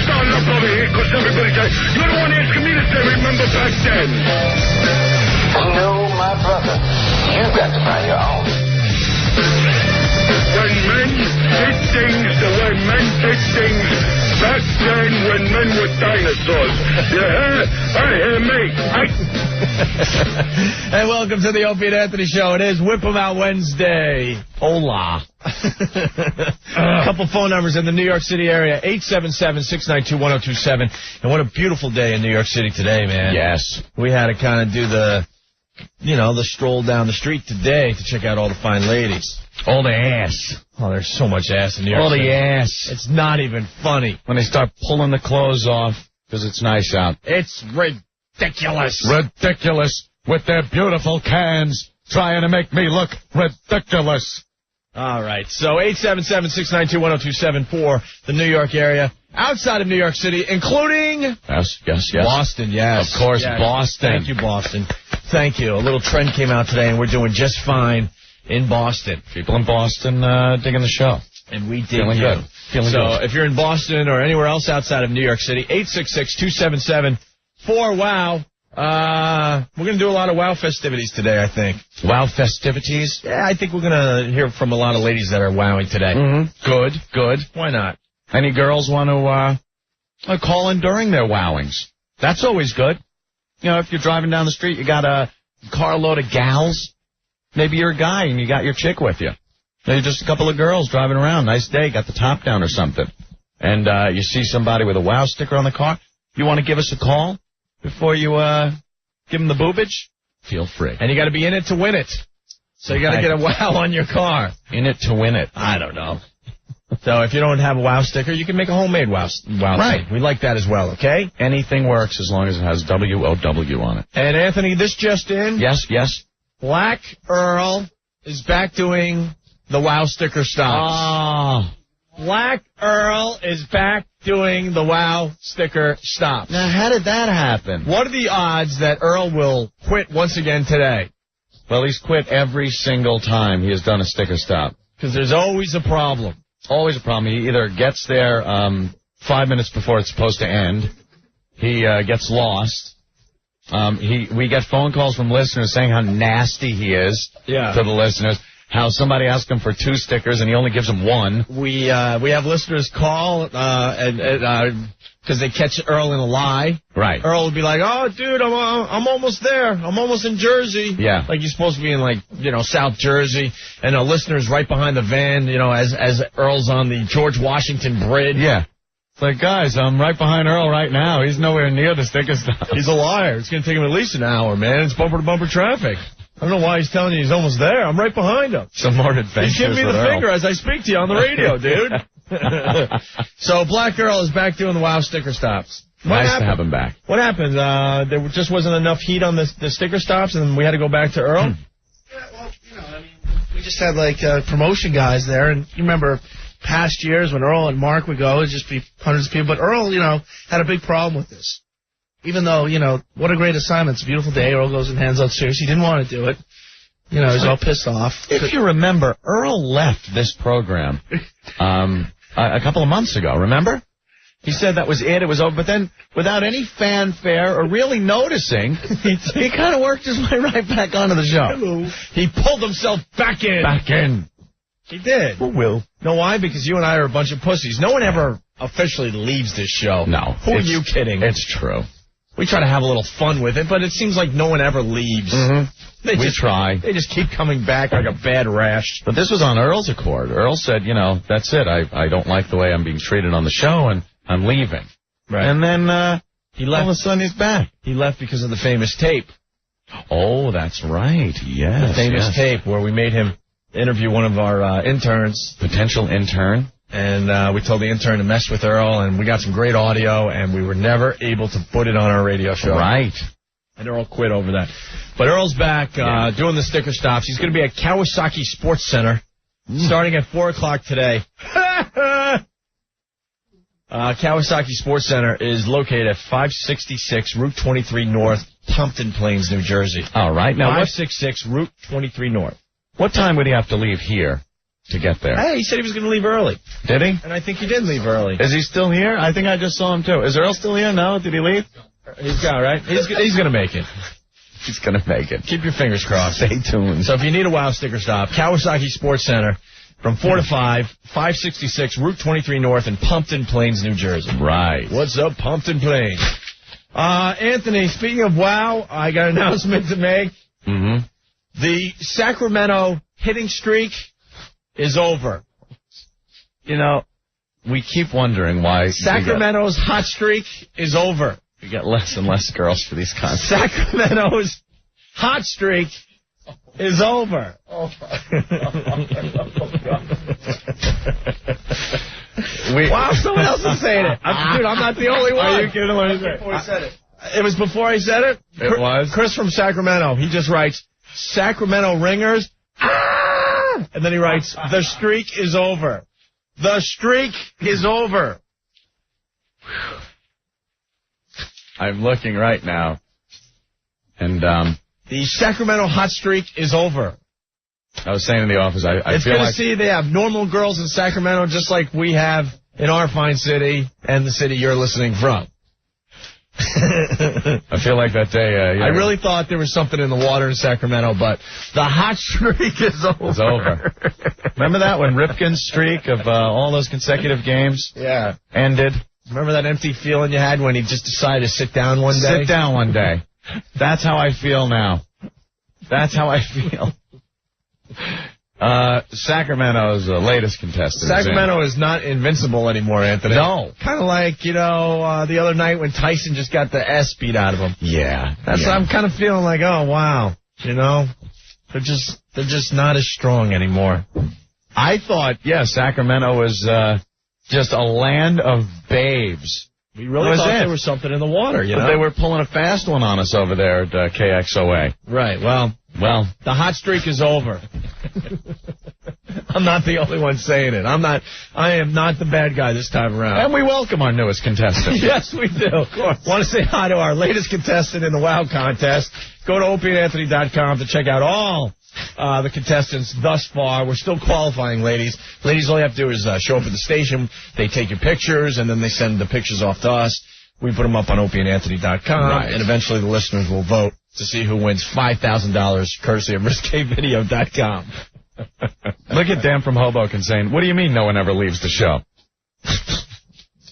starting up over here because everybody said, you're the one asking me to say, remember back then. No, my brother, you've got to find your own. When men did things the way men did things back then when men were dinosaurs. You hear? I hear me. Hey, welcome to the Opie and Anthony Show. It is Whip 'em Out Wednesday. Hola. A couple phone numbers in the New York City area, 877-692-1027. And what a beautiful day in New York City today, man. Yes. We had to kind of do the stroll down the street today to check out all the fine ladies. All the ass. Oh, there's so much ass in New York All City. the ass. It's not even funny. When they start pulling the clothes off because it's nice out. It's ridiculous. Ridiculous. With their beautiful cans trying to make me look ridiculous. All right, so 877-692-1027 for the New York area. Outside of New York City, including... Yes. Boston, yes. Of course, yes. Boston. Thank you, Boston. Thank you. A little trend came out today, and we're doing just fine in Boston. People in Boston digging the show. And we dig Feeling you. good. Feeling so good. if you're in Boston or anywhere else outside of New York City, 866-277-4WOW. We're going to do a lot of WOW festivities today, I think. WOW festivities? Yeah, I think we're going to hear from a lot of ladies that are wowing today. Mm-hmm. Good. Why not? Any girls want to call in during their wowings? That's always good. You know, if you're driving down the street, you got a carload of gals. Maybe you're a guy and you got your chick with you. Maybe just a couple of girls driving around. Nice day, got the top down or something. And you see somebody with a WOW sticker on the car. You want to give us a call before you give them the boobage? Feel free. And you got to be in it to win it. So you got to get a WOW on your car. In it to win it. I don't know. So if you don't have a WOW sticker, you can make a homemade WOW right. sticker. We like that as well, okay? Anything works as long as it has WOW on it. And Anthony, this just in. Yes. Black Earl is back doing the WOW sticker stops. Black Earl is back doing the WOW sticker stops. Now, how did that happen? What are the odds that Earl will quit once again today? Well, he's quit every single time he has done a sticker stop. Because there's always a problem. Always a problem. He either gets there 5 minutes before it's supposed to end. He gets lost. We get phone calls from listeners saying how nasty he is to the listeners. How somebody asked him for 2 stickers and he only gives them 1. We have listeners call because they catch Earl in a lie. Right. Earl would be like, "Oh, dude, I'm almost there. I'm almost in Jersey." Yeah. Like he's supposed to be in South Jersey, and a listener's right behind the van. As Earl's on the George Washington Bridge. Yeah. It's like, guys, I'm right behind Earl right now. He's nowhere near the sticker stop. He's a liar. It's going to take him at least an hour, man. It's bumper-to-bumper traffic. I don't know why he's telling you he's almost there. I'm right behind him. Some more adventures. He's giving me the finger as I speak to you on the radio, dude. So Black Earl is back doing the WOW sticker stops. Nice to have him back. What happened? There just wasn't enough heat on the sticker stops, and we had to go back to Earl? Yeah, well, we just had, promotion guys there, and you remember past years when Earl and Mark would go, it'd just be hundreds of people, but Earl, had a big problem with this. Even though, what a great assignment. It's a beautiful day. Earl goes and hands out stickers. He didn't want to do it. He's all pissed off. If you remember, Earl left this program a couple of months ago, remember? He said that was it was over, but then without any fanfare or really noticing, he kind of worked his way right back onto the show. Hello. He pulled himself back in. He did. Who will? Know why? Because you and I are a bunch of pussies. No one ever officially leaves this show. No. Who are you kidding? It's true. We try to have a little fun with it, but it seems like no one ever leaves. Mm-hmm. We try. They just keep coming back like a bad rash. But this was on Earl's accord. Earl said, that's it. I don't like the way I'm being treated on the show, and I'm leaving. Right. And then he left. All of a sudden he's back. He left because of the famous tape. Oh, that's right. Yes. The famous tape where we made him interview one of our interns. Potential intern. And we told the intern to mess with Earl, and we got some great audio, and we were never able to put it on our radio show. Right. And Earl quit over that. But Earl's back doing the sticker stops. He's going to be at Kawasaki Sports Center starting at 4 o'clock today. Kawasaki Sports Center is located at 566 Route 23 North, Pompton Plains, New Jersey. All right. Now, 566 Route 23 North. What time would he have to leave here to get there. Hey, he said he was going to leave early. Did he? And I think he did leave early. Is he still here? I think I just saw him, too. Is Earl still here? No? Did he leave? He's got right. He's going to make it. He's going to make it. Keep your fingers crossed. Stay tuned. So if you need a WOW sticker stop, Kawasaki Sports Center from 4 to 5, 566 Route 23 North in Pumpton Plains, New Jersey. Right. What's up, Pumpton Plains? Anthony, speaking of WOW, I got an announcement to make. Mm-hmm. The Sacramento hitting streak is over. You know, we keep wondering why Sacramento's hot streak is over. we get less and less girls for these contests. Sacramento's hot streak is over. Oh, Wow, someone else is saying it. Dude, I'm not the only one. Are you kidding? What is it? before he said it. It was before I said it? It was? Chris from Sacramento. He just writes, Sacramento Ringers. Ah! And then he writes, the streak is over. The streak is over. I'm looking right now. And The Sacramento hot streak is over. I was saying in the office, I It's feel good to like... see they have normal girls in Sacramento just like we have in our fine city and the city you're listening from. I feel like that day... I really thought there was something in the water in Sacramento, but the hot streak is over. It's over. Remember that when Ripken's streak of all those consecutive games Yeah. ended? Remember that empty feeling you had when he just decided to sit down one day? Sit down one day. That's how I feel now. That's how I feel. Sacramento's latest contestant. Sacramento is not invincible anymore, Anthony. No. Kind of like, the other night when Tyson just got the S beat out of him. Yeah. That's I'm kind of feeling like, oh, wow. They're just not as strong anymore. I thought, Sacramento was just a land of babes. We really thought there was something in the water, But they were pulling a fast one on us over there at KXOA. Right, well, the hot streak is over. I'm not the only one saying it. I am not the bad guy this time around. And we welcome our newest contestant. Yes, we do. Of course. Want to say hi to our latest contestant in the WOW contest. Go to opieandanthony.com to check out all the contestants thus far. We're still qualifying, ladies. Ladies, all you have to do is show up at the station. They take your pictures, and then they send the pictures off to us. We put them up on opieandanthony.com, right. And eventually the listeners will vote to see who wins $5,000 courtesy of risquevideo.com. Look at Dan from Hoboken saying, what do you mean no one ever leaves the show?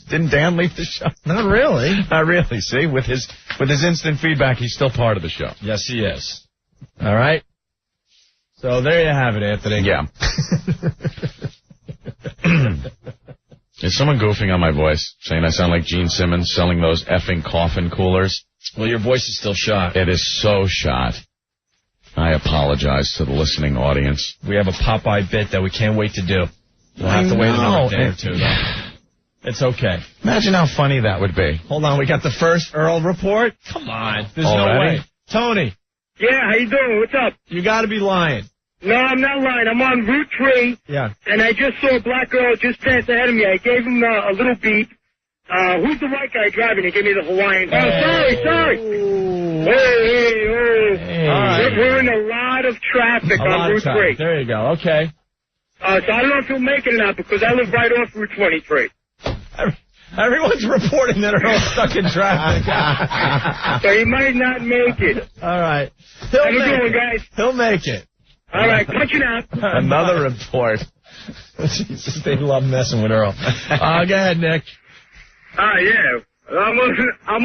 Didn't Dan leave the show? Not really. Not really. See, with his instant feedback, he's still part of the show. Yes, he is. All right. So there you have it, Anthony. Yeah. Is someone goofing on my voice, saying I sound like Gene Simmons selling those effing coffin coolers? Well, your voice is still shot. It is so shot. I apologize to the listening audience. We have a Popeye bit that we can't wait to do. We'll have to wait another day or two, though. It's okay. Imagine how funny that would be. Hold on, we got the first Earl report? Come on. There's Already? no way. Tony. Yeah, how you doing? What's up? You got to be lying. No, I'm not lying. I'm on Route 3, Yeah. and I just saw a black girl just pass ahead of me. I gave him a little beep. Who's the white guy driving? He gave me the Hawaiian. Oh, sorry. Hey. All right. We're in a lot of traffic on Route 3. There you go. Okay. So I don't know if he'll make it or not, because I live right off Route 23. Everyone's reporting that Earl's stuck in traffic. So he might not make it. All right. How you doing, guys? He'll make it. All right, punching out. Another report. Jesus, they love messing with Earl. Go ahead, Nick. Yeah. I'm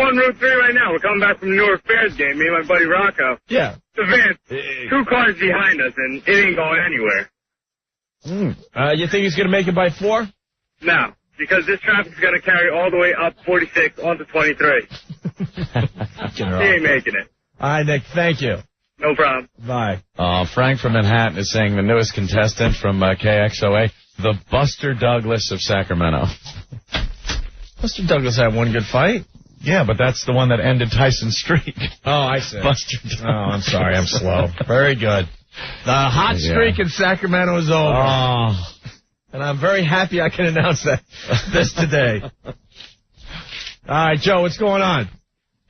on Route 3 right now. We're coming back from the Newark Bears game, me and my buddy Rocco. Yeah. The van, 2 cars behind us, and it ain't going anywhere. You think he's going to make it by 4? No, because this traffic's going to carry all the way up 46 onto 23. He ain't making it. All right, Nick, thank you. No problem. Bye. Frank from Manhattan is saying the newest contestant from KXOA, the Buster Douglas of Sacramento. Buster Douglas had one good fight. Yeah, but that's the one that ended Tyson's streak. Oh, I see. Buster Douglas. Oh, I'm sorry. I'm slow. Very good. The hot streak in Sacramento is over. Oh. And I'm very happy I can announce this today. All right, Joe, what's going on?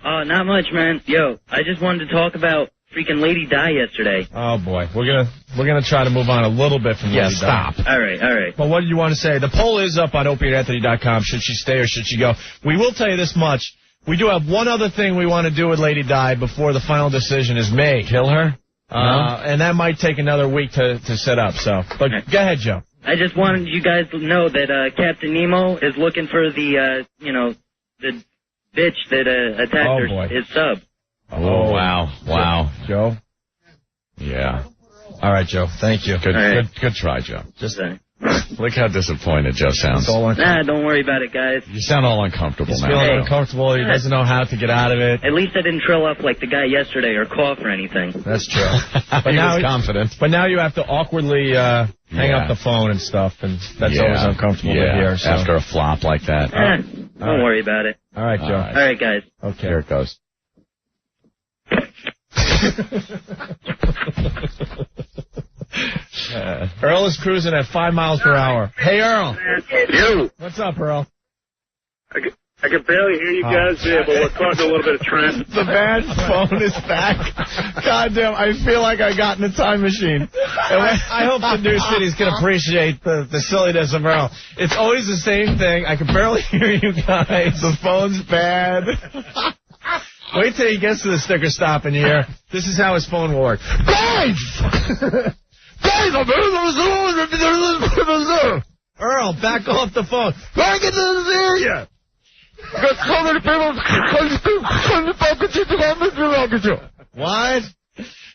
Not much, man. Yo, I just wanted to talk about freaking Lady Di yesterday. Oh boy, we're gonna try to move on a little bit from Lady Di. Stop. All right. But what do you want to say? The poll is up on OpieandAnthony.com. Should she stay or should she go? We will tell you this much. We do have one other thing we want to do with Lady Di before the final decision is made. Kill her? And that might take another week to set up. So, but go ahead, Joe. I just wanted you guys to know that Captain Nemo is looking for the bitch that attacked his sub. Oh, wow. Joe? Yeah. All right, Joe. Thank you. Good try, Joe. Just look how disappointed Joe sounds. Don't worry about it, guys. You sound all uncomfortable He's now. feeling uncomfortable. He doesn't know how to get out of it. At least I didn't trill up like the guy yesterday or cough or anything. That's true. But now he's confident. But now you have to awkwardly hang up the phone and stuff, and that's always uncomfortable to hear. So. After a flop like that. Don't worry about it. All right, Joe. All right, guys. Okay. Here it goes. Earl is cruising at 5 miles per hour. Hey, Earl. You. What's up, Earl? I can barely hear you guys there, but we're causing a little bit of traffic. The bad phone is back. Goddamn, I feel like I got in a time machine. I hope the new cities can appreciate the silliness of Earl. It's always the same thing. I can barely hear you guys. The phone's bad. Wait till he gets to the sticker stop in here. This is how his phone will work. Earl, back off the phone. I can hear you. What?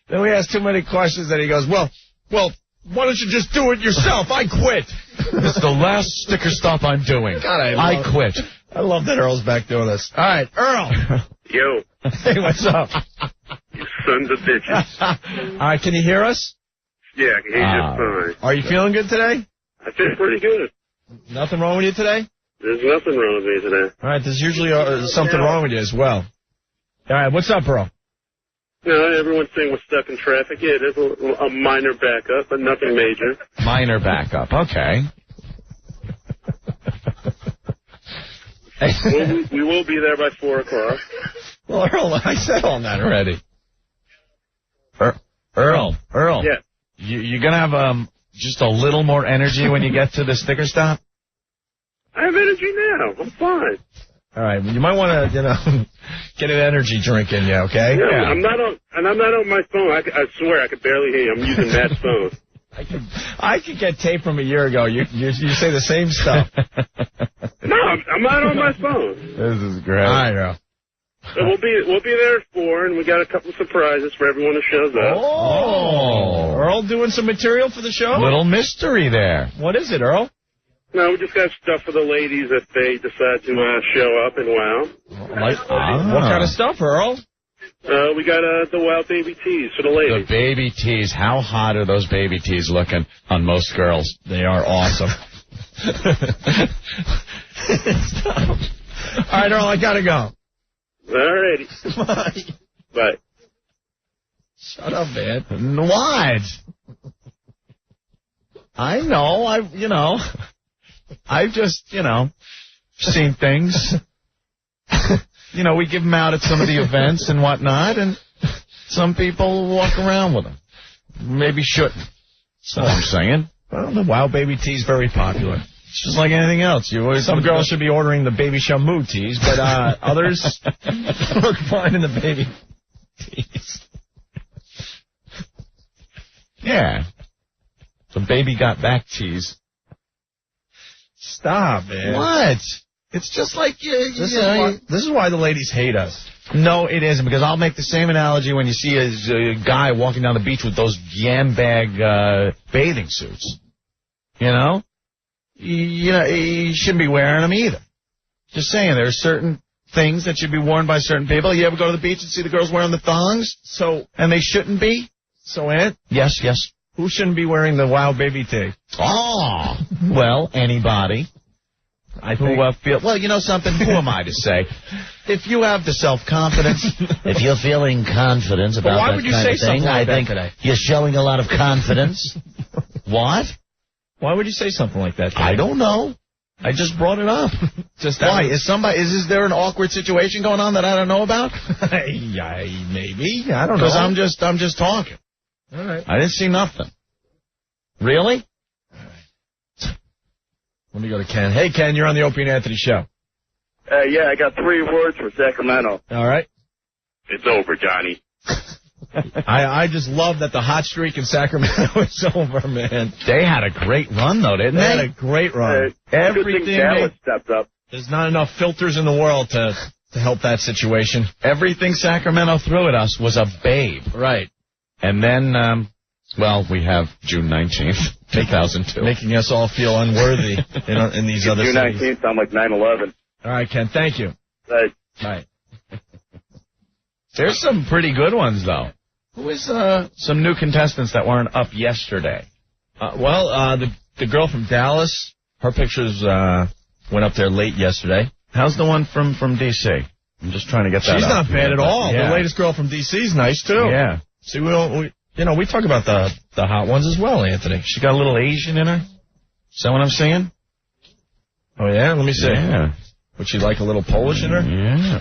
Then we ask too many questions and he goes, well, why don't you just do it yourself? I quit. It's the last sticker stop I'm doing. God, I quit. I love that Earl's back doing this. All right, Earl. Yo. Hey, what's up? You sons of bitches. All right, can you hear us? Yeah, I can hear you fine. Are you feeling good today? I feel pretty good. Nothing wrong with you today? There's nothing wrong with me today. All right, there's usually something wrong with you as well. All right, what's up, Earl? No, everyone's saying we're stuck in traffic. Yeah, there's a minor backup, but nothing major. Minor backup. Okay. We will be there by 4 o'clock. Well, Earl, I said all that already. Earl. Yeah. You're going to have just a little more energy when you get to the sticker stop? I have energy now. I'm fine. All right, you might want to, get an energy drink in you, okay? Yeah. I'm not on my phone. I swear I could barely hear you. I'm using Matt's phone. I could get tape from a year ago. You say the same stuff. No, I'm not on my phone. This is great. All right, Earl. So we'll be there at 4, and we got a couple of surprises for everyone who shows up. Oh, Earl doing some material for the show? Little mystery there. What is it, Earl? No, we just got stuff for the ladies if they decide to show up and wow. What kind of stuff, Earl? We got the wild baby tees for the ladies. The baby tees. How hot are those baby tees looking on most girls? They are awesome. Stop. All right, Earl, I gotta go. All righty. Bye. Bye. Shut up, man. What? I know. I've just, seen things. We give them out at some of the events and whatnot, and some people walk around with them. Maybe shouldn't. That's all I'm saying. Well, the Wow Baby tee's very popular. It's just like anything else. Some girls should be ordering the Baby Shamu tees, but others look fine in the baby tees. Yeah. The baby got back tees. Stop, man. What? It's just like This is why the ladies hate us. No, it isn't, because I'll make the same analogy when you see a guy walking down the beach with those yam bag bathing suits. You shouldn't be wearing them either. Just saying, there are certain things that should be worn by certain people. You ever go to the beach and see the girls wearing the thongs? And they shouldn't be? So, Aunt? Yes. Who shouldn't be wearing the Wow Baby tee? Oh, well, anybody. Well, you know something? Who am I to say? If you have the self-confidence, if you're feeling confident about why that would you kind say of thing, something like I think that today? you're showing a lot of confidence. What? Why would you say something like that today? I don't know. I just brought it up. Just Why? Is there an awkward situation going on that I don't know about? Maybe. I don't know. Because I'm just talking. All right. I didn't see nothing. Really? Let me go to Ken. Hey, Ken, you're on the Opie and Anthony show. Yeah, I got 3 words for Sacramento. All right. It's over, Johnny. I just love that the hot streak in Sacramento is over, man. They had a great run, though, didn't they? They had a great run. Everything Dallas stepped up. There's not enough filters in the world to help that situation. Everything Sacramento threw at us was a babe. Right. And then, we have June 19th, 2002. Making us all feel unworthy in these other June cities. June 19th, I'm like 9/11. All right, Ken, thank you. Right. There's some pretty good ones, though. Who is some new contestants that weren't up yesterday? The girl from Dallas, her pictures went up there late yesterday. How's the one from D.C.? I'm just trying to get that She's up. not bad at all. Yeah. The latest girl from D.C. is nice, too. Yeah. See, we talk about the hot ones as well, Anthony. She got a little Asian in her? Is that what I'm saying? Oh, yeah? Let me see. Yeah. Would she like a little Polish in her? Yeah.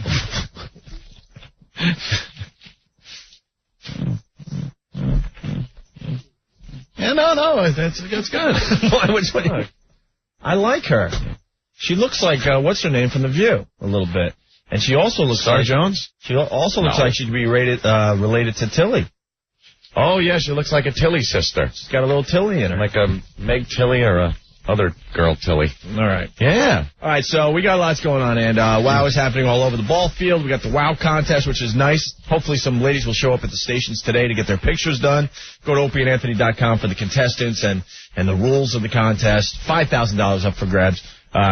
Yeah, no, that's good. I like her. She looks like, what's her name from The View, a little bit. And she also looks Star like... Jones? She also looks like she'd be related to Tilly. Oh, yeah, she looks like a Tilly sister. She's got a little Tilly in her. Like a Meg Tilly or a other girl Tilly. All right. Yeah. All right, so we got lots going on, and WOW is happening all over the ball field. We got the WOW contest, which is nice. Hopefully some ladies will show up at the stations today to get their pictures done. Go to opieandanthony.com for the contestants and the rules of the contest. $5,000 up for grabs,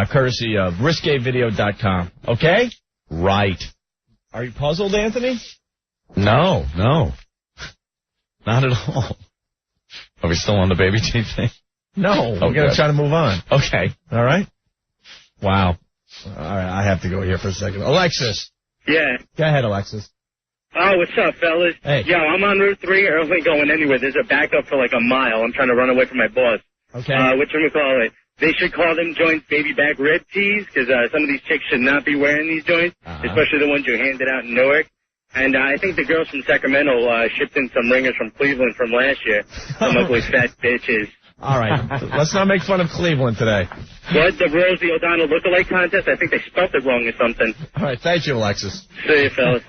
courtesy of risquevideo.com. Okay? Right. Are you puzzled, Anthony? No. Not at all. Are we still on the baby teeth thing? No, we're going to try to move on. Okay. All right? Wow. All right, I have to go here for a second. Alexis. Yeah. Go ahead, Alexis. Oh, what's up, fellas? Hey. Yo, I'm on Route 3. Earl ain't going anywhere. There's a backup for like a mile. I'm trying to run away from my boss. Okay. Whatchamacallit? They should call them joints baby back rib tees, because some of these chicks should not be wearing these joints, especially the ones you handed out in Newark. And I think the girls from Sacramento shipped in some ringers from Cleveland from last year. Some ugly fat bitches. All right. Let's not make fun of Cleveland today. What? The Rosie O'Donnell lookalike contest? I think they spelled it wrong or something. All right. Thank you, Alexis. See you, fellas.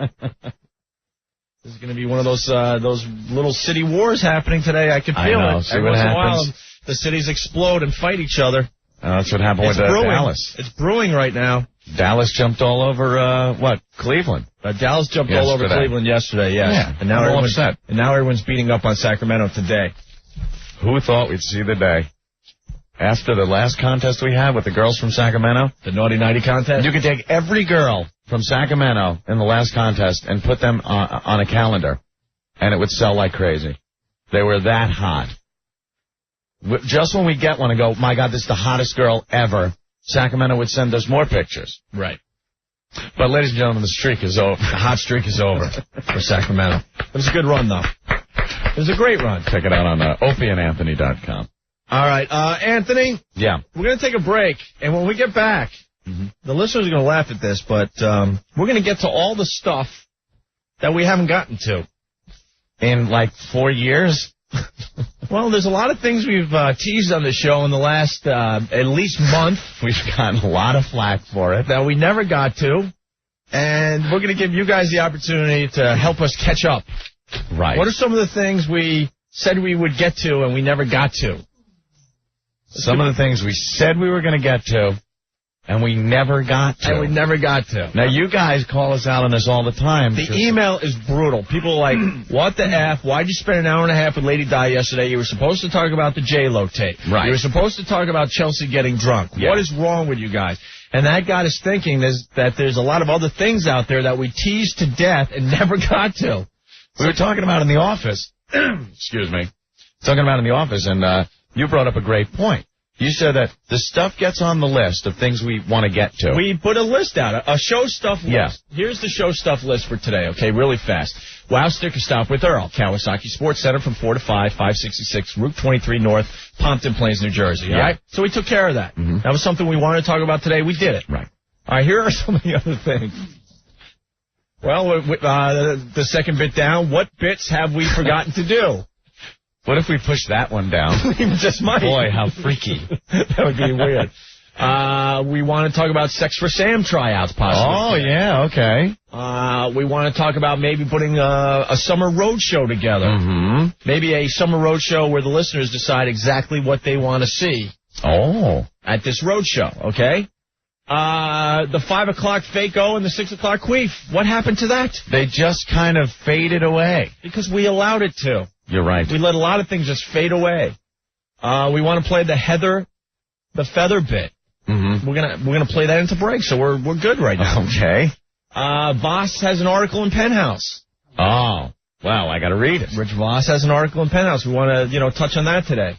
This is going to be one of those little city wars happening today. I can feel it. See what happens. The cities explode and fight each other. That's what happened with Dallas. It's brewing right now. Dallas jumped all over, Cleveland. Dallas jumped all over Cleveland yesterday, yes. Yeah, and now everyone's upset. And now everyone's beating up on Sacramento today. Who thought we'd see the day? After the last contest we had with the girls from Sacramento, the Naughty Nighty contest, you could take every girl from Sacramento in the last contest and put them on a calendar, and it would sell like crazy. They were that hot. Just when we get one and go, my God, this is the hottest girl ever, Sacramento would send us more pictures. Right. But, ladies and gentlemen, the streak is over. The hot streak is over for Sacramento. It was a good run, though. It was a great run. Check it out on opieandanthony.com. All right. Anthony? Yeah. We're going to take a break, and when we get back, the listeners are going to laugh at this, but we're going to get to all the stuff that we haven't gotten to. In, 4 years? Well, there's a lot of things we've teased on the show in the last at least month. We've gotten a lot of flack for it. That we never got to. And we're going to give you guys the opportunity to help us catch up. Right. What are some of the things we said we would get to and we never got to? Some of the things we said we were going to get to and we never got to. Now, you guys call us out on this all the time. The email is brutal. People are like, what the F? Why'd you spend an hour and a half with Lady Di yesterday? You were supposed to talk about the Jlo tape. Right. You were supposed to talk about Chelsea getting drunk. Yeah. What is wrong with you guys? And that got us thinking that there's a lot of other things out there that we teased to death and never got to. We were talking about in the office. Excuse me. Talking about in the office, and you brought up a great point. You said that the stuff gets on the list of things we want to get to. We put a list out, a show stuff list. Yeah. Here's the show stuff list for today, okay, really fast. WOW Sticker Stop with Earl, Kawasaki Sports Center from 4 to 5, 566 Route 23 North, Pompton Plains, New Jersey. Yeah. All right? So we took care of that. That was something we wanted to talk about today. We did it. Right. All right, here are some of the other things. Well, the second bit down, what bits have we forgotten to do? What if we push that one down? We just might. Boy, how freaky. That would be weird. We want to talk about Sex for Sam tryouts, possibly. Oh, yeah, okay. We want to talk about maybe putting a summer road show together. Mm-hmm. Maybe a summer road show where the listeners decide exactly what they want to see. Oh. At this road show, okay? The 5 o'clock Fake-O and the 6 o'clock Queef. What happened to that? They just kind of faded away. Because we allowed it to. You're right. We let a lot of things just fade away. We want to play the Feather bit. Mm-hmm. We're gonna play that into break, so we're good right now. Okay. Voss has an article in Penthouse. Oh, well, I got to read it. Rich Voss has an article in Penthouse. We want to touch on that today.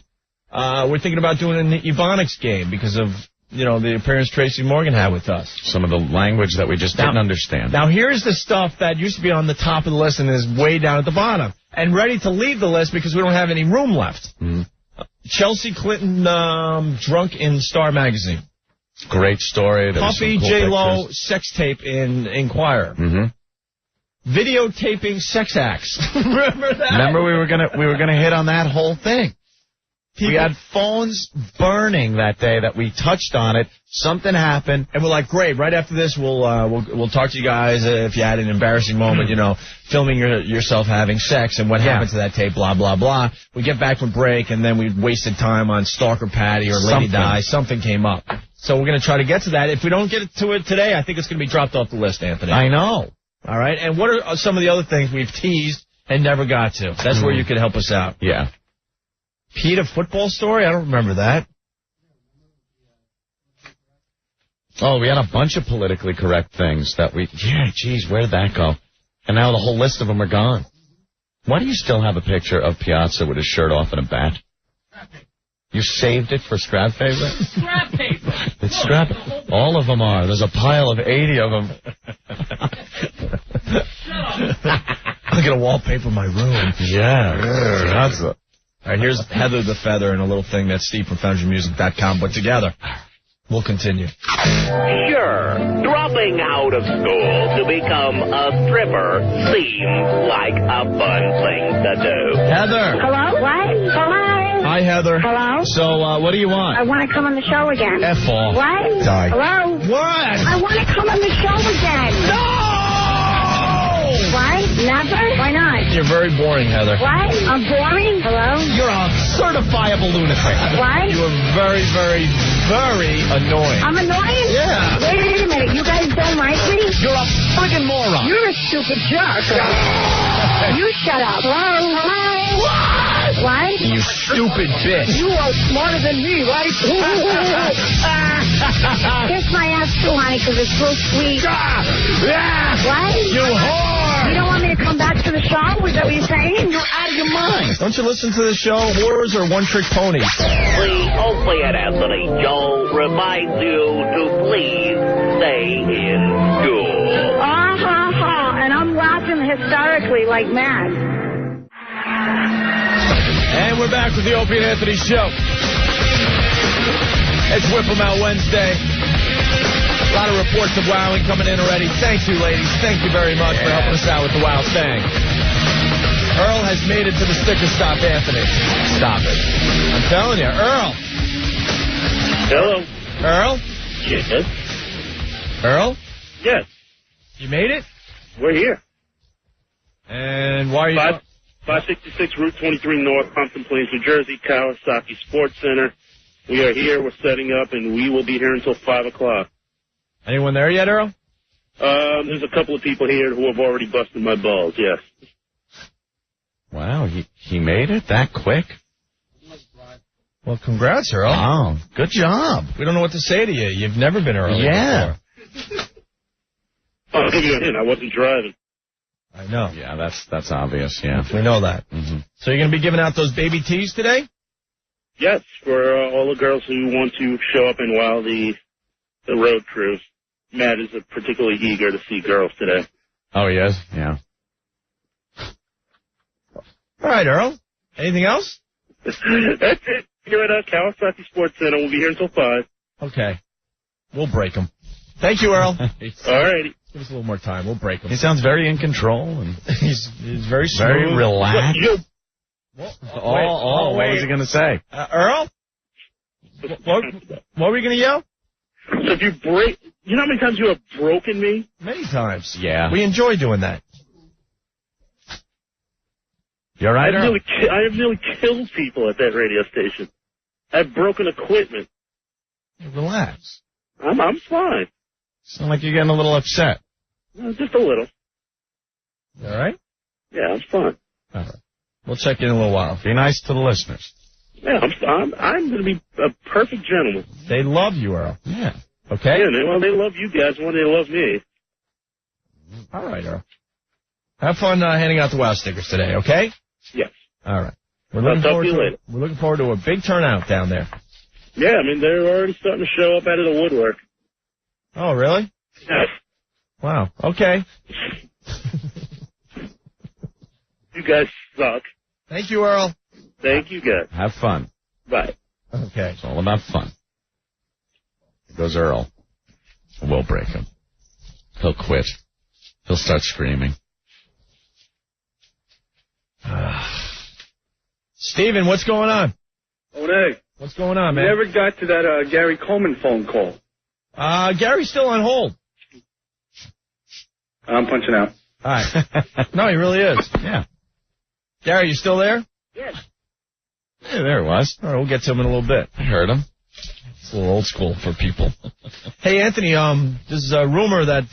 We're thinking about doing an Ebonics game because of the appearance Tracy Morgan had with us. Some of the language that we just didn't understand. Now here's the stuff that used to be on the top of the list and is way down at the bottom and ready to leave the list because we don't have any room left. Mm-hmm. Chelsea Clinton drunk in Star Magazine. Great story. Puffy, cool Jlo, sex tape in Inquirer. Mm-hmm. Videotaping sex acts. Remember that? Remember we were gonna hit on that whole thing. We had phones burning that day that we touched on it. Something happened, and we're like, great. Right after this, we'll talk to you guys if you had an embarrassing moment, filming yourself having sex and what happened to that tape. Blah blah blah. We get back from break, and then we wasted time on Stalker Patty or Lady Di. Something came up. So we're going to try to get to that. If we don't get to it today, I think it's going to be dropped off the list, Anthony. I know. All right? And what are some of the other things we've teased and never got to? That's where you could help us out. Yeah. PETA football story? I don't remember that. Oh, we had a bunch of politically correct things that geez, where did that go? And now the whole list of them are gone. Why do you still have a picture of Piazza with his shirt off and a bat? You saved it for scrap paper? Scrap paper. It's scrap. All of them are. There's a pile of 80 of them. I'm going to wallpaper my room. Yeah. That's All right, here's Heather the Feather and a little thing that Steve from FountainMusic.com put together. We'll continue. Sure, dropping out of school to become a stripper seems like a fun thing to do. Heather. Hello? What? Hello? Hi, Heather. Hello? So, what do you want? I want to come on the show again. F off. What? Die. Hello? What? I want to come on the show again. No! What? Never? Why not? You're very boring, Heather. What? I'm boring? Hello? You're a certifiable lunatic. What? You are very, very, very annoying. I'm annoying? Yeah. Wait a minute. You guys don't like me? You're a friggin' moron. You're a stupid jerk. You shut up. Hello? Hello? What? You stupid bitch. You are smarter than me, right? Kiss my ass too, honey, because it's so sweet. What? You whore. You don't want me to come back to the show? Is that what you're saying? You're out of your mind. Don't you listen to the show? Whores are one-trick ponies. The Opie and Anthony Joe reminds you to please stay in school. And I'm laughing hysterically like mad. And we're back with the Opie and Anthony Show. It's Whip 'em Out Wednesday. A lot of reports of wowing coming in already. Thank you, ladies. Thank you very much for helping us out with the wow thing. Earl has made it to the sticker stop, Anthony. Stop it. I'm telling you, Earl. Hello. Earl? Yes. Earl? Yes. You made it? We're here. And why are you... 566 Route 23 North, Pumpkin Plains, New Jersey, Kawasaki Sports Center. We are here. We're setting up, and we will be here until 5 o'clock. Anyone there yet, Earl? There's a couple of people here who have already busted my balls, yes. Wow, he made it that quick? Well, congrats, Earl. Wow, good job. We don't know what to say to you. You've never been early before. I'll give you a hint. I wasn't driving. I know. Yeah, that's obvious, yeah. We know that. Mm-hmm. So you're going to be giving out those baby tees today? Yes, for all the girls who want to show up and wow the road crew. Matt is particularly eager to see girls today. Oh, yes? Yeah. All right, Earl. Anything else? That's it. Here at Kawasaki Sports Center. We'll be here until 5. Okay. We'll break them. Thank you, Earl. All righty. Give us a little more time. We'll break him. He sounds very in control and He's very smooth. very relaxed. What What was he going to say? Earl? What were you going to yell? So if you break, you know how many times you have broken me? Many times. Yeah. We enjoy doing that. You all right, Earl? I have nearly killed people at that radio station. I've broken equipment. Relax. I'm fine. Sound like you're getting a little upset. Just a little. All right? Yeah, I'm fine. All right. We'll check in a little while. Be nice to the listeners. Yeah, I'm going to be a perfect gentleman. They love you, Earl. Yeah. Okay? Yeah, they love you guys more than they love me. All right, Earl. Have fun handing out the WOW stickers today, okay? Yes. All right. I'll talk to you later. We're looking forward to a big turnout down there. Yeah, I mean, they're already starting to show up out of the woodwork. Oh, really? Yes. Wow. Okay. You guys suck. Thank you, Earl. Thank you, guys. Have fun. Bye. Okay. It's all about fun. Here goes Earl. We'll break him. He'll quit. He'll start screaming. Steven, what's going on? Oh, hey. What's going on, man? Never got to that Gary Coleman phone call. Gary's still on hold. I'm punching out. All right. No, he really is. Yeah. Gary, you still there? Yes. Hey, there it was. All right, we'll get to him in a little bit. I heard him. It's a little old school for people. Hey, Anthony, there's a rumor that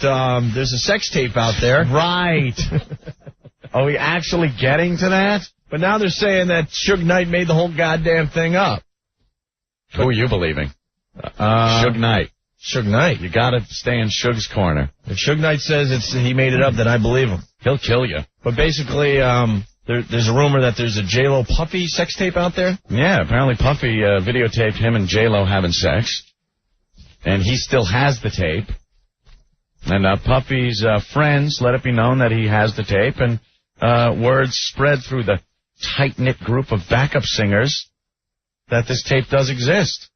there's a sex tape out there. Right. Are we actually getting to that? But now they're saying that Suge Knight made the whole goddamn thing up. Who are you believing? Suge Knight. Suge Knight. You gotta stay in Suge's corner. If Suge Knight says he made it up, then I believe him. He'll kill you. But basically, there's a rumor that there's a Jlo Puffy sex tape out there. Yeah, apparently Puffy videotaped him and J-Lo having sex. And he still has the tape. And Puffy's friends let it be known that he has the tape. And words spread through the tight-knit group of backup singers that this tape does exist.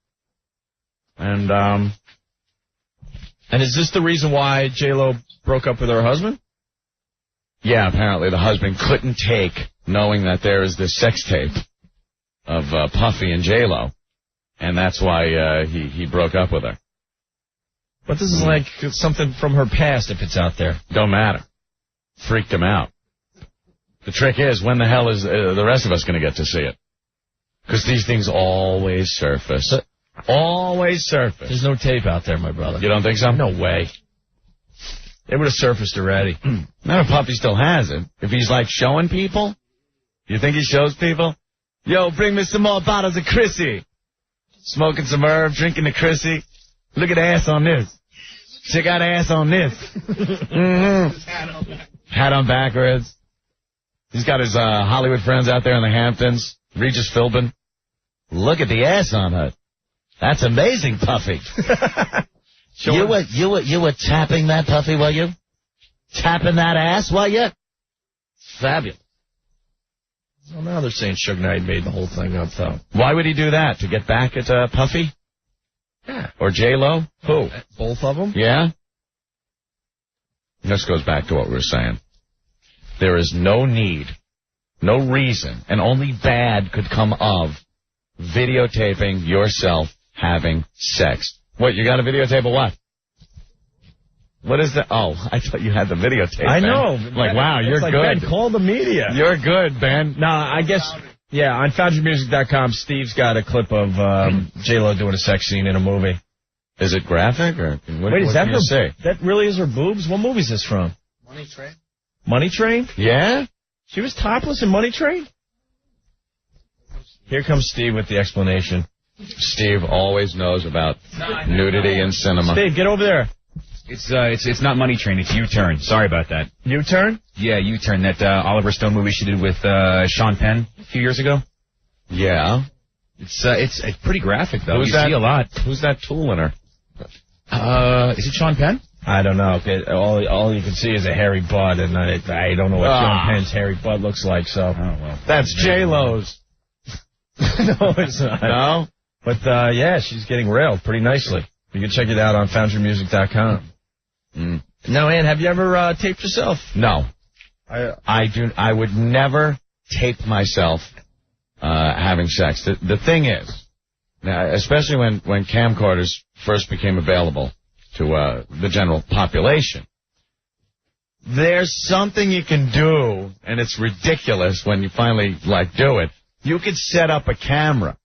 And is this the reason why J-Lo broke up with her husband? yeah, apparently the husband couldn't take knowing that there is this sex tape of Puffy and J-Lo. And that's why he broke up with her. But this is like something from her past if it's out there. Don't matter. Freaked him out. The trick is, when the hell is the rest of us going to get to see it? Because these things always surface. Always surface. There's no tape out there, my brother. You don't think so? No way. It would have surfaced already. Now Puffy still has it. If he's like showing people, you think he shows people? Yo, bring me some more bottles of Chrissy. Smoking some herb, drinking the Chrissy. Look at the ass on this. Check out the ass on this. Hat on backwards. He's got his Hollywood friends out there in the Hamptons. Regis Philbin. Look at the ass on her. That's amazing, Puffy. You were tapping that, Puffy, were you? Tapping that ass, were you? Fabulous. Well, now they're saying Suge Knight made the whole thing up, though. Why would he do that? To get back at Puffy? Yeah. Or J-Lo? Who? Both of them? Yeah? This goes back to what we were saying. There is no need, no reason, and only bad could come of videotaping yourself having sex. What, you got a videotape of what? What is that? Oh, I thought you had the videotape. I Ben. know. Like, wow, you're like, good. Ben, call the media. You're good, Ben. No, I guess, yeah, on FoundryMusic.com, Steve's got a clip of J-Lo doing a sex scene in a movie. Is it graphic? Or what, Wait, is that can you say? That really is her boobs? What movie is this from? Money Train. Money Train? Yeah? She was topless in Money Train? Here comes Steve with the explanation. Steve always knows about nudity in cinema. Steve, get over there. It's not Money Train. It's U-Turn. Sorry about that. U-Turn? Yeah, U-Turn. That Oliver Stone movie she did with Sean Penn a few years ago. Yeah. It's pretty graphic though. Who's you that? see a lot. Who's that tool in her? Is it Sean Penn? I don't know. All you can see is a hairy butt, and I don't know what Sean Penn's hairy butt looks like. So That's J-Lo's. No, it's not. No? But yeah, she's getting railed pretty nicely. You can check it out on foundrymusic.com. Now, Ann, have you ever taped yourself? No. I would never tape myself having sex. The thing is, now, especially when camcorders first became available to the general population, there's something you can do, and it's ridiculous when you finally do it. You could set up a camera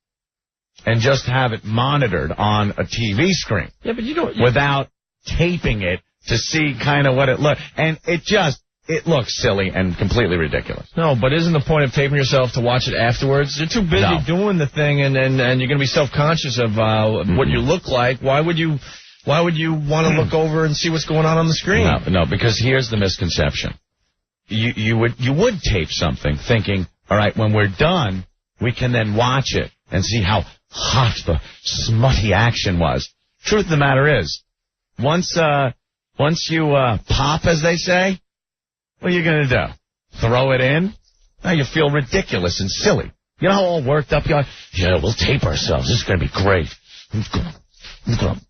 and just have it monitored on a TV screen. Yeah, but you don't... Without taping it to see kind of what it looks. And it looks silly and completely ridiculous. No, but isn't the point of taping yourself to watch it afterwards? You're too busy doing the thing, and you're going to be self-conscious of what you look like. Why would you want to look over and see what's going on the screen? No, because here's the misconception. You would tape something thinking, all right, when we're done, we can then watch it and see how hot the smutty action was. Truth of the matter is, once you pop, as they say, what are you going to do? Throw it in? Now you feel ridiculous and silly. You know how all worked up you are? Yeah, we'll tape ourselves. This is going to be great. I'm gonna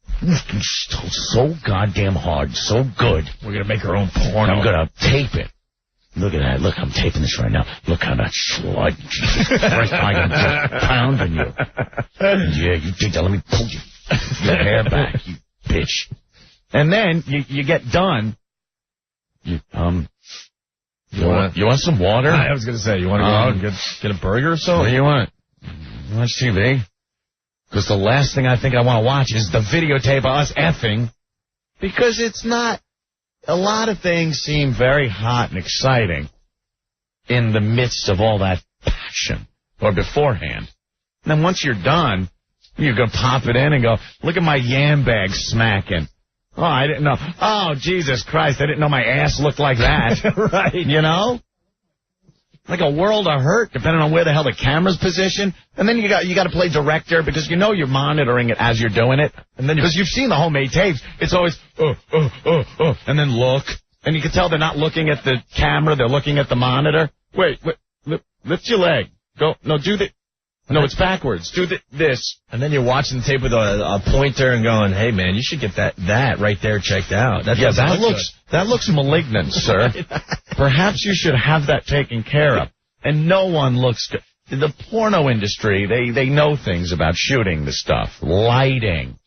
so goddamn hard, so good. We're going to make our own porn. I'm going to tape it. Look at that. Look, I'm taping this right now. Look how that slut. Jesus Christ, I'm just pounding you. Yeah, you think that? Let me pull your hair back, you bitch. And then you get done. You want some water? I was going to say, you want to go out and get a burger or something? What do you want? You watch TV? Because the last thing I think I want to watch is the videotape of us effing. Because it's not. A lot of things seem very hot and exciting in the midst of all that passion or beforehand. And then once you're done, you're going to pop it in and go, look at my yam bag smacking. Oh, I didn't know. Oh, Jesus Christ, I didn't know my ass looked like that. Right. You know? Like a world of hurt, depending on where the hell the camera's positioned. And then you got to play director because you know you're monitoring it as you're doing it. And then because you've seen the homemade tapes, it's always and then look, and you can tell they're not looking at the camera, they're looking at the monitor. Wait, lift your leg. Go, no, do the. No, it's backwards. Do this. And then you're watching the tape with a pointer and going, hey, man, you should get that right there checked out. That looks malignant, sir. Perhaps you should have that taken care of. And no one looks good. The porno industry, they know things about shooting the stuff, lighting,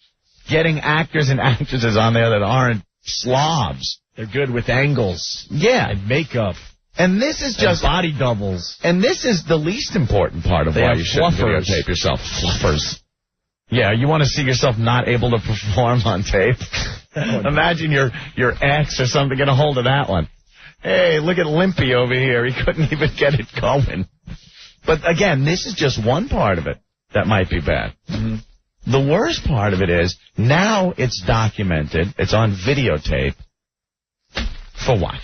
getting actors and actresses on there that aren't slobs. They're good with angles. Yeah. And makeup. And this is just body doubles. And this is the least important part of why you shouldn't videotape yourself. Fluffers. Yeah, you want to see yourself not able to perform on tape? Imagine your ex or something get a hold of that one. Hey, look at Limpy over here. He couldn't even get it going. But again, this is just one part of it that might be bad. Mm-hmm. The worst part of it is now it's documented. It's on videotape. For what?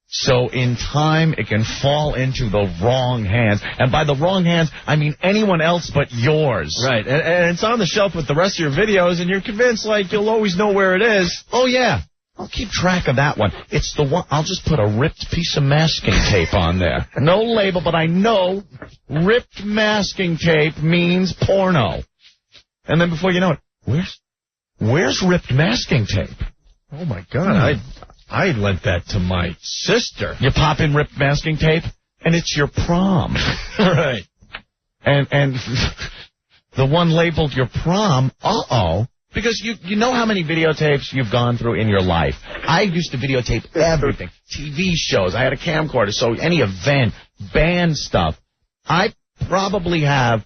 So in time, it can fall into the wrong hands. And by the wrong hands, I mean anyone else but yours. Right. And it's on the shelf with the rest of your videos, and you're convinced, you'll always know where it is. Oh, yeah. I'll keep track of that one. It's the one. I'll just put a ripped piece of masking tape on there. No label, but I know ripped masking tape means porno. And then before you know it, where's ripped masking tape? Oh, my God. I lent that to my sister. You pop in ripped masking tape, and it's your prom. Right. And the one labeled your prom, because you know how many videotapes you've gone through in your life. I used to videotape everything. TV shows. I had a camcorder, so any event, band stuff. I probably have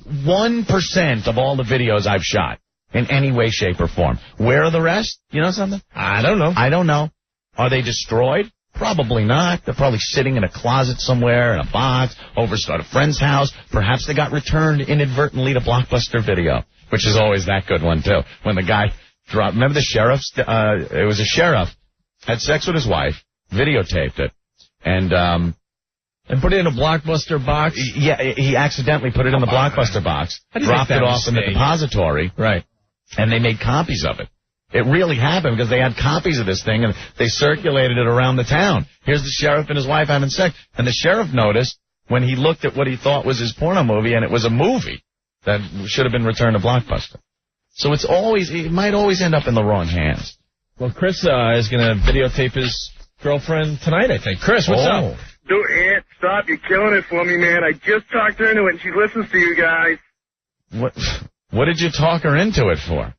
1% of all the videos I've shot. In any way, shape, or form. Where are the rest? You know something? I don't know. Are they destroyed? Probably not. They're probably sitting in a closet somewhere, in a box, over at a friend's house. Perhaps they got returned inadvertently to Blockbuster Video, which is always that good one, too. When the guy dropped... Remember the sheriff? It was a sheriff. Had sex with his wife, videotaped it, and put it in a Blockbuster box? Yeah, he accidentally put it in the Blockbuster box, dropped it off in the depository. Right. And they made copies of it. It really happened because they had copies of this thing and they circulated it around the town. Here's the sheriff and his wife having sex. And the sheriff noticed when he looked at what he thought was his porno movie, and it was a movie that should have been returned to Blockbuster. So it might always end up in the wrong hands. Well, Chris is going to videotape his girlfriend tonight, I think. Chris, what's up? Dude, Aunt, stop. You're killing it for me, man. I just talked her into it, and she listens to you guys. What did you talk her into it for?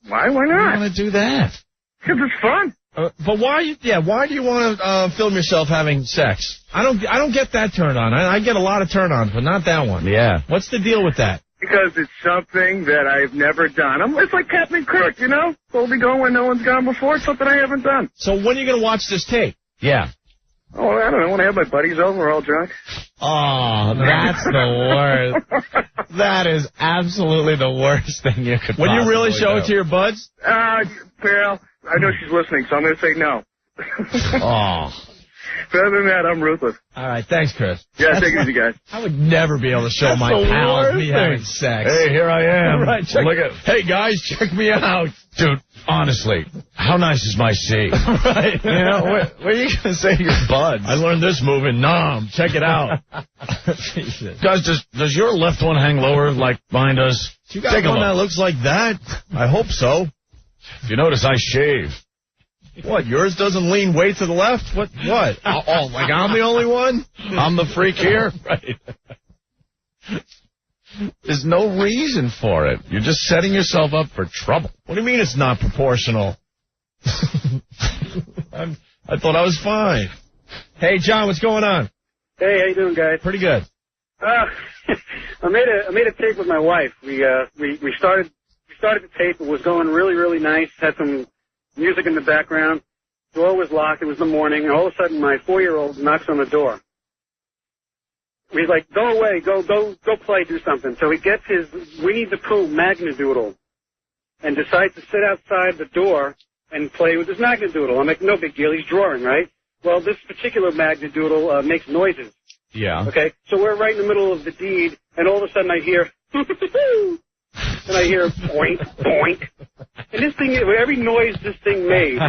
Why Why not? do you want to do that? Because it's fun. But why do you want to film yourself having sex? I don't get that turn on. I get a lot of turn on, but not that one. Yeah. What's the deal with that? Because it's something that I've never done. It's like Captain Kirk, you know? Boldly going where no one's gone before. It's something I haven't done. So when are you going to watch this tape? Yeah. Oh, I don't know. When I have my buddies over, we're all drunk. Oh, that's the worst. That is absolutely the worst thing you could Would you really possibly show do. it to your buds? Pal, I know she's listening, so I'm going to say no. Oh. But other than that, I'm ruthless. All right, thanks, Chris. Yeah, take it easy, guys. I would never be able to show That's my the pals worst me thing. having sex. Hey, here I am. Right, hey, guys, check me out. Dude, honestly, how nice is my C? Right. You know, what are you going to say to your buds? I learned this move in Nam. Check it out. Jesus. Guys, does your left one hang lower like mine does? You got one that looks like that? I hope so. If you notice, I shave. What, yours doesn't lean way to the left? What? Like I'm the only one? I'm the freak here? Right. There's no reason for it. You're just setting yourself up for trouble. What do you mean it's not proportional? I thought I was fine. Hey, John, what's going on? Hey, how you doing, guys? Pretty good. I made a tape with my wife. We started the tape. It was going really, really nice. Had some music in the background. Door was locked. It was the morning, and all of a sudden, my 4-year-old knocks on the door. He's like, "Go away, go play, do something." So he gets his Winnie the Pooh Magnadoodle and decides to sit outside the door and play with his Magnadoodle. I'm like, no big deal. He's drawing, right? Well, this particular Magnadoodle makes noises. Yeah. Okay, so we're right in the middle of the deed, and all of a sudden I hear, and I hear boink, boink. And this thing, with every noise this thing made,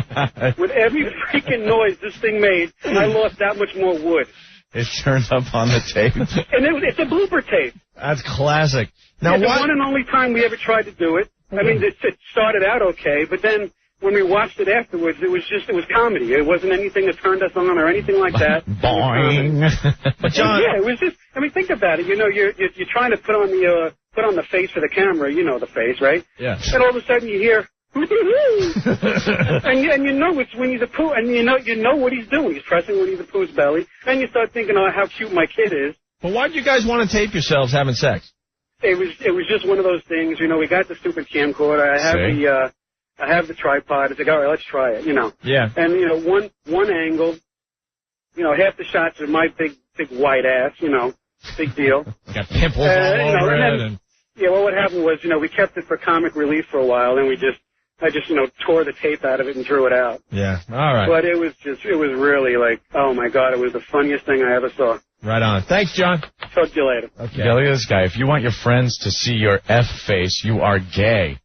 with every freaking noise this thing made, I lost that much more wood. It turned up on the tape. And it's a blooper tape. That's classic. Now, It's the one and only time we ever tried to do it. I mean, it started out okay, but then when we watched it afterwards, it was comedy. It wasn't anything that turned us on or anything like that. Boing. But John, yeah, it was just. I mean, think about it. You know, you're trying to put on the face for the camera. You know the face, right? Yeah. And all of a sudden you hear, and you know it's Winnie the Pooh, and you know what he's doing. He's pressing Winnie the Pooh's belly, and you start thinking, oh, how cute my kid is. But why did you guys want to tape yourselves having sex? It was just one of those things. You know, we got the stupid camcorder. I have the tripod. It's like, all right, let's try it. You know. Yeah. And you know, one angle. You know, half the shots are my big white ass. You know, big deal. Got pimples all over it. Yeah. Well, what happened was, you know, we kept it for comic relief for a while, and I just, you know, tore the tape out of it and threw it out. Yeah. All right. But it was really like, oh my God, it was the funniest thing I ever saw. Right on. Thanks, John. Talk to you later. Okay. Yeah, look at this guy. If you want your friends to see your F face, you are gay.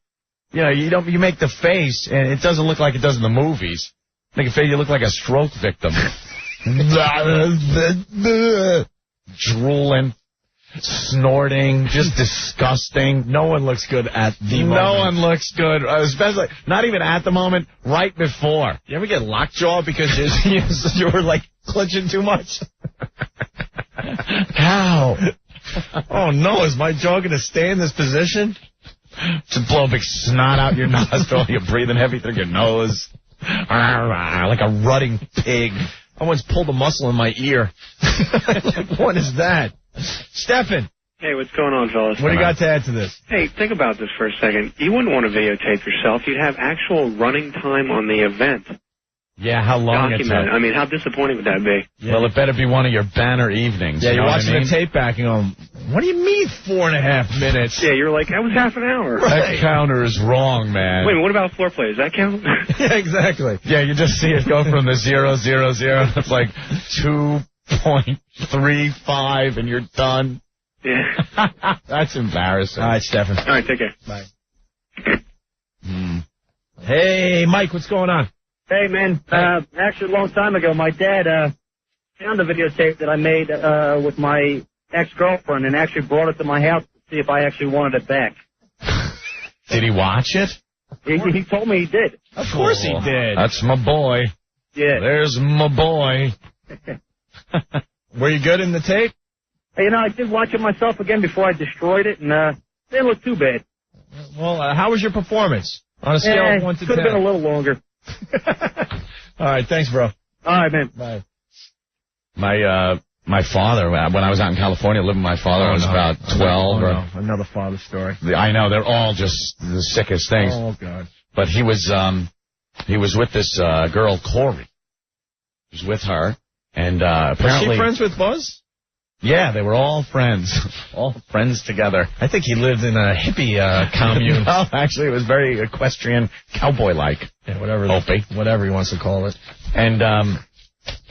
You know, you make the face, and it doesn't look like it does in the movies. Make a face, you look like a stroke victim. Drooling, snorting, just disgusting. No one looks good at the moment. No one looks good, especially, not even at the moment, right before. You ever get lockjaw because you were, like, clenching too much? How? Oh, no, is my jaw going to stay in this position? Just blow a big snot out your nostril. You're breathing heavy through your nose. Like a rutting pig. I once pulled a muscle in my ear. Like, what is that? Stefan. Hey, what's going on, fellas? What do you got to add to this? Hey, think about this for a second. You wouldn't want to videotape yourself. You'd have actual running time on the event. Yeah, how long it took. I mean, how disappointing would that be? Yeah. Well, it better be one of your banner evenings. Yeah, you you're know watching what I mean? the tape back and going, what do you mean 4.5 minutes? Yeah, you're like, that was half an hour. That counter is wrong, man. Wait, what about floor play? Does that count? Yeah, exactly. Yeah, you just see it go from the 0, 0, 0. It's like 2.35 and you're done. Yeah. That's embarrassing. All right, Stefan. All right, take care. Bye. Hey, Mike, what's going on? Hey, man. Actually, a long time ago, my dad found a videotape that I made with my ex-girlfriend and actually brought it to my house to see if I actually wanted it back. Did he watch it? He told me he did. Of course he did. That's my boy. Yeah. There's my boy. Were you good in the tape? Hey, I did watch it myself again before I destroyed it, and it didn't look too bad. Well, how was your performance on a scale of 1 to 10? Could have been a little longer. All right, thanks, bro. All right, man. Bye. My father, when I was out in California living with my father, I was about 12. Another father story. I know, they're all just the sickest things. Oh, God. But he was with this girl, Corey. He was with her, and apparently... Was she friends with Buzz? Yeah, they were all friends. All friends together. I think he lived in a hippie commune. No, actually, it was very equestrian, cowboy-like. Yeah, whatever. Opie. Whatever he wants to call it. And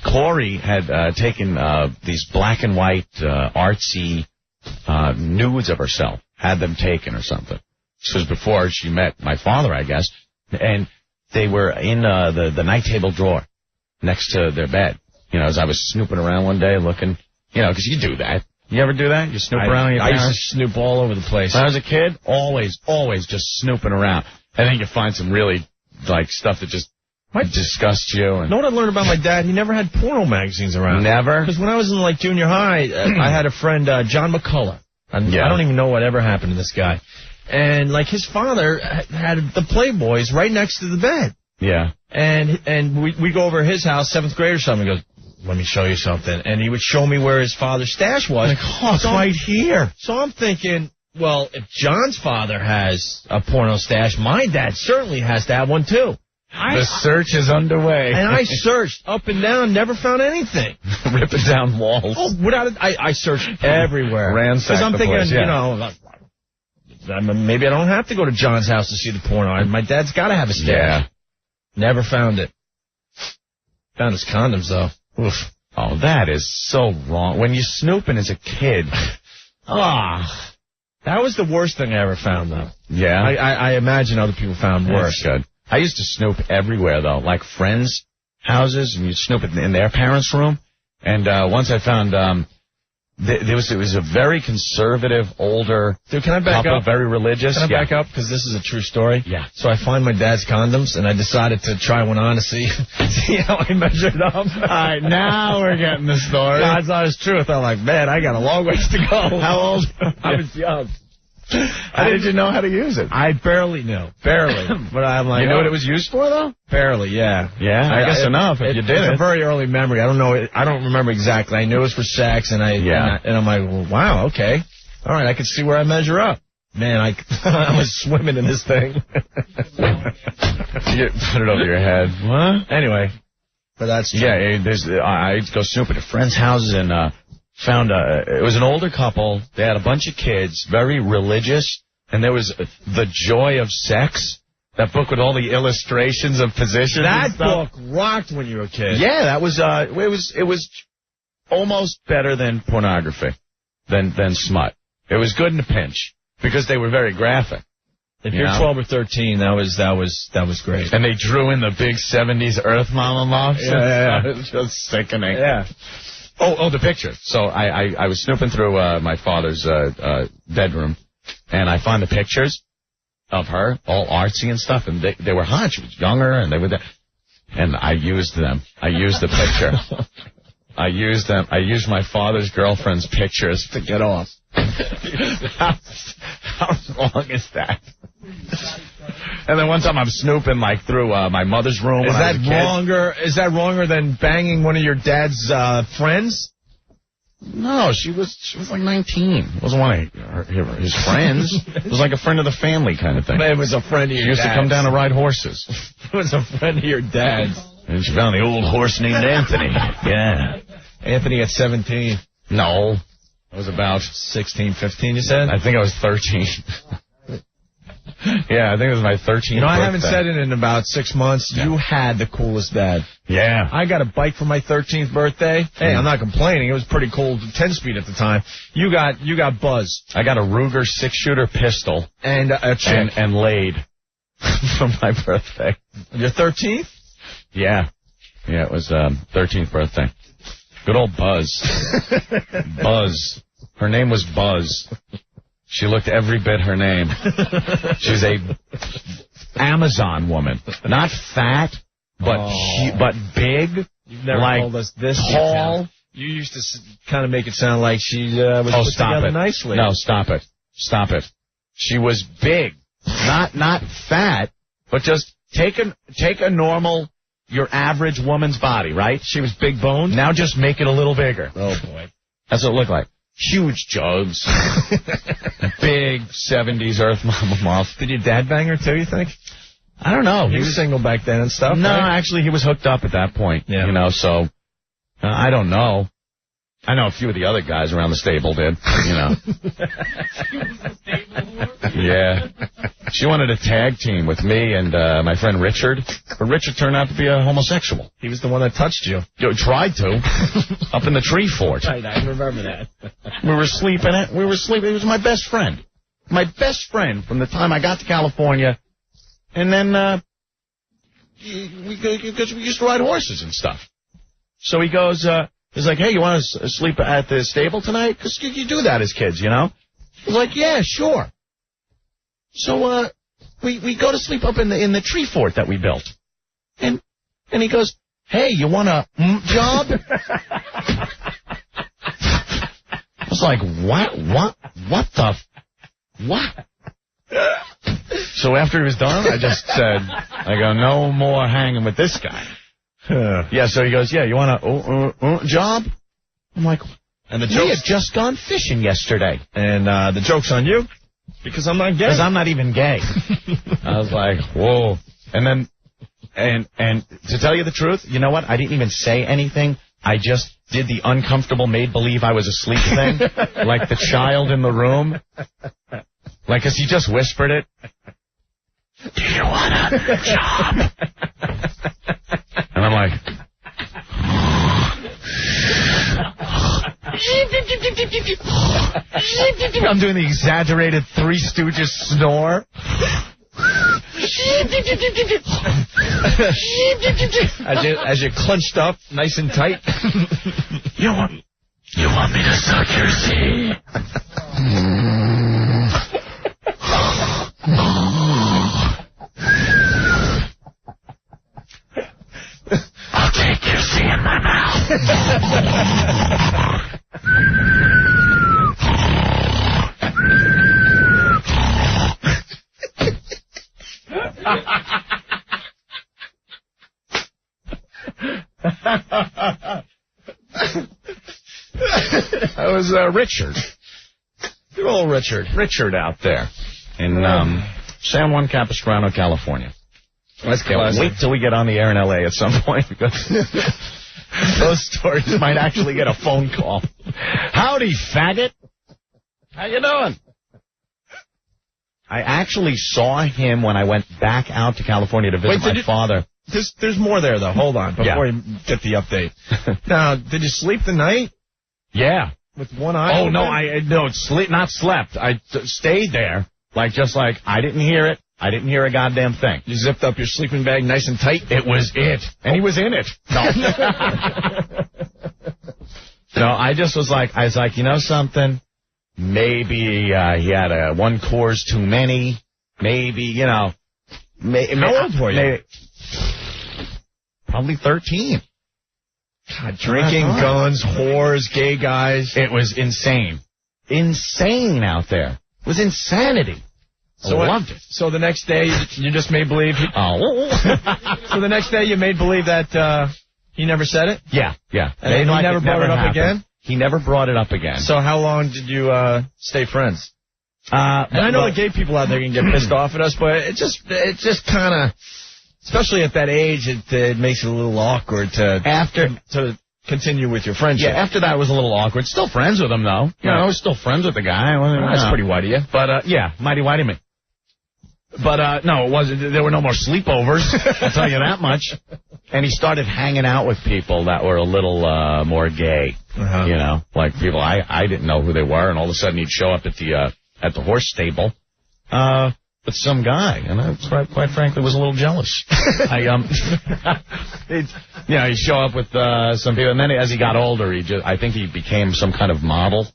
Corey had taken these black and white artsy nudes of herself, had them taken or something. This was before she met my father, I guess. And they were in the night table drawer next to their bed. As I was snooping around one day looking, because you do that. You ever do that? You snoop around in your parents? I used to snoop all over the place. When I was a kid, always just snooping around. And then you find some really, stuff that just disgusts you. And know what I learned about my dad? He never had porno magazines around. Never? Because when I was in, junior high, I had a friend, John McCullough. And I don't even know whatever happened to this guy. And, his father had the Playboys right next to the bed. Yeah. And we go over to his house, 7th grade or something. He goes, let me show you something. And he would show me where his father's stash was. It's right here. So I'm thinking, well, if John's father has a porno stash, my dad certainly has to have one, too. The search is underway. And I searched up and down, never found anything. Ripping down walls. Oh, I searched everywhere. Ransacked because I'm thinking, place, maybe I don't have to go to John's house to see the porno. My dad's got to have a stash. Yeah. Never found it. Found his condoms, though. Oof. Oh, that is so wrong. When you're snooping as a kid. That was the worst thing I ever found, though. Yeah? I imagine other people found worse. Good. I used to snoop everywhere, though, like friends' houses, and you'd snoop in their parents' room. And once I found it was a very conservative, older Dude, can I back couple, up? Very religious. Can I back up? Because this is a true story. Yeah. So I find my dad's condoms, and I decided to try one on to see how I measured up. All right, now we're getting the story. God's honest truth. I'm like, man, I got a long ways to go. How old? I was young. How did you know how to use it? I barely knew. Barely. But I'm like... You know what it was used for, though? Barely, yeah. Yeah, I guess enough if you did it. It's a very early memory. I don't know. I don't remember exactly. I knew it was for sex, and I'm like, well, wow, okay. All right, I can see where I measure up. Man, I was swimming in this thing. You put it over your head. What? Anyway, but that's true. Yeah, I'd go snooping at friends' houses and found it was an older couple. They had a bunch of kids, very religious, and there was The Joy of Sex. That book with all the illustrations of positions. That book rocked when you were a kid. Yeah, that was it was almost better than pornography, than smut. It was good in a pinch because they were very graphic. If you're 12 or 13, that was great. And they drew in the big 70s Earth Mama moms. Yeah. It was just sickening. Yeah. Oh, the picture. So I was snooping through my father's bedroom, and I found the pictures of her, all artsy and stuff, and they were hot. She was younger, and they were there. And I used them. I used the picture. I used them. I used my father's girlfriend's pictures to get off. How wrong is that? And then one time I'm snooping through my mother's room. Is that wronger than banging one of your dad's friends? No, she was like 19. It wasn't one of his friends. It was like a friend of the family kind of thing. It was a friend of your dad's. She used to come down to ride horses. It was a friend of your dad's. And she found the old horse named Anthony. Yeah. Anthony at 17. No. I was about 16, 15, you said? I think I was 13. Yeah, I think it was my 13th birthday. I haven't said it in about 6 months. Yeah. You had the coolest dad. Yeah. I got a bike for my 13th birthday. Hey, I'm not complaining. It was pretty cool, 10-speed at the time. You got Buzz. I got a Ruger 6-shooter pistol. And a chick. And laid for my birthday. Your 13th? Yeah. Yeah, it was 13th birthday. Good old Buzz. Buzz. Her name was Buzz. She looked every bit her name. She's a Amazon woman. Not fat, but big. You've never told us this. Tall. You used to kind of make it sound like she was put together nicely. No, stop it. Stop it. She was big. Not fat, but just take a normal, your average woman's body, right? She was big boned. Now just make it a little bigger. Oh, boy. That's what it looked like. Huge jugs. Big 70s Earth Mama mouth. Did your dad bang her, too, you think? I don't know. He was single back then and stuff. No, right? actually, he was hooked up at that point. Yeah. You know, so I don't know. I know a few of the other guys around the stable did, you know. Yeah. She wanted a tag team with me and my friend Richard. But Richard turned out to be a homosexual. He was the one that touched you. You tried to. Up in the tree fort. Right, I remember that. We were sleeping. He was my best friend. My best friend from the time I got to California. And then because we used to ride horses and stuff. So he goes, he's like, hey, you want to sleep at the stable tonight? Because you do that as kids, you know? He's like, yeah, sure. So we go to sleep up in the tree fort that we built. And he goes, hey, you want a job? I was like, what? So after he was done, I just said, no more hanging with this guy. Yeah, so he goes, yeah, you want a job? I'm like, we had just gone fishing yesterday. And the joke's on you? Because I'm not gay. Because I'm not even gay. I was like, whoa. And then, and to tell you the truth, you know what? I didn't even say anything. I just did the uncomfortable made-believe I was asleep thing. Like the child in the room. Like, cause he just whispered it. Do you want a job? And I'm like, I'm doing the exaggerated Three Stooges snore. As you clenched up, nice and tight. You want me to suck your seed? I'll take your seed in my mouth. That was Richard. Good old Richard. Richard out there in San Juan Capistrano, California. That's classic. Wait till we get on the air in L.A. at some point, because those stories might actually get a phone call. Howdy, faggot. How you doing? I actually saw him when I went back out to California to visit my father. There's more there, though. Hold on, before you get the update. Now, did you sleep the night? Yeah. With one eye open? No, not slept. I stayed there, I didn't hear it. I didn't hear a goddamn thing. You zipped up your sleeping bag nice and tight? It was it. And he was in it. No. No, I was like, you know something? Maybe he had one course too many. Maybe, you know. How old were you? Probably 13. God, drinking, guns, whores, gay guys. It was insane. Insane out there. It was insanity. So I loved it. So the next day, you just made believe... So the next day, you made believe that he never said it? Yeah. And he never brought it up again? He never brought it up again. So how long did you stay friends? And I know the gay people out there can get pissed off at us, but it just kind of... Especially at that age, it makes it a little awkward to continue with your friendship. Yeah, after that it was a little awkward. Still friends with him, though. You know, I was still friends with the guy. That's pretty white of you. But, yeah, mighty white of me. But, no, it wasn't. There were no more sleepovers. I'll tell you that much. And he started hanging out with people that were a little more gay. Uh-huh. You know, like people I didn't know who they were, and all of a sudden he'd show up at the horse stable. With some guy, and I, quite frankly, was a little jealous. He'd show up with some people, and then as he got older, I think he became some kind of model.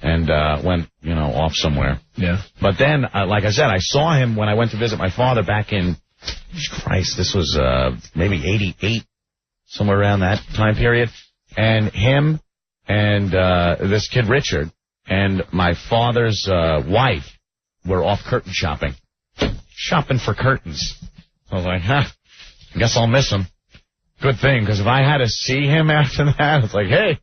and went, off somewhere. Yeah. But then, like I said, I saw him when I went to visit my father back in, Christ, this was maybe 88, somewhere around that time period. And him and this kid Richard and my father's wife were off curtain shopping for curtains. I was like, I guess I'll miss him. Good thing, because if I had to see him after that, it's like, hey,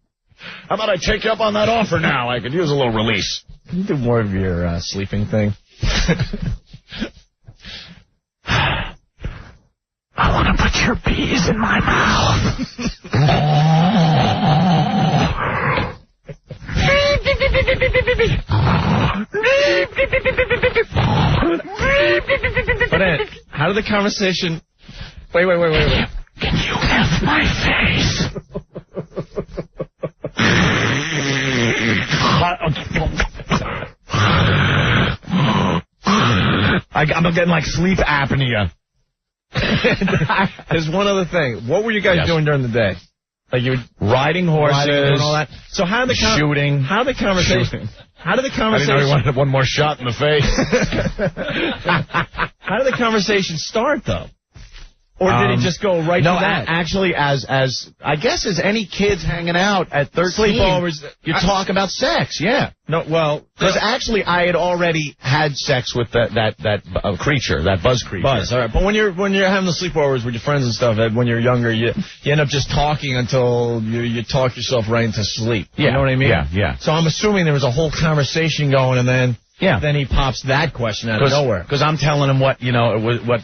how about I take you up on that offer now? I could use a little release. Can you do more of your sleeping thing? I want to put your bees in my mouth. But how did the conversation... Wait. Can you have my face? I'm getting like sleep apnea. There's one other thing. What were you guys doing during the day? Like you were riding horses and all that. So how did the shooting? How did the conversation? How did the conversation? I didn't know he wanted one more shot in the face. How did the conversation start though? Or did it just go right to that? No, actually, as I guess as any kids hanging out at 13, sleepovers, you talk about sex, yeah. No, well, because actually I had already had sex with that creature, that buzz creature. Buzz, all right. But when you're having the sleepovers with your friends and stuff, Ed, when you're younger, you end up just talking until you talk yourself right into sleep. Yeah. You know what I mean? Yeah. So I'm assuming there was a whole conversation going, and then. Yeah. Then he pops that question out of nowhere. Because I'm telling him what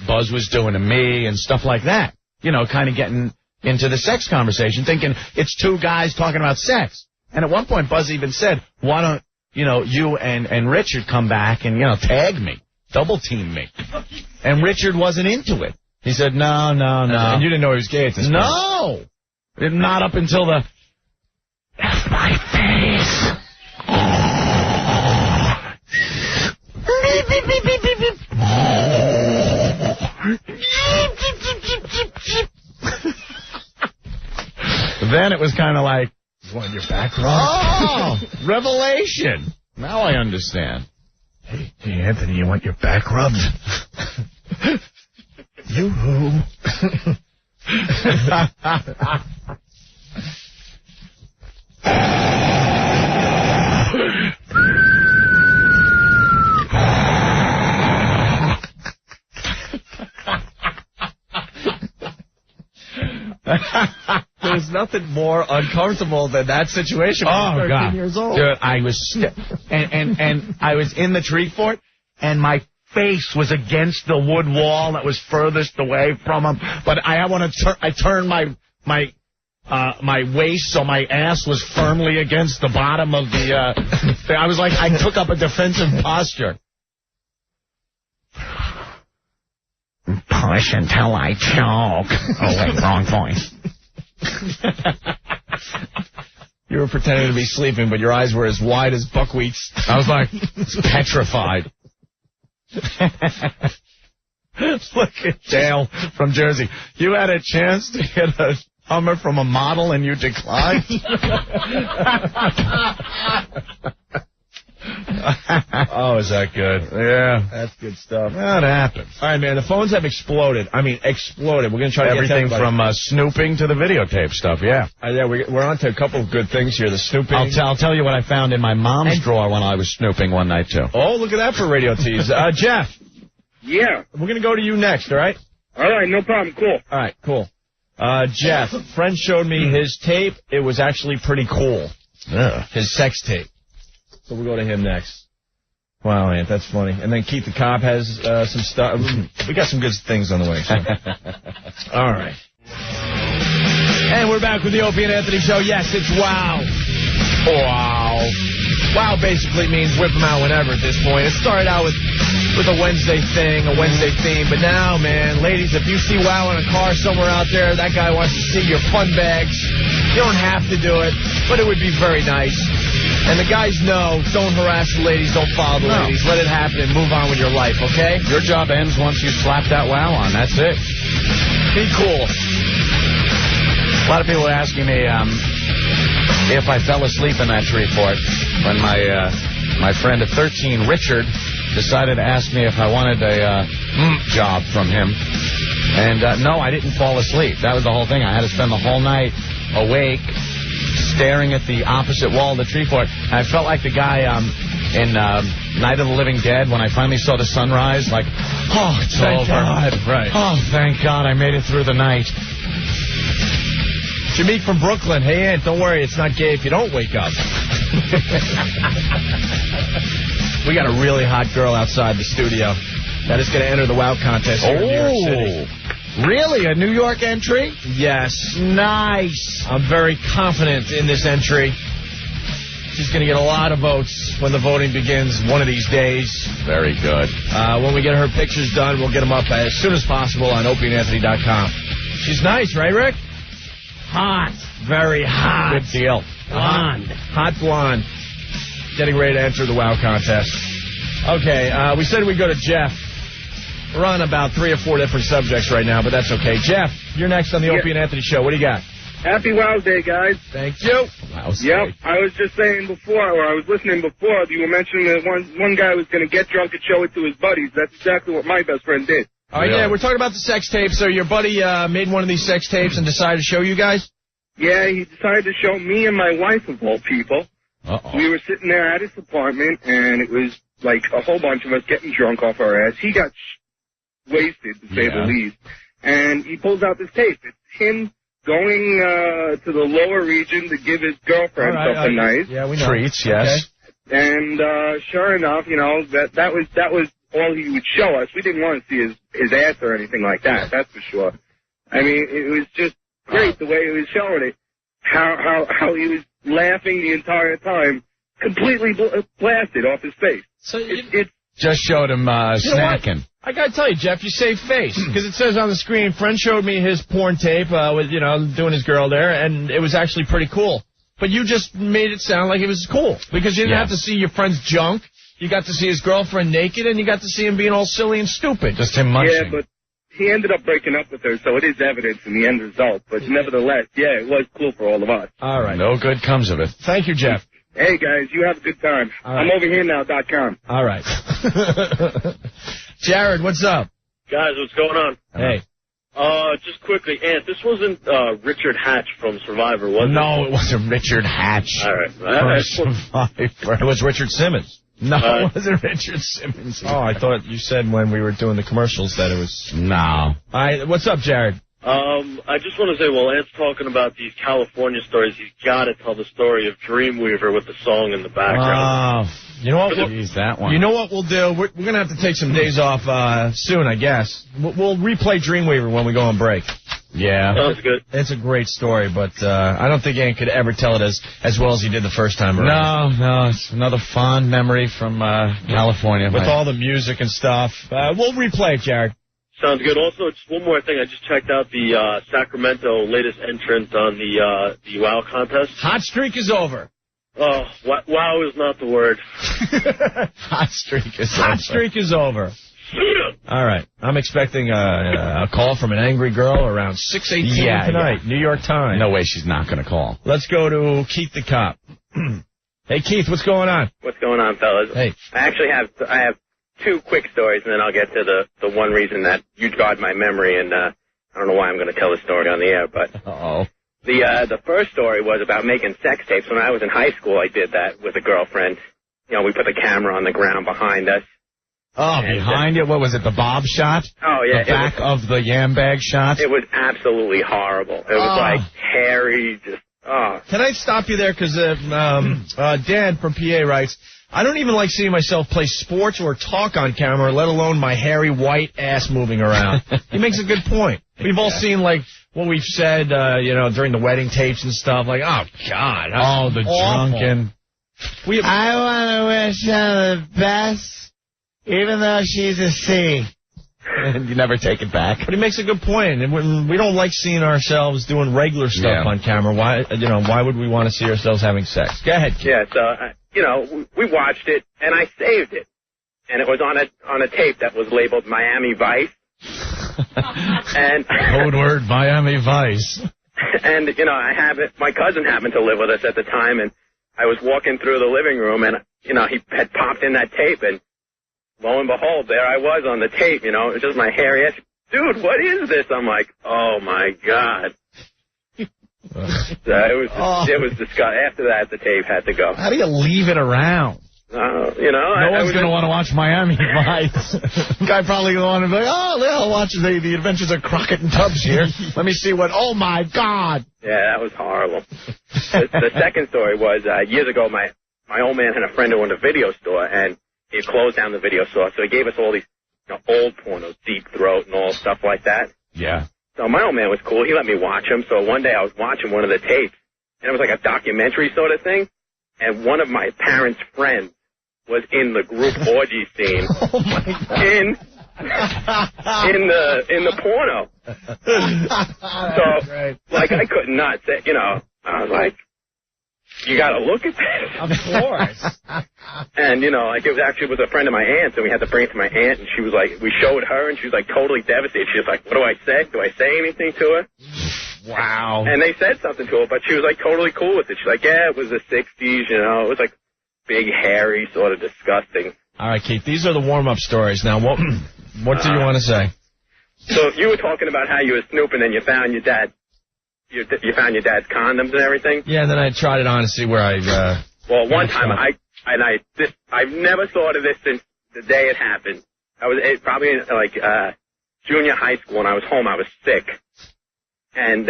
Buzz was doing to me and stuff like that. Kind of getting into the sex conversation, thinking it's two guys talking about sex. And at one point, Buzz even said, why don't, you and Richard come back and, tag me, double team me. And Richard wasn't into it. He said, no. And you didn't know he was gay at this point? No. Not up until the, F my face. Then it was kind of like, you want your back rubbed? Oh, revelation. Now I understand. Hey, Anthony, you want your back rubbed? Yoo-hoo. There's nothing more uncomfortable than that situation when you're 13 years old. Dude, I was and I was in the tree fort, and my face was against the wood wall that was furthest away from him. But I turned my waist so my ass was firmly against the bottom of the. I was like, I took up a defensive posture. Push until I choke. Oh, wait, wrong voice. You were pretending to be sleeping, but your eyes were as wide as buckwheats. I was like, petrified. Look at Dale from Jersey. You had a chance to get a Hummer from a model and you declined? Oh, is that good? Yeah. That's good stuff. That happens. All right, man, the phones have exploded. I mean, exploded. We're going to try to everything from snooping to the videotape stuff, yeah. Yeah, we're on to a couple of good things here. The snooping. I'll tell you what I found in my mom's drawer when I was snooping one night, too. Oh, look at that for radio tease. Jeff. Yeah. We're going to go to you next, all right? All right, no problem. Cool. All right, cool. Jeff, friend showed me his tape. It was actually pretty cool. Yeah. His sex tape. So we'll go to him next. Wow, Aunt, that's funny. And then Keith the Cop has some stuff. We got some good things on the way. So. All right. And we're back with the Opie and Anthony Show. Yes, it's wow. Wow. Wow basically means whip them out whenever at this point. It started out with a Wednesday thing, a Wednesday theme. But now, man, ladies, if you see wow in a car somewhere out there, that guy wants to see your fun bags. You don't have to do it, but it would be very nice. And the guys know, don't harass the ladies, don't follow the ladies. Let it happen and move on with your life, okay? Your job ends once you slap that wow on. That's it. Be cool. A lot of people are asking me if I fell asleep in that tree fort. when my friend at 13, Richard, decided to ask me if I wanted a job from him. And no, I didn't fall asleep. That was the whole thing. I had to spend the whole night awake, staring at the opposite wall of the tree fort. And I felt like the guy in Night of the Living Dead when I finally saw the sunrise. Like, oh, it's thank over. God. Right. Oh, thank God I made it through the night. Jameek from Brooklyn. Hey, Aunt, don't worry. It's not gay if you don't wake up. We got a really hot girl outside the studio that is going to enter the WOW contest here in New York City. Really? A New York entry? Yes. Nice. I'm very confident in this entry. She's going to get a lot of votes when the voting begins one of these days. Very good. When we get her pictures done, we'll get them up as soon as possible on opieandanthony.com. She's nice, right, Rick? Hot. Very hot. Good deal. Blonde. Hot blonde. Getting ready to enter the WOW contest. Okay, we said we'd go to Jeff. We're on about 3 or 4 different subjects right now, but that's okay. Jeff, you're next on the Opie and Anthony show. What do you got? Happy WOW Day, guys. Thank you. Yep, I was just saying before, or I was listening before, you were mentioning that one guy was going to get drunk and show it to his buddies. That's exactly what my best friend did. Oh, yeah, we're talking about the sex tape. So your buddy made one of these sex tapes and decided to show you guys? Yeah, he decided to show me and my wife, of all people. Uh-oh. We were sitting there at his apartment, and it was like a whole bunch of us getting drunk off our ass. He got wasted, to say the least. And he pulls out this tape. It's him going to the lower region to give his girlfriend something nice. Yeah, we know. Treats, yes. Okay. And sure enough, you know, that was all he would show us. We didn't want to see his ass or anything like that, that's for sure. I mean, it was just great the way he was showing it. How he was laughing the entire time, completely blasted off his face. So it just showed him snacking. I gotta tell you, Jeff, you save face because it says on the screen. Friend showed me his porn tape with doing his girl there, and it was actually pretty cool. But you just made it sound like it was cool because you didn't have to see your friend's junk. You got to see his girlfriend naked, and you got to see him being all silly and stupid. Just him munching. Yeah, but he ended up breaking up with her, so it is evidence in the end result. But nevertheless, yeah, it was cool for all of us. All right. No good comes of it. Thank you, Jeff. Hey, guys, you have a good time. All right. I'm over here now.com. All right. Jared, what's up? Guys, what's going on? Hey. Just quickly, Ant, this wasn't Richard Hatch from Survivor, was it? No, it wasn't Richard Hatch. All right. From Survivor. It was Richard Simmons. No, it wasn't Richard Simmons. Oh, I thought you said when we were doing the commercials that it was... No. All right, what's up, Jared? I just want to say, while Ant's talking about these California stories, he's got to tell the story of Dreamweaver with the song in the background. Oh, you know what? Jeez, that one. You know what we'll do? We're going to have to take some days off soon, I guess. We'll replay Dreamweaver when we go on break. Yeah. Sounds good. It's a great story, but I don't think Ant could ever tell it as well as he did the first time around. No, it's another fond memory from California. With all the music and stuff. We'll replay it, Jared. Sounds good. Also, just one more thing. I just checked out the Sacramento latest entrant on the WOW contest. Hot streak is over. Oh, wow is not the word. Hot streak is over. Hot streak is over. All right. I'm expecting a call from an angry girl around 6:18 tonight. Yeah. New York Times. No way she's not going to call. Let's go to Keith the cop. Hey, Keith, what's going on? What's going on, fellas? Hey. I actually have 2 quick stories, and then I'll get to the one reason that you jog my memory, and I don't know why I'm going to tell the story on the air, but the first story was about making sex tapes. When I was in high school, I did that with a girlfriend. You know, we put the camera on the ground behind us. Oh, behind it? What was it, the bob shot? Oh, yeah. The back of the yam bag shot? It was absolutely horrible. It was like hairy, just, Can I stop you there? Because Dan from PA writes, I don't even like seeing myself play sports or talk on camera, let alone my hairy white ass moving around. He makes a good point. We've all seen, like, what we've said, during the wedding tapes and stuff. Like, oh, God. Oh, the drunken. I want to wish her the best, even though she's a C. And you never take it back. But he makes a good point. And we don't like seeing ourselves doing regular stuff on camera. Why would we want to see ourselves having sex? Go ahead, kid. Yeah, so, we watched it, and I saved it. And it was on a tape that was labeled Miami Vice. And code word Miami Vice. And, I have it. My cousin happened to live with us at the time, and I was walking through the living room, and, he had popped in that tape, and lo and behold, there I was on the tape, it was just my hairy ass. Dude, what is this? I'm like, oh, my God. It was disgusting. After that, the tape had to go. How do you leave it around? No one's going to want to watch Miami Vice. Guy probably going to want to be like, I'll watch the Adventures of Crockett and Tubbs here. Let me see oh, my God. Yeah, that was horrible. The second story was years ago, my old man had a friend who owned a video store, and he closed down the video store, so he gave us all these old pornos, Deep Throat and all stuff like that. Yeah. So my old man was cool. He let me watch them. So one day I was watching one of the tapes, and it was like a documentary sort of thing, and one of my parents' friends was in the group orgy scene in the porno. So, like, I could not say, I was like, you got to look at this. Of course. And, it was a friend of my aunt's, and we had to bring it to my aunt, and she was like, we showed her, and she was like totally devastated. She was like, what do I say? Do I say anything to her? Wow. And they said something to her, but she was like totally cool with it. She's like, yeah, it was the 60s, it was like big, hairy, sort of disgusting. All right, Keith, these are the warm-up stories. Now, what do you want to say? So you were talking about how you were snooping and you found your dad. You found your dad's condoms and everything? Yeah, and then I tried it on to see where Well, one time I've never thought of this since the day it happened. I was probably in junior high school, and I was home. I was sick. And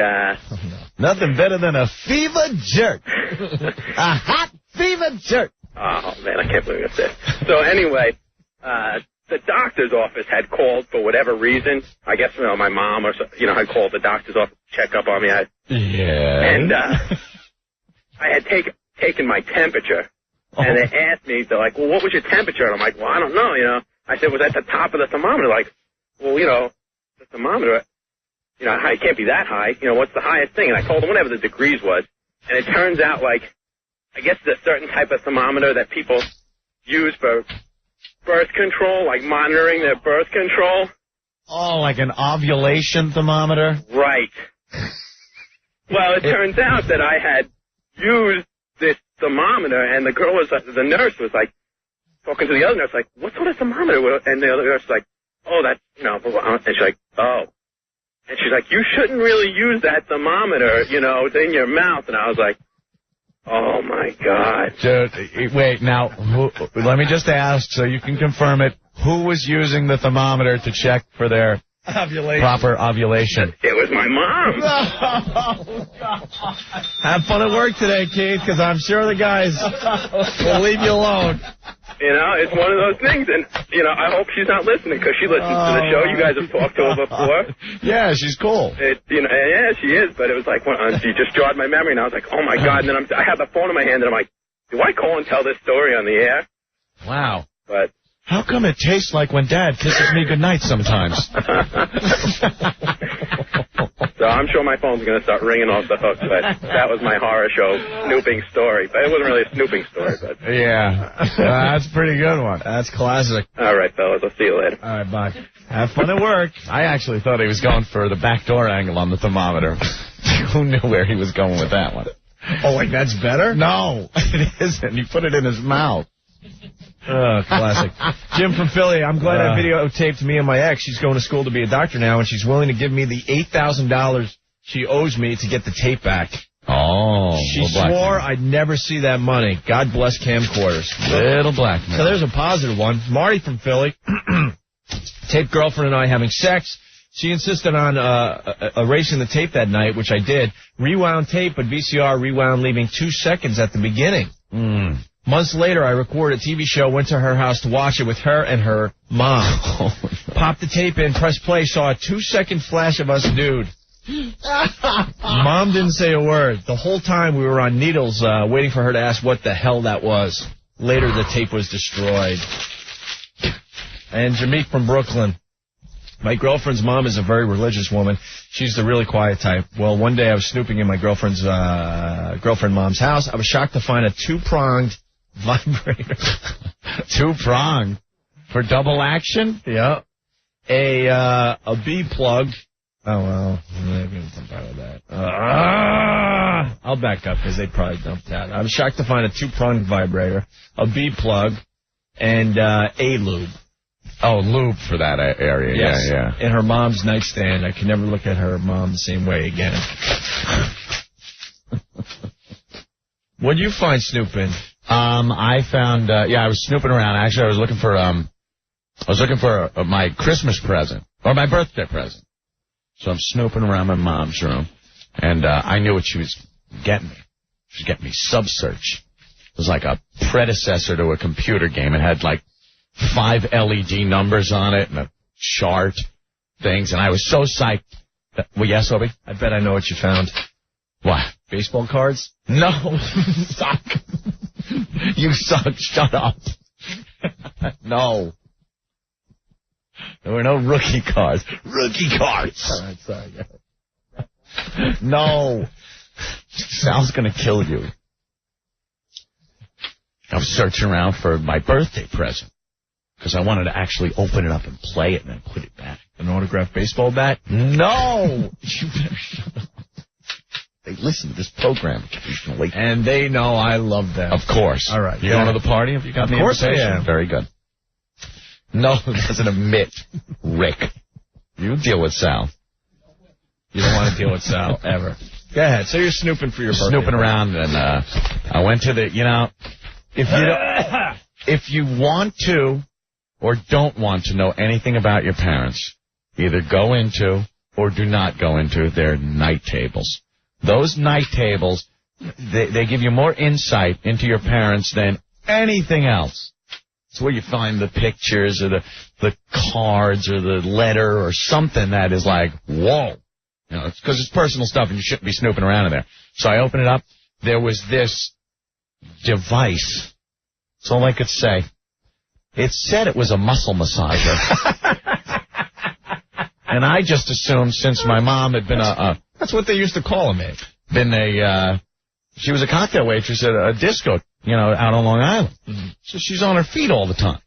nothing better than a fever jerk. A hot fever jerk. Oh, man, I can't believe this. So anyway, the doctor's office had called for whatever reason. I guess, my mom or had called the doctor's office to check up on me. And I had taken my temperature, and they asked me, they're like, well, what was your temperature? And I'm like, well, I don't know, I said, was that the top of the thermometer? Like, well, the thermometer, it can't be that high. What's the highest thing? And I told them whatever the degrees was. And it turns out, I guess there's a certain type of thermometer that people use for birth control, like monitoring their birth control. Oh, like an ovulation thermometer? Right. Well, it turns out that I had used this thermometer, and the nurse was like, talking to the other nurse, like, what sort of thermometer? And the other nurse was like, oh, that's, and she's like, oh. And she's like, you shouldn't really use that thermometer, it's in your mouth. And I was like, oh, my God. Wait, now, let me just ask so you can confirm it. Who was using the thermometer to check for their proper ovulation? It was my mom. Have fun at work today, Keith, because I'm sure the guys will leave you alone. It's one of those things, and, I hope she's not listening, because she listens to the show. You guys have talked to her before. Yeah, she's cool. Yeah, she is, but it was like, she just jogged my memory, and I was like, oh, my God, and then I had the phone in my hand, and I'm like, do I call and tell this story on the air? Wow. But how come it tastes like when Dad kisses me goodnight sometimes? So I'm sure my phone's going to start ringing off the hook, but that was my horror show snooping story. But it wasn't really a snooping story. But yeah, that's a pretty good one. That's classic. All right, fellas, I'll see you later. All right, bye. Have fun at work. I actually thought he was going for the backdoor angle on the thermometer. Who knew where he was going with that one? Oh, like that's better? No, it isn't. He put it in his mouth. Classic. Jim from Philly, I'm glad I videotaped me and my ex. She's going to school to be a doctor now, and she's willing to give me the $8,000 she owes me to get the tape back. Oh. She swore I'd never see that money. God bless camcorders. Little black man. So there's a positive one. Marty from Philly. Tape girlfriend and I having sex. She insisted on erasing the tape that night, which I did. Rewound tape, but VCR rewound, leaving 2 seconds at the beginning. Months later, I recorded a TV show, went to her house to watch it with her and her mom. Popped the tape in, pressed play, saw a 2-second flash of us nude. Mom didn't say a word. The whole time we were on needles, waiting for her to ask what the hell that was. Later, the tape was destroyed. And Jameek from Brooklyn. My girlfriend's mom is a very religious woman. She's the really quiet type. Well, one day I was snooping in my girlfriend mom's house. I was shocked to find a 2-pronged vibrator. 2-pronged? For double action? Yeah. A B plug. Oh, well, maybe I'm proud of that. I'll back up because they probably dumped that. I'm shocked to find a 2-pronged vibrator, a B plug, and a lube. Oh, lube for that area. Yes. Yeah. In her mom's nightstand. I can never look at her mom the same way again. What'd you find snooping? I found, I was snooping around. Actually, I was looking for my Christmas present, or my birthday present. So I'm snooping around my mom's room, and I knew what she was getting me. She was getting me Subsearch. It was like a predecessor to a computer game. It had like 5 LED numbers on it and a chart, things, and I was so psyched. Well, yes, Opie? I bet I know what you found. What? Baseball cards? No, suck. You suck. Shut up. No. There were no rookie cards. Rookie cards. All right, sorry. No. Sal's going to kill you. I was searching around for my birthday present because I wanted to actually open it up and play it and then put it back. An autographed baseball bat? No. You better shut up. They listen to this program occasionally. And they know I love them. Of course. All right. You going to the party? Have you got the invitation? Of course I am. Very good. No, it doesn't admit, Rick. You deal with Sal. You don't want to deal with Sal, ever. Go ahead. So you're snooping for your birthday. Snooping around, and I went to the, if you want to or don't want to know anything about your parents, either go into or do not go into their night tables. Those night tables, they give you more insight into your parents than anything else. It's where you find the pictures or the cards or the letter or something that is like, whoa. You know, it's because it's personal stuff and you shouldn't be snooping around in there. So I opened it up. There was this device. That's all I could say. It said it was a muscle massager. And I just assumed since my mom had been that's what they used to call him, she was a cocktail waitress at a disco, out on Long Island. Mm-hmm. So she's on her feet all the time.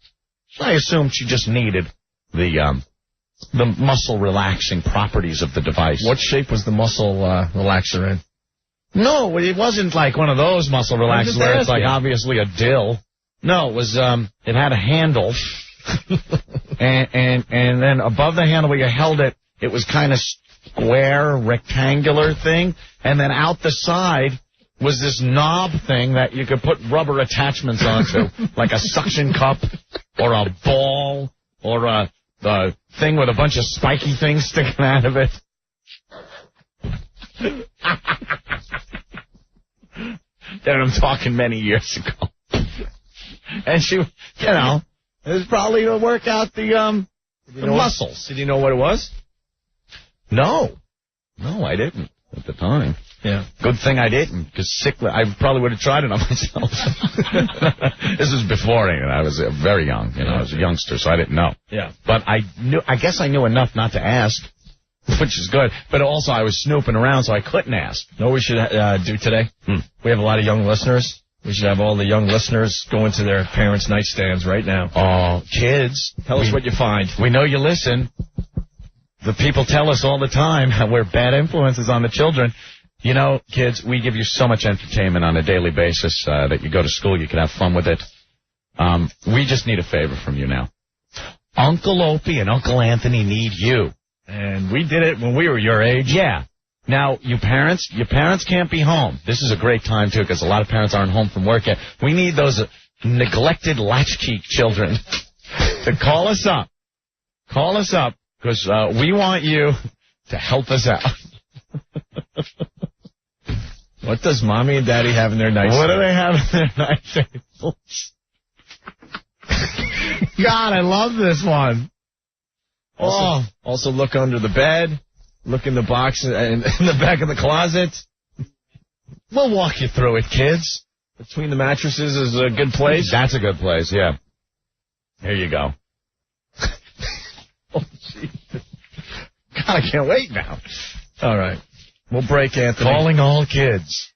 So I assumed she just needed the muscle relaxing properties of the device. What shape was the muscle relaxer in? No, it wasn't like one of those muscle relaxers where it's like obviously a dill. No, it was it had a handle, and then above the handle where you held it, it was kind of square, rectangular thing, and then out the side was this knob thing that you could put rubber attachments onto, like a suction cup or a ball or the thing with a bunch of spiky things sticking out of it. Then I'm talking many years ago. And she, it was probably to work out the muscles. Did you know what it was? No, I didn't at the time. Yeah. Good thing I didn't, because I probably would have tried it on myself. This was before, I was very young, I was a youngster, so I didn't know. Yeah. But I guess I knew enough not to ask, which is good. But also I was snooping around, so I couldn't ask. Know what we should do today? We have a lot of young listeners. We should have all the young listeners go into their parents' nightstands right now. Oh, kids. Tell us what you find. We know you listen. The people tell us all the time how we're bad influences on the children. Kids, we give you so much entertainment on a daily basis that you go to school, you can have fun with it. We just need a favor from you now. Uncle Opie and Uncle Anthony need you. And we did it when we were your age. Yeah. Now, your parents can't be home. This is a great time, too, because a lot of parents aren't home from work yet. We need those neglected latchkey children to call us up. Call us up, because we want you to help us out. What does Mommy and Daddy have in their nightstand? What do they have in their nightstand? God, I love this one. Also look under the bed. Look in the box in the back of the closet. We'll walk you through it, kids. Between the mattresses is a good place. That's a good place, yeah. Here you go. Oh, Jesus. God, I can't wait now. All right. We'll break, Anthony. Calling all kids.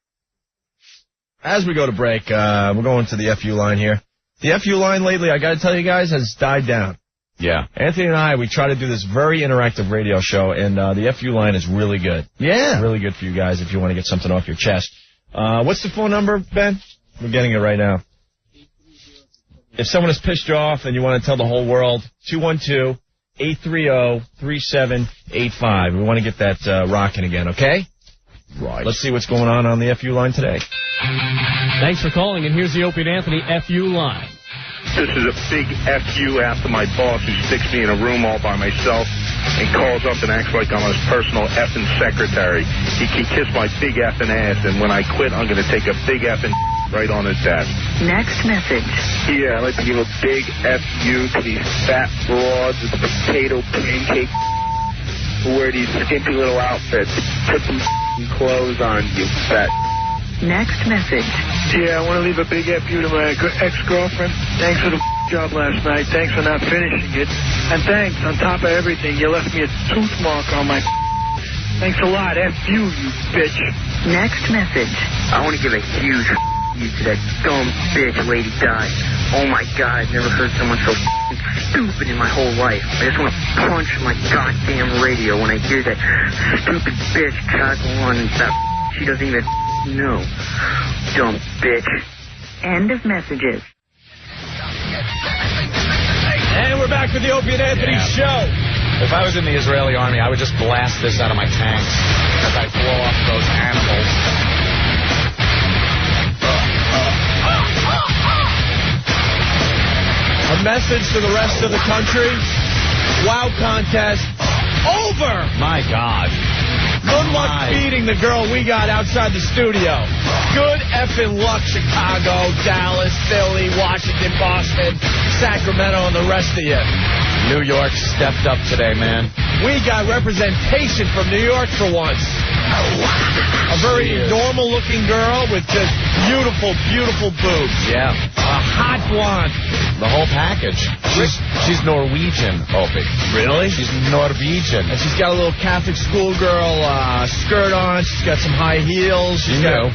As we go to break, we're going to the FU line here. The FU line lately, I got to tell you guys, has died down. Yeah. Anthony and we try to do this very interactive radio show, and the FU line is really good. Yeah. Really good for you guys if you want to get something off your chest. What's the phone number, Ben? We're getting it right now. If someone has pissed you off and you want to tell the whole world, 212-830-3785. We want to get that rocking again, okay? Right. Let's see what's going on the FU line today. Thanks for calling, and here's the Opie and Anthony FU line. This is a big F.U. after my boss who sticks me in a room all by myself and calls up and acts like I'm his personal effing secretary. He can kiss my big effing ass, and when I quit, I'm going to take a big effing right on his desk. Next message. Yeah, I'd like to give a big F.U. to these fat broads with the potato pancake who wear these skimpy little outfits. Put some clothes on, you fat. Next message. Yeah, I want to leave a big F.U. to my ex-girlfriend. Thanks for the job last night. Thanks for not finishing it. And thanks, on top of everything, you left me a tooth mark on my... Thanks a lot, F.U., you bitch. Next message. I want to give a huge you to that dumb bitch Lady Di. Oh my God, I've never heard someone so stupid in my whole life. I just want to punch my goddamn radio when I hear that stupid bitch cackle on and stuff. She doesn't even... No. Dumb bitch. End of messages. And we're back with the Opie and Anthony show. If I was in the Israeli army, I would just blast this out of my tanks as I blow off those animals. A message to the rest of the country. Wow contest over. My God. Good luck beating the girl we got outside the studio. Good effing luck, Chicago, Dallas, Philly, Washington, Boston, Sacramento, and the rest of you. New York stepped up today, man. We got representation from New York for once. A very normal-looking girl with just beautiful, beautiful boobs. Yeah. A hot blonde. The whole package. She's Norwegian, Opie. Really? She's Norwegian. And she's got a little Catholic schoolgirl skirt on. She's got some high heels. She's got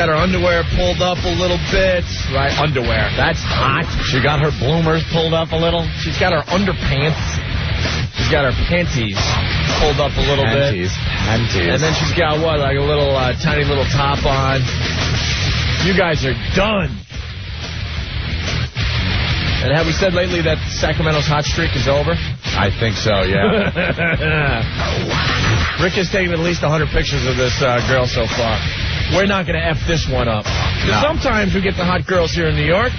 her underwear pulled up a little bit. Right, underwear. That's hot. She got her bloomers pulled up a little. She's got her underpants. She's got her panties pulled up a little bit. Panties. And then she's got, what, like a little tiny little top on. You guys are done. And have we said lately that Sacramento's hot streak is over? I think so, yeah. Rick has taken at least 100 pictures of this girl so far. We're not going to F this one up. No. Sometimes we get the hot girls here in New York,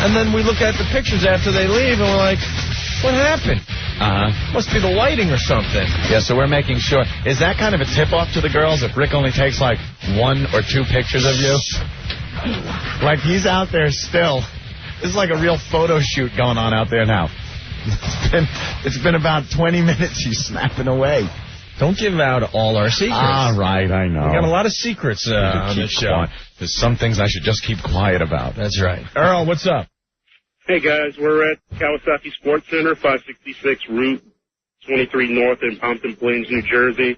and then we look at the pictures after they leave, and we're like, what happened? Must be the lighting or something. Yeah, so we're making sure. Is that kind of a tip-off to the girls if Rick only takes like 1 or 2 pictures of you? Like, he's out there still. It's like a real photo shoot going on out there now. It's been about 20 minutes. He's snapping away. Don't give out all our secrets. All right, I know. We got a lot of secrets on this show. There's some things I should just keep quiet about. That's right. Earl, what's up? Hey, guys. We're at Kawasaki Sports Center, 566 Route 23 North in Pompton Plains, New Jersey.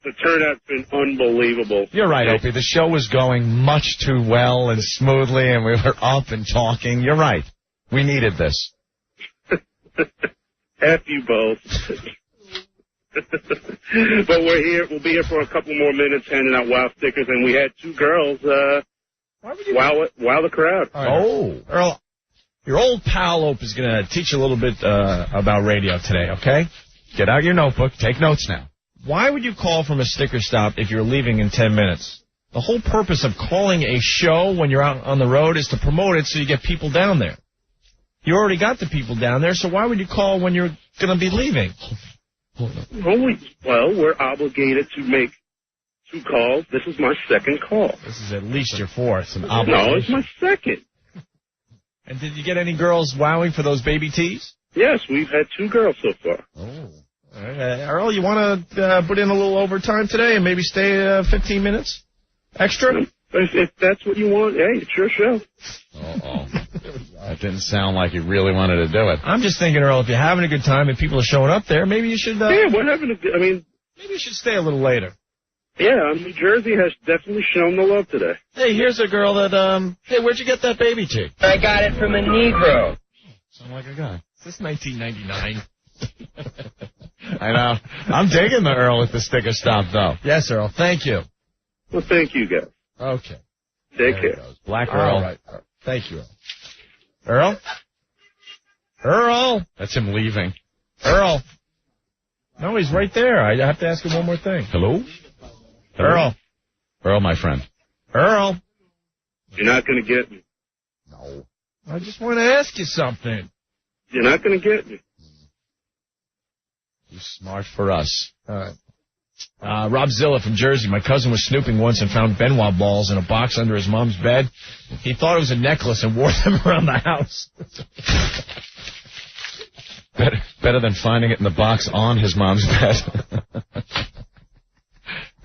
The turnout's been unbelievable. You're right, Opie. The show was going much too well and smoothly, and we were up and talking. You're right. We needed this. F you both. But we're here. We'll be here for a couple more minutes handing out wow stickers, and we had 2 girls wow the crowd. Oh. Earl, your old pal Opie is going to teach you a little bit about radio today, okay? Get out your notebook. Take notes now. Why would you call from a sticker stop if you're leaving in 10 minutes? The whole purpose of calling a show when you're out on the road is to promote it so you get people down there. You already got the people down there, so why would you call when you're going to be leaving? Well, we're obligated to make 2 calls. This is my 2nd call. This is at least your 4th. No, it's my 2nd. And did you get any girls wowing for those baby tees? Yes, we've had 2 girls so far. Oh. All right. Earl, you want to put in a little overtime today and maybe stay 15 minutes extra? If that's what you want, hey, it's your show. That didn't sound like you really wanted to do it. I'm just thinking, Earl, if you're having a good time and people are showing up there, maybe you should... yeah, we're having maybe you should stay a little later. Yeah, New Jersey has definitely shown the love today. Hey, here's a girl that, hey, where'd you get that baby tee? I got it from a Negro. Sound like a guy. Is this 1999? I know. I'm digging the Earl at the sticker stop, though. Yes, Earl. Thank you. Well, thank you, guys. Okay. Take care. Black Earl. All right. Thank you, Earl. Earl? That's him leaving. Earl. No, he's right there. I have to ask him one more thing. Hello? Earl. Earl, my friend. Earl. You're not going to get me. No. I just want to ask you something. You're not going to get me. You're smart for us. All right. Rob Zilla from Jersey. My cousin was snooping once and found Benoit balls in a box under his mom's bed. He thought it was a necklace and wore them around the house. Better than finding it in the box on his mom's bed.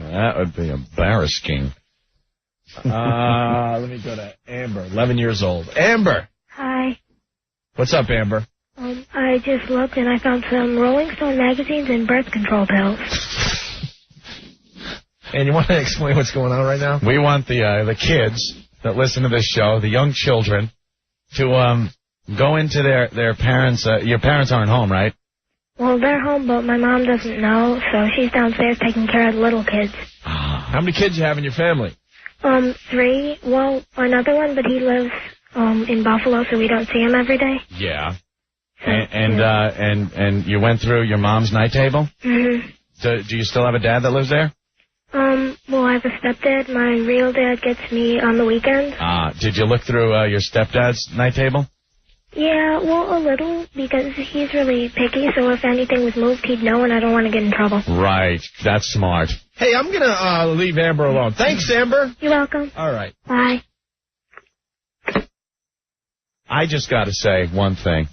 That would be embarrassing. Let me go to Amber, 11 years old. Amber. Hi. What's up, Amber? I just looked and I found some Rolling Stone magazines and birth control pills. And you want to explain what's going on right now? We want the kids that listen to this show, the young children, to go into their parents. Your parents aren't home, right? Well, they're home, but my mom doesn't know, so she's downstairs taking care of the little kids. How many kids you have in your family? 3. Well, another one, but he lives in Buffalo, so we don't see him every day. Yeah. And you went through your mom's night table? Mm-hmm. Do you still have a dad that lives there? Well, I have a stepdad. My real dad gets me on the weekend. Did you look through your stepdad's night table? Yeah, well, a little, because he's really picky, so if anything was moved, he'd know, and I don't want to get in trouble. Right. That's smart. Hey, I'm going to leave Amber alone. Thanks, Amber. You're welcome. All right. Bye. I just got to say one thing.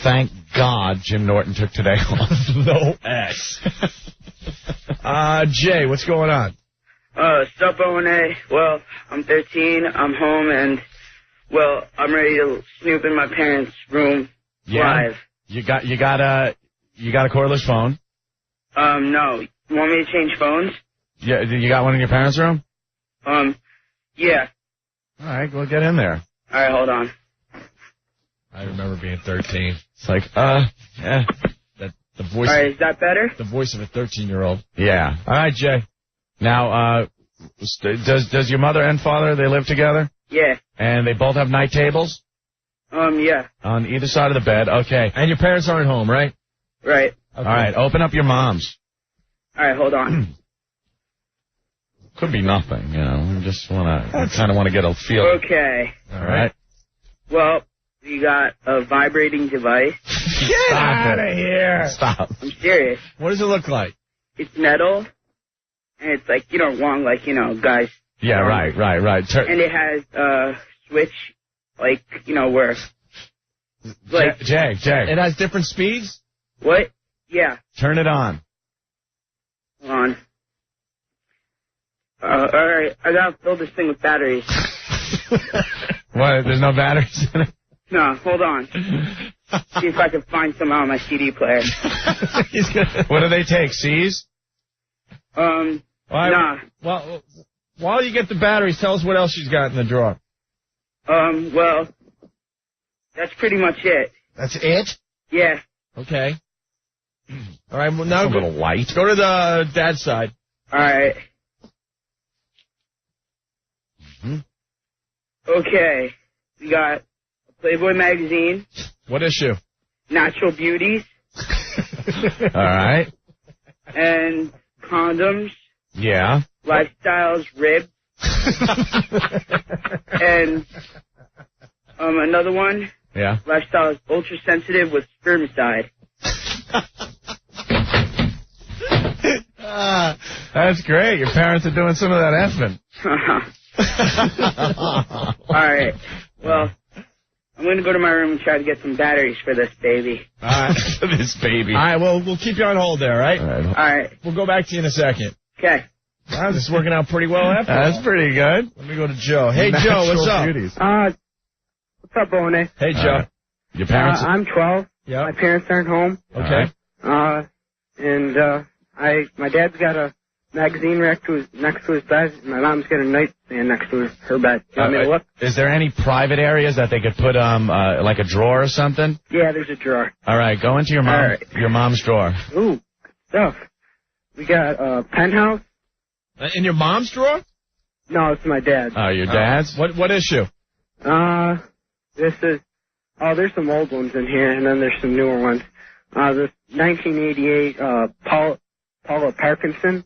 Thank God Jim Norton took today off. No S. Jay, what's going on? Sup, O&A. Well, I'm 13. I'm home, and, well, I'm ready to snoop in my parents' room live. You got a cordless phone? No. You want me to change phones? Yeah, you got one in your parents' room? Yeah. All right, well, get in there. All right, hold on. I remember being 13. It's like, yeah. The voice. All right, is that better? The voice of a 13-year-old. Yeah. All right, Jay. Now, does your mother and father, they live together? Yeah. And they both have night tables? Yeah. On either side of the bed, okay. And your parents aren't home, right? Right. Okay. All right, open up your mom's. All right, hold on. Could be nothing, you know. We just kind of want to get a feel. Okay. All right. Well, you got a vibrating device. Get out of here. Stop. I'm serious. What does it look like? It's metal, and it's like, long, like, guys. Yeah, right. And it has a switch, like, where... Like, Jay. It has different speeds? What? Yeah. Turn it on. Hold on. All right, I gotta fill this thing with batteries. What, there's no batteries in it? No, hold on. See if I can find some on my CD player. What do they take, C's? Nah. Well, while you get the batteries, tell us what else she's got in the drawer. Well, that's pretty much it. That's it? Yeah. Okay. All right, well, now a little light. Go to the dad's side. All right. Mm-hmm. Okay. We got a Playboy magazine. What issue? Natural Beauties. All right. And condoms. Yeah. Lifestyles, ribs. And another one. Yeah. Lifestyles, ultra sensitive with spermicide. That's great. Your parents are doing some of that effing. All right. Well, I'm going to go to my room and try to get some batteries for this baby. All right. This baby. All right, well, we'll keep you on hold there, all right? All right. We'll go back to you in a second. Okay. Wow, this is working out pretty well after all. That's pretty good. Let me go to Joe. Hey, Joe, what's up? What's up, O&A? Hey, Joe. Your parents? I'm 12. Yeah. My parents aren't home. Okay. My dad's got a magazine next to his bed. My mom's got a nightstand next to her bed. You want me to look? Is there any private areas that they could put like a drawer or something? Yeah, there's a drawer. All right, go into your mom's drawer. Ooh, good stuff. We got a penthouse. In your mom's drawer? No, it's my dad. Oh, your dad's? What issue? There's some old ones in here, and then there's some newer ones. This 1988 Paula Parkinson.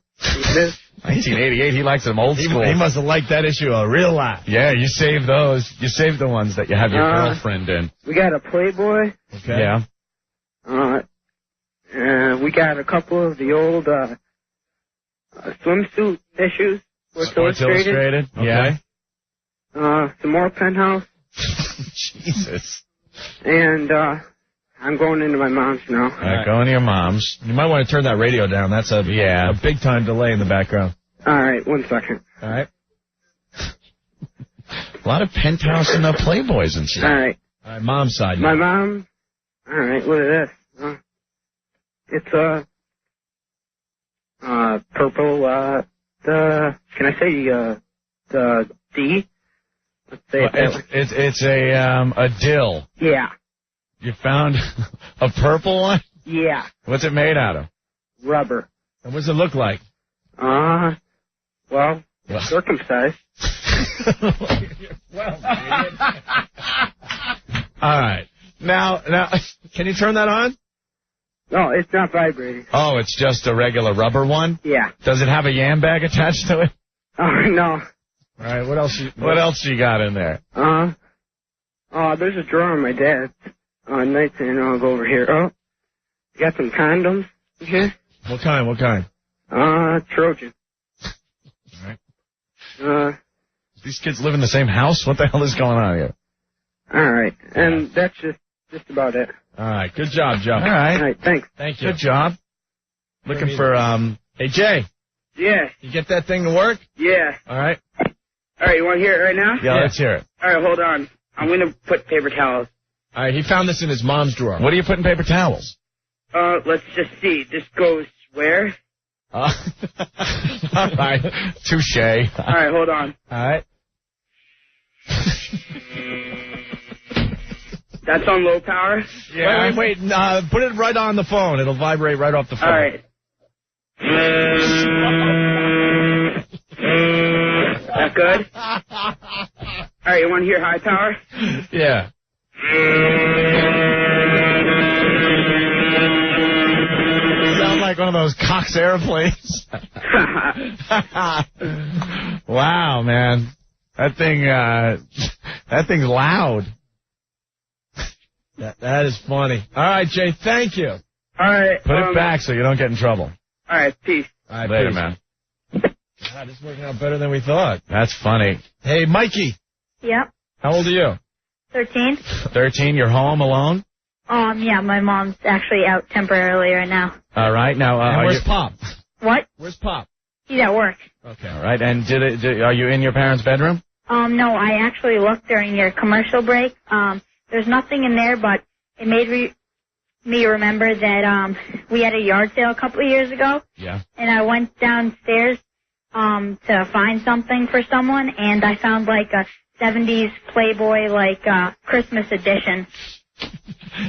This 1988, he likes them old school. He must have liked that issue a real lot. Yeah, you saved those. You saved the ones that you have your girlfriend in. We got a Playboy. Okay. Yeah. We got a couple of the old swimsuit issues. Sports Illustrated. Okay. Yeah. Some more Penthouse. Jesus. And I'm going into my mom's now. All right, going to your mom's. You might want to turn that radio down. That's a big time delay in the background. All right, 1 second. All right. A lot of Penthouse and Playboys and stuff. All right. All right, mom's side. My mom. All right, look at this. It's purple. Can I say the D? Let's say It's a dill. Yeah. You found a purple one? Yeah. What's it made out of? Rubber. And what does it look like? Well, circumcised. All right. Now, can you turn that on? No, it's not vibrating. Oh, it's just a regular rubber one? Yeah. Does it have a yam bag attached to it? Oh, no. All right, what else you got in there? There's a drawer on my dad's nightstand. I'll go over here. Oh, you got some condoms here? What kind? Trojan. All right. These kids live in the same house? What the hell is going on here? All right, and that's just about it. All right, good job, Joe. All right. All right, thanks. Thank you. Good job. Looking for, Hey, Jay. Yeah. You get that thing to work? Yeah. All right. All right, you want to hear it right now? Yeah, let's hear it. All right, hold on. I'm going to put paper towels. All right, he found this in his mom's drawer. What do you put in paper towels? Let's just see. This goes where? All right. Touche. All right, hold on. All right. That's on low power? Yeah. Wait. Put it right on the phone. It'll vibrate right off the phone. All right. That good? All right, you want to hear high power? Yeah. Sound like one of those Cox airplanes. Wow, man. That thing's loud. That is funny. All right, Jay, thank you. All right. Put it back so you don't get in trouble. All right, peace. All right, Later, peace. man. God, this is working out better than we thought. That's funny. Hey, Mikey. Yep. How old are you? 13. 13, you're home alone? Yeah, my mom's actually out temporarily right now. All right, now, And where's Pop? What? Where's Pop? He's at work. Okay. All right, and are you in your parents' bedroom? No, I actually looked during your commercial break. There's nothing in there, but it made me remember that we had a yard sale a couple of years ago. Yeah. And I went downstairs to find something for someone, and I found like a 70s Playboy Christmas edition.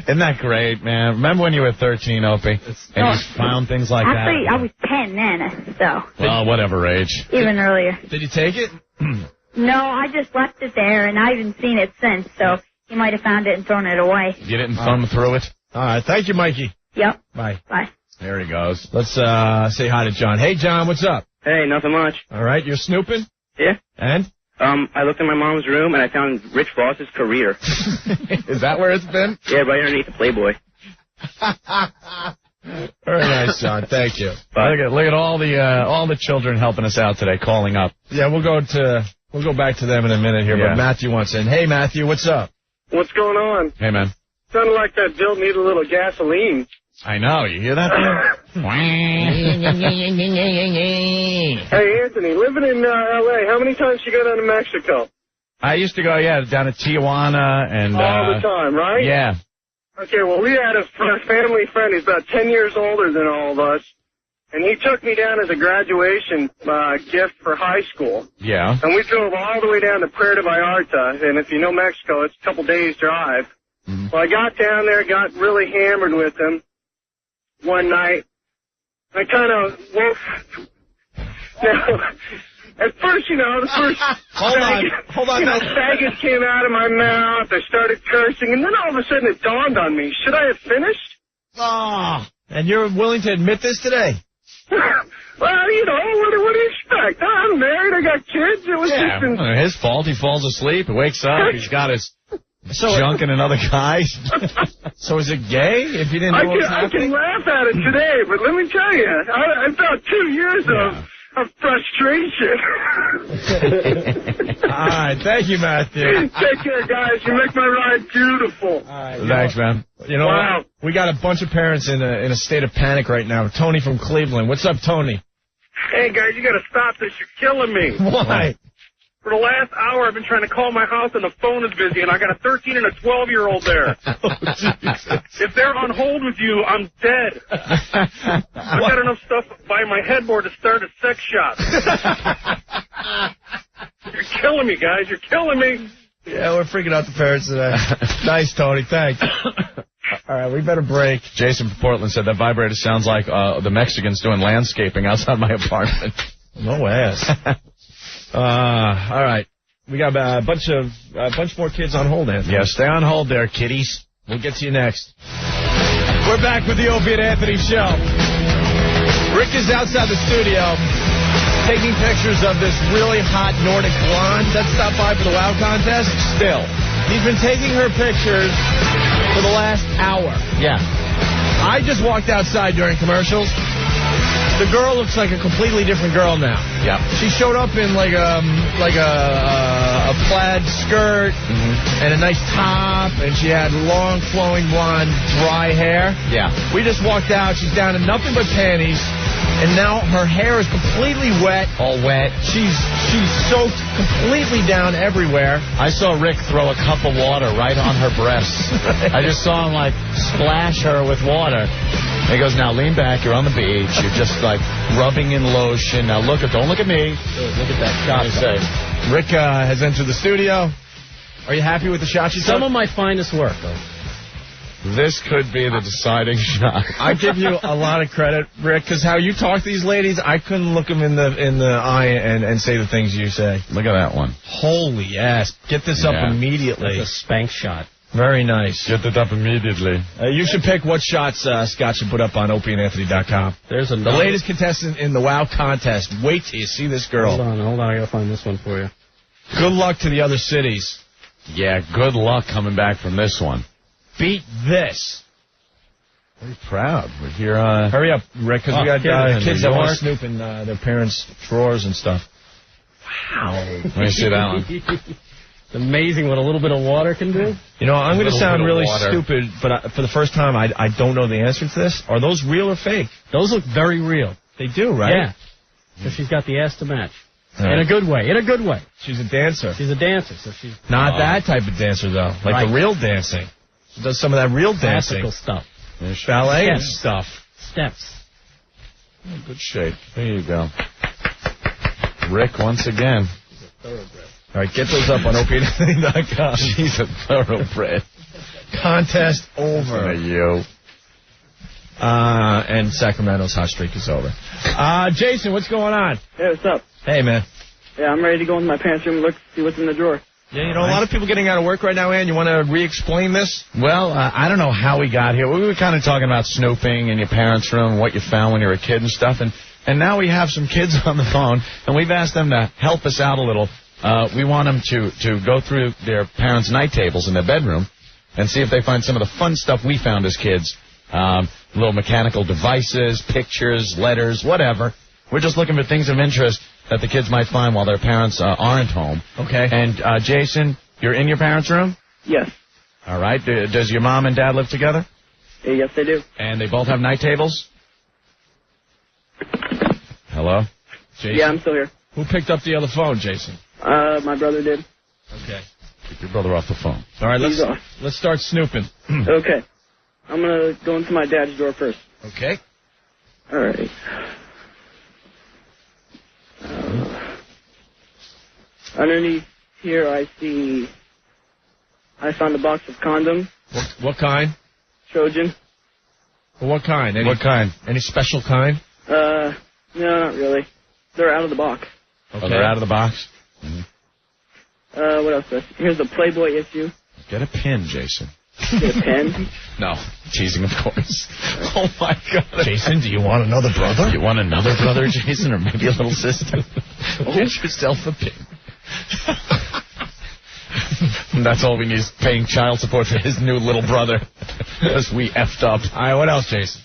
Isn't that great, man? Remember when you were 13, Opie, and you found things like Actually, that? I was 10 then, so Well, whatever age. even earlier. Did you take it? No, I just left it there, and I haven't seen it since, so he might have found it and thrown it away. You didn't thumb through it? All right. Thank you, Mikey. Yep. Bye. Bye. There he goes. Let's say hi to John. Hey, John, what's up? Hey, nothing much. All right, you're snooping? Yeah. And? I looked in my mom's room and I found Rich Voss's career. Is that where it's been? Yeah, right underneath the Playboy. Very nice, John. Thank you. Look at all the children helping us out today, calling up. Yeah, we'll go back to them in a minute here, Yeah. but Matthew wants in. Hey, Matthew, what's up? What's going on? Hey, man. Sounded like that bill needed a little gasoline. I know. You hear that? Hey, Anthony, living in L.A., how many times you go down to Mexico? I used to go, down to Tijuana and... All the time, right? Yeah. Okay, well, we had a family friend who's about 10 years older than all of us, and he took me down as a graduation gift for high school. Yeah. And we drove all the way down to Puerto Vallarta, and if you know Mexico, it's a couple days' drive. Mm-hmm. Well, I got down there, got really hammered with him one night. I kind of woke... At first, the first Hold on. faggot came out of my mouth. I started cursing, and then all of a sudden it dawned on me: should I have finished? And you're willing to admit this today? Well, what do you expect? I'm married. I got kids. It was just his fault. He falls asleep. He wakes up. He's got his junk in another guy. So is it gay? If you didn't know what was I happening? can laugh at it today, but let me tell you, I felt 2 years of frustration. All right, thank you, Matthew. Take care, guys. You make my ride beautiful. Thanks, man. You know what? We got a bunch of parents in a state of panic right now. Tony from Cleveland. What's up, Tony? Hey, guys, you got to stop this. You're killing me. Why? For the last hour, I've been trying to call my house, and the phone is busy, and I got a 13 and a 12-year-old there. If they're on hold with you, I'm dead. I've got enough stuff by my headboard to start a sex shop. You're killing me, guys. You're killing me. Yeah, we're freaking out the parents today. Nice, Tony. Thanks. All right, we better break. Jason from Portland said that vibrator sounds like the Mexicans doing landscaping outside my apartment. No ass. All right. We got a bunch more kids on hold, Anthony. Yeah, stay on hold there, kiddies. We'll get to you next. We're back with the Opie and Anthony show. Rick is outside the studio taking pictures of this really hot Nordic blonde that stopped by for the WOW contest. Still. He's been taking her pictures for the last hour. Yeah. I just walked outside during commercials. The girl looks like a completely different girl now. Yeah. She showed up in like a plaid skirt and a nice top, and she had long, flowing blonde, dry hair. Yeah. We just walked out. She's down in nothing but panties, and now her hair is completely wet. All wet. She's soaked completely down everywhere. I saw Rick throw a cup of water right on her breasts. I just saw him, splash her with water. He goes, now lean back, you're on the beach, you're just rubbing in lotion. Now don't look at me. Look at that shot. Rick has entered the studio. Are you happy with the shot you took? Some of my finest work, though. This could be the deciding shot. I give you a lot of credit, Rick, because how you talk to these ladies, I couldn't look them in the eye and say the things you say. Look at that one. Holy ass. Get this up immediately. That's a spank shot. Very nice. Get it up immediately. You should pick what shots Scott should put up on OpieandAnthony.com. There's the latest contestant in the WOW contest. Wait till you see this girl. Hold on. I gotta find this one for you. Good luck to the other cities. Yeah, good luck coming back from this one. Beat this. Very proud. We're here. Hurry up, Rick, because we got kids that want to snoop in their parents' drawers and stuff. Wow. Let me see that one. It's amazing what a little bit of water can do. You know, I'm going to sound really stupid, but for the first time, I don't know the answer to this. Are those real or fake? Those look very real. They do, right? Yeah. Because she's got the ass to match. In a good way. In a good way. She's a dancer. She's a dancer, so she's... Not that type of dancer, though. Like the real dancing. She does some of that real dancing. Classical stuff. Ballet and stuff. Steps. Oh, good shape. There you go. Rick, once again. All right, get those up on OpieandAnthony.com. She's a thoroughbred. Contest over. You. And Sacramento's hot streak is over. Jason, what's going on? Hey, what's up? Hey, man. Yeah, I'm ready to go into my parents' room and see what's in the drawer. Yeah, you know, a lot of people getting out of work right now, Ann. You want to re-explain this? Well, I don't know how we got here. We were kind of talking about snooping in your parents' room, what you found when you were a kid and stuff. And now we have some kids on the phone, and we've asked them to help us out a little. We want them to go through their parents' night tables in their bedroom and see if they find some of the fun stuff we found as kids. Little mechanical devices, pictures, letters, whatever. We're just looking for things of interest that the kids might find while their parents aren't home. Okay. And, Jason, you're in your parents' room? Yes. All right. Does your mom and dad live together? Yes, they do. And they both have night tables? Hello? Jason? Yeah, I'm still here. Who picked up the other phone, Jason? My brother did. Okay. Keep your brother off the phone. All right, let's start snooping. Okay. I'm going to go into my dad's drawer first. Okay. All right. Underneath here, I found a box of condoms. What kind? Trojan. Well, what kind? What kind? Any special kind? No, not really. They're out of the box. Okay. Oh, they're out of the box? What else? Here's the Playboy issue. Get a pin, Jason. Get a pen. No, teasing, of course. Oh, my God. Jason, do you want another brother? You want another brother, Jason, or maybe a little sister? Get yourself a pin. That's all we need is paying child support for his new little brother. Because we effed up. All right, what else, Jason?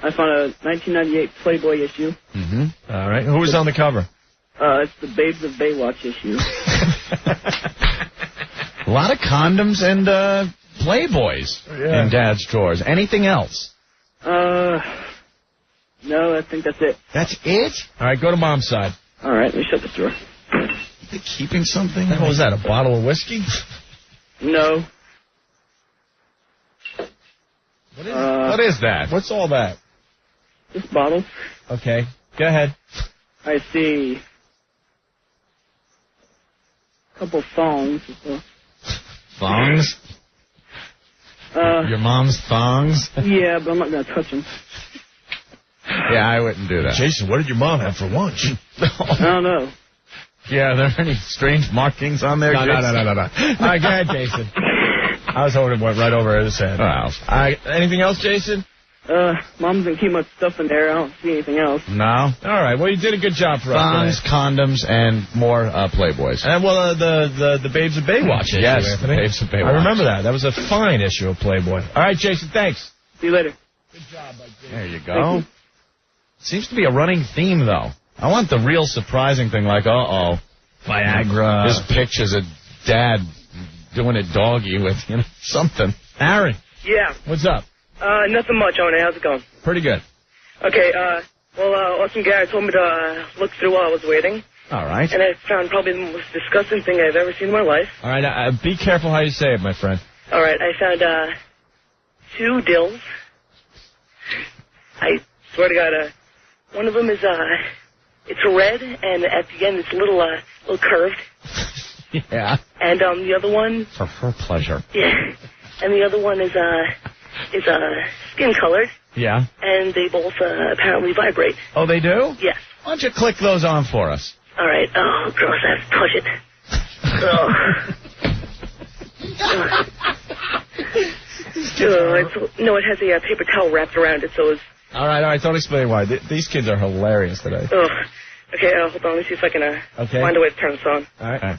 I found a 1998 Playboy issue. Mm-hmm. All right. Who was on the cover? It's the Babes of Baywatch issue. A lot of condoms and Playboys in Dad's drawers. Anything else? No, I think that's it. That's it? All right, go to Mom's side. All right, let me shut this door. Are they keeping something? What was that, a bottle of whiskey? No. What is that? What's all that? This bottle. Okay, go ahead. I see a couple thongs. Thongs? Your mom's thongs? Yeah, but I'm not going to touch them. Yeah, I wouldn't do that. Jason, what did your mom have for lunch? I don't know. Yeah, are there any strange markings on there? No. All right, go ahead, Jason. I was hoping it went right over his head. Wow. Anything else, Jason? Mom didn't keep much stuff in there. I don't see anything else. No? All right, well, you did a good job for us Thongs, condoms, and more Playboys. And, well, the Babes of Baywatch issue, Yes, Anthony. the Babes of Baywatch. I remember that. That was a fine issue of Playboy. All right, Jason, thanks. See you later. Good job, Jason. There you go. Seems to be a running theme, though. I want the real surprising thing, like, Viagra. This picture's of Dad doing it doggy with, something. Aaron. Yeah. What's up? Nothing much, Owen. How's it going? Pretty good. Okay, Austin Garrett told me to look through while I was waiting. All right. And I found probably the most disgusting thing I've ever seen in my life. All right, be careful how you say it, my friend. All right, I found 2 dills. I swear to God, one of them is, it's red, and at the end it's a little curved. Yeah. And the other one... For her pleasure. Yeah. And the other one is skin colored. Yeah. And they both apparently vibrate. Oh, they do? Yes. Why don't you click those on for us? All right. Oh, gross. I have to touch it. No, it has a paper towel wrapped around it, so it's... All right. Don't explain why. These kids are hilarious today. Oh. Okay, hold on. Let me see if I can find a way to turn this on. All right.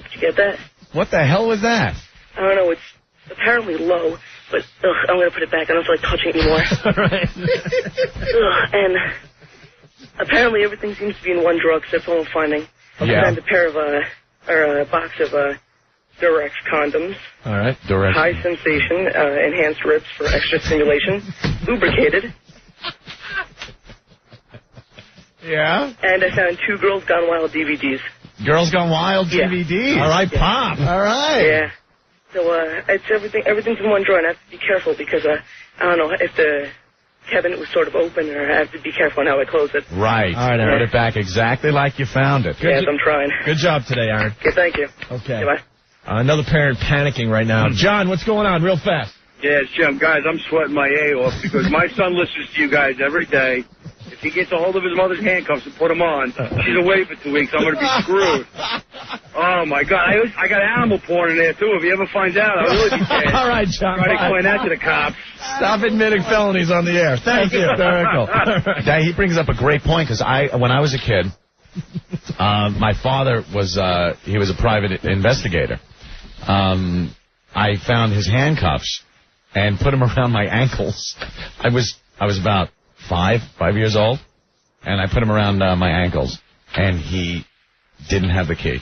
Did you get that? What the hell was that? I don't know. It's apparently low, but I'm going to put it back. I don't feel like touching it anymore. All right. And apparently everything seems to be in one drawer, except for what I'm finding. Yeah. I found a pair of, or a box of Durex condoms. All right. Durex. High sensation, enhanced rips for extra stimulation, lubricated. Yeah. And I found 2 Girls Gone Wild DVDs. Girls Gone Wild DVD. All right, Pop. All right. Yeah. So it's everything's in one drawer, and I have to be careful because I don't know if the cabinet was sort of open, or I have to be careful on how I close it. Right. All right, Aaron. Put it back exactly like you found it. Yes, I'm trying. Good job today, Aaron. Okay, thank you. Okay. Bye. Another parent panicking right now. John, what's going on? Real fast. Yeah, it's Jim. Guys, I'm sweating my A off because my son listens to you guys every day. If he gets a hold of his mother's handcuffs and put them on, she's away for 2 weeks. I'm going to be screwed. Oh, my God. I got animal porn in there, too. If he ever finds out, I'll really be dead. All right, John. Try to explain that to the cops. Stop admitting felonies on the air. Thank you. Hysterical. Dad, he brings up a great point because when I was a kid, my father was a private investigator. I found his handcuffs and put them around my ankles. I was about 5 years old, and I put him around my ankles, and he didn't have the key.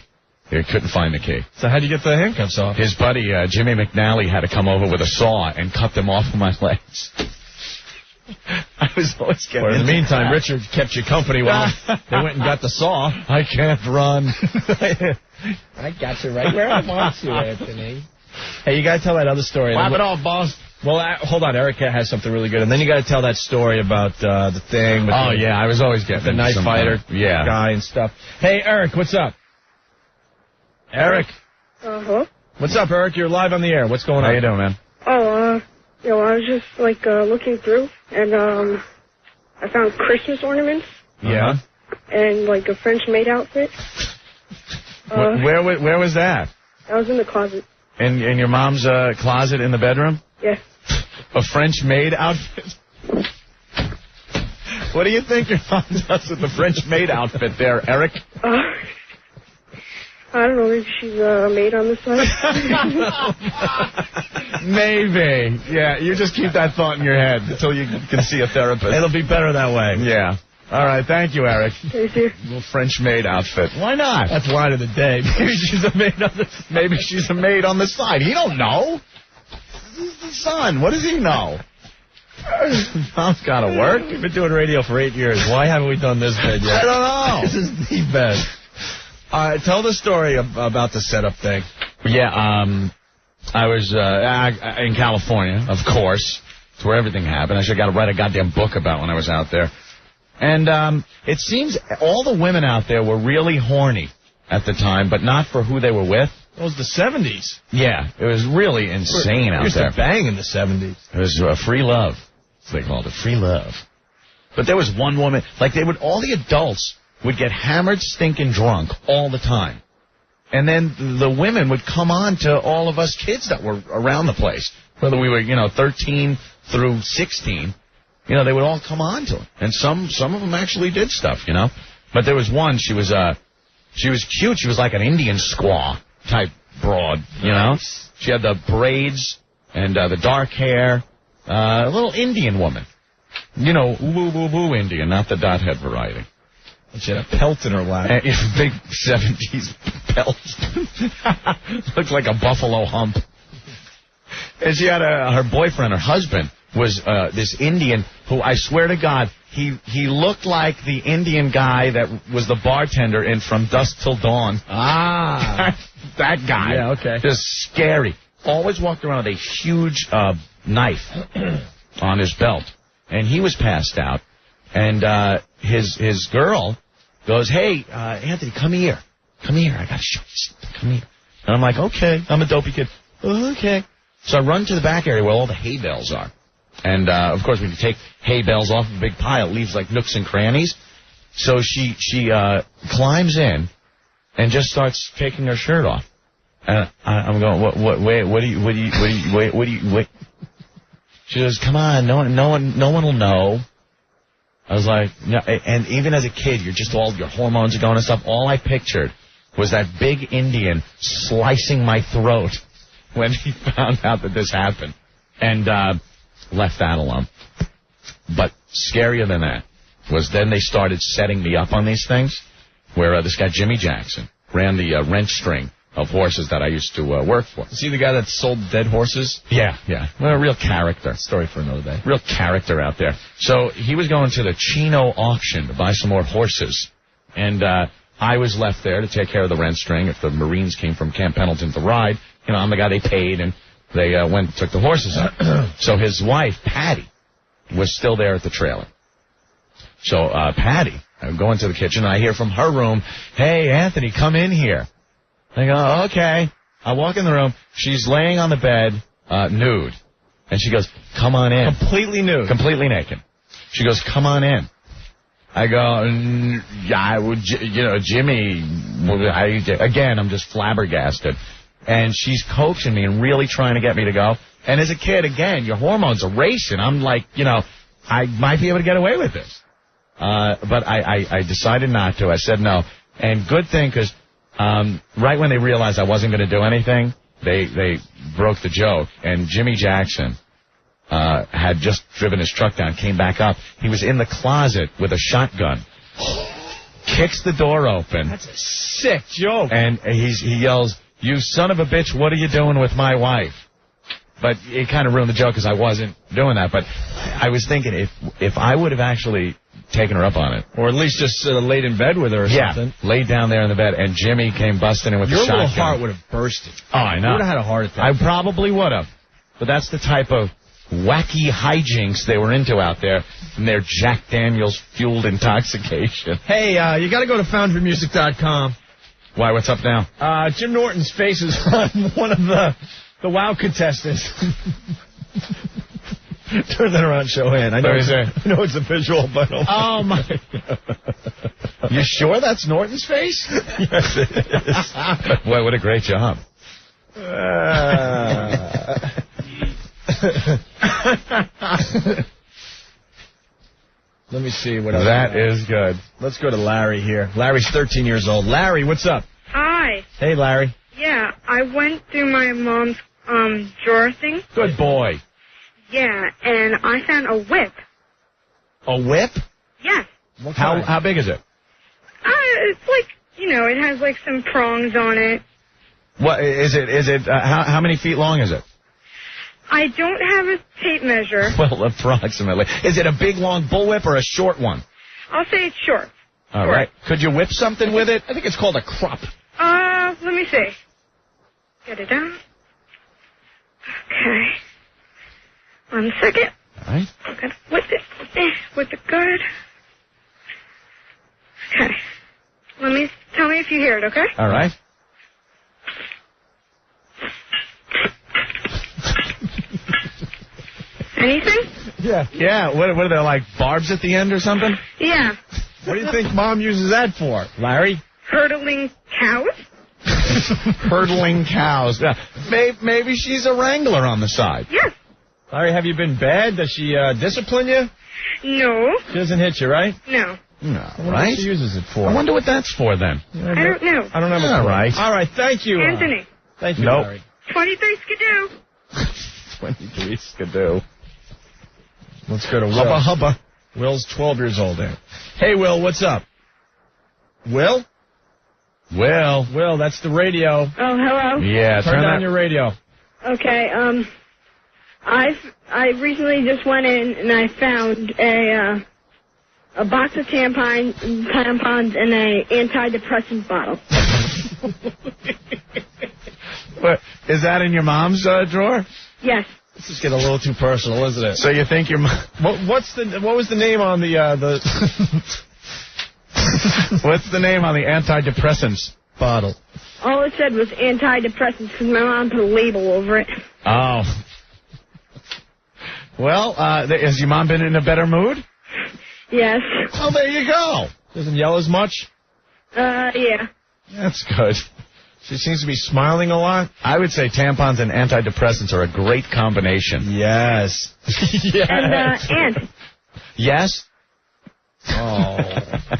He couldn't find the key. So how'd you get the handcuffs off? His buddy, Jimmy McNally, had to come over with a saw and cut them off of my legs. I was always getting In the into meantime, that. Richard kept you company while they went and got the saw. I can't run. I got you right where I want you, Anthony. Hey, you got to tell that other story. Clap it off, boss. Well, hold on. Erica has something really good. And then you got to tell that story about the thing. With I was always getting the knife fighter guy and stuff. Hey, Eric, what's up? Eric. Uh-huh. What's up, Eric? You're live on the air. What's going on? How you doing, man? Oh, I was just, looking through, and I found Christmas ornaments. Yeah. And, a French maid outfit. Where was that? I was in the closet. In your mom's closet in the bedroom? Yes. A French maid outfit? What do you think your mom does with the French maid outfit there, Eric? I don't know, maybe she's a maid on the side. Maybe. Yeah, you just keep that thought in your head until you can see a therapist. It'll be better that way. Yeah. All right, thank you, Eric. Thank you. Little French maid outfit. Why not? That's line of the day. Maybe she's a maid on the side. Maybe she's a maid on the side. He don't know. He's the son. What does he know? Mom's got to work. We've been doing radio for 8 years. Why haven't we done this bed yet? I don't know. This is the bed. Tell the story about the setup thing. Yeah, I was in California, of course. It's where everything happened. I should have got to write a goddamn book about when I was out there. And it seems all the women out there were really horny at the time, but not for who they were with. It was the 70s. Yeah, it was really insane out there. Used to bang in the 70s. It was free love. That's what they called it, free love. But there was one woman, all the adults would get hammered, stinking drunk all the time. And then the women would come on to all of us kids that were around the place, whether we were, 13 through 16. They would all come on to it. And some of them actually did stuff, But there was one, she was cute. She was like an Indian squaw type broad, Nice. She had the braids and the dark hair, a little Indian woman. Woo Indian, not the dot head variety. She had a pelt in her lap. Big 70s pelt. Looked like a buffalo hump. And she had her boyfriend, her husband, was this Indian who, I swear to God, he looked like the Indian guy that was the bartender in From Dusk Till Dawn. Ah. That guy. Yeah, okay. Just scary. Always walked around with a huge knife on his belt. And he was passed out. And his girl goes, hey, Anthony, come here. Come here. I got to show you something. Come here. And I'm like, okay. I'm a dopey kid. Okay. So I run to the back area where all the hay bales are. And, of course, when you take hay bales off of a big pile, it leaves, nooks and crannies. So she climbs in and just starts taking her shirt off. And I'm going, what do you. She goes, come on, no one will know. I was like, no, and even as a kid, your hormones are going and stuff. All I pictured was that big Indian slicing my throat when he found out that this happened. And, left that alone. But scarier than that was then they started setting me up on these things where this guy Jimmy Jackson ran the wrench string of horses that I used to work for. Is he the guy that sold dead horses? Yeah. Well, a real character. Story for another day. Real character out there. So he was going to the Chino auction to buy some more horses. And I was left there to take care of the wrench string. If the Marines came from Camp Pendleton to ride, I'm the guy they paid, and they went and took the horses up. So his wife, Patty, was still there at the trailer. So Patty, I go into the kitchen, and I hear from her room, hey, Anthony, come in here. I go, okay. I walk in the room. She's laying on the bed, nude. And she goes, come on in. Completely nude. Completely naked. She goes, come on in. I go, Jimmy, again, I'm just flabbergasted. And she's coaxing me and really trying to get me to go. And as a kid, again, your hormones are racing. I'm like, I might be able to get away with this. But I decided not to. I said no. And good thing, because right when they realized I wasn't going to do anything, they broke the joke. And Jimmy Jackson had just driven his truck down, came back up. He was in the closet with a shotgun. Kicks the door open. That's a sick joke. And he yells, you son of a bitch, what are you doing with my wife? But it kind of ruined the joke because I wasn't doing that. But I was thinking if I would have actually taken her up on it. Or at least just laid in bed with her or something. Laid down there in the bed, and Jimmy came busting in with the shotgun. Your little heart would have bursted. Oh, I know. You would have had a heart attack. I probably would have. But that's the type of wacky hijinks they were into out there in their Jack Daniels-fueled intoxication. Hey, you got to go to foundrymusic.com. Why, what's up now? Jim Norton's face is on one of the WOW contestants. Turn that around, show hand. I know, What is it? I know it's a visual, but Oh, my. You sure that's Norton's face? Yes, it is. Boy, what a great job. Let me see what else. That is good. Let's go to Larry here. Larry's 13 years old. Larry, what's up? Hi. Hey, Larry. Yeah, I went through my mom's drawer thing. Good boy. Yeah, and I found a whip. A whip? Yes. How big is it? It's like, it has like some prongs on it. What is it? Is it? How many feet long is it? I don't have a tape measure. Well, approximately. Is it a big long bullwhip or a short one? I'll say it's short. All right. Could you whip something with it? I think it's called a crop. Let me see. Get it down. Okay. 1 second. All right. I'm gonna whip it. Whip it good. Okay. Tell me if you hear it, okay? All right. Anything? Yeah. Yeah. What are there, like barbs at the end or something? Yeah. What do you think Mom uses that for, Larry? Hurdling cows? Hurdling cows. Yeah. Maybe she's a wrangler on the side. Yes. Larry, have you been bad? Does she discipline you? No. She doesn't hit you, right? No. No, I wonder right? what she uses it for. I wonder what that's for then. I don't know. I don't have a All clue. right. All right, thank you. Anthony. Thank you, Nope. Larry. 23 skidoo. 23 skidoo. Let's go to Will. Hubba hubba. Will's 12 years old there. Hey, Will, what's up? Will? Will, that's the radio. Oh, hello. Yeah, Turn down your radio. Okay, I recently just went in and I found a box of tampons and a antidepressant bottle. What, is that in your mom's drawer? Yes. This is getting a little too personal, isn't it? So you think your mom... What was the name on the What's the name on the antidepressants bottle? All it said was antidepressants because my mom put a label over it. Oh. Well, has your mom been in a better mood? Yes. Oh, there you go. Doesn't yell as much? Yeah. That's good. She seems to be smiling a lot. I would say tampons and antidepressants are a great combination. Yes. Yes. And Yes? Oh.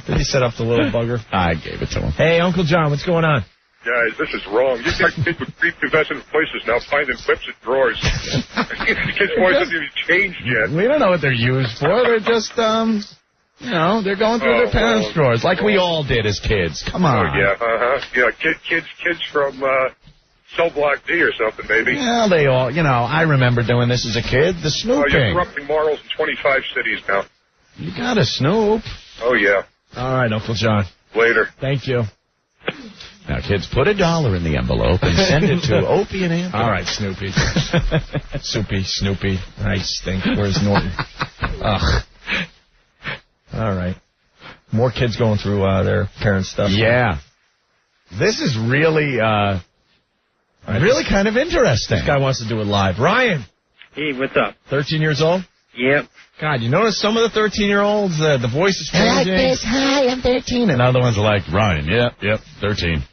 Did he set up the little bugger? I gave it to him. Hey, Uncle John, what's going on? Guys, this is wrong. You got kids with prepubescent voices now finding whips and drawers. Kids' voice hasn't even changed yet. We don't know what they're used for. They're just, they're going through their parents' drawers like we all did as kids. Come on. Oh, yeah, Yeah, kids from Cell Block D or something, maybe. Yeah, they all, I remember doing this as a kid. The Oh, snooping. you're corrupting morals in 25 cities now. You gotta snoop. Oh, yeah. All right, Uncle John. Later. Thank you. Now, kids, put $1 in the envelope and send it to Opie and Anthony. All right, Snoopy. Snoopy. I stink. Where's Norton? Ugh. All right. More kids going through their parents' stuff. Yeah. This is really, really kind of interesting. This guy wants to do it live. Ryan. Hey, what's up? 13 years old? Yep. God, you notice some of the 13-year-olds, the voice is changing. I like this. Hi, I'm 13. And other ones are like, Ryan, yep, 13.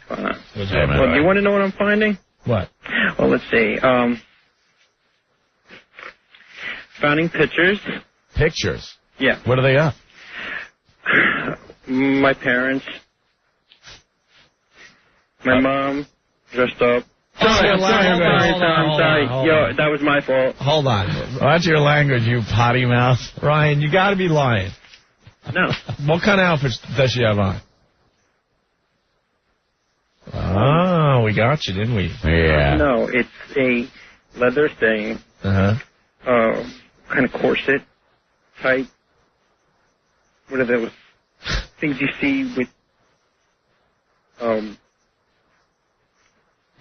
What's going on? Hey, man. Well, do you want to know what I'm finding? What? Well, let's see. Finding pictures. Pictures? Yeah. What are they up? My parents. My mom dressed up. Sorry. I'm sorry. Yo, that was my fault. Hold on. Watch your language, you potty mouth. Ryan, you got to be lying. No. What kind of outfits does she have on? Oh, we got you, didn't we? Yeah. No, it's a leather thing. Uh-huh. Kind of corset type. What are those things you see with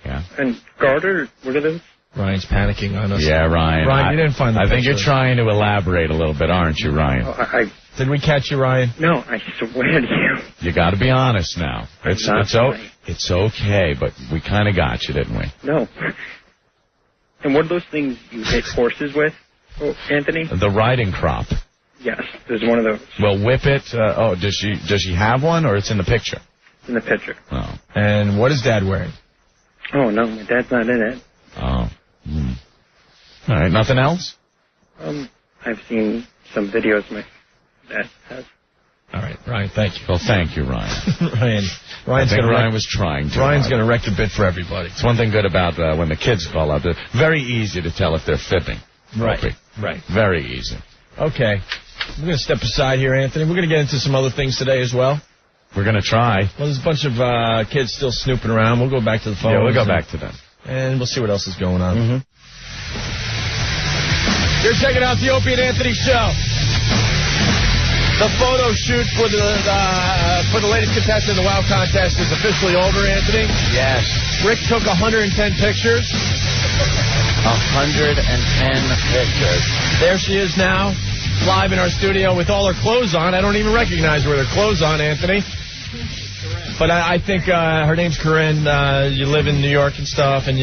Yeah. and garter? What are those? Ryan's panicking on us. Yeah, Ryan. Ryan, you didn't find the I think picture. you're trying to elaborate a little bit, aren't you, Ryan? Oh, Did we catch you, Ryan? No, I swear to you. You got to be honest now. It's okay, but we kind of got you, didn't we? No. And what are those things you hit horses with? Oh, Anthony? The riding crop. Yes, there's one of those. Well, whip it. Does she have one, or it's in the picture? In the picture. Oh. And what is Dad wearing? Oh, no, my dad's not in it. Oh. All right, nothing else? I've seen some videos my dad has. All right, Ryan, thank you. Well, thank you, Ryan. Ryan was trying to. Ryan's going to wreck the bit for everybody. It's one thing good about when the kids call up. They're very easy to tell if they're fibbing. Right, Opie. right. Very easy. Okay. We're going to step aside here, Anthony. We're going to get into some other things today as well. We're going to try. Well, there's a bunch of kids still snooping around. We'll go back to the phone. Yeah, we'll go back to them. And we'll see what else is going on. You're checking out the Opie and Anthony show. The photo shoot for the latest contestant in the WOW contest is officially over, Anthony. Yes. Rick took 110 pictures. 110 pictures. There she is now, live in our studio with all her clothes on. I don't even recognize her with her clothes on, Anthony. But I think her name's Corinne. You live in New York and stuff, and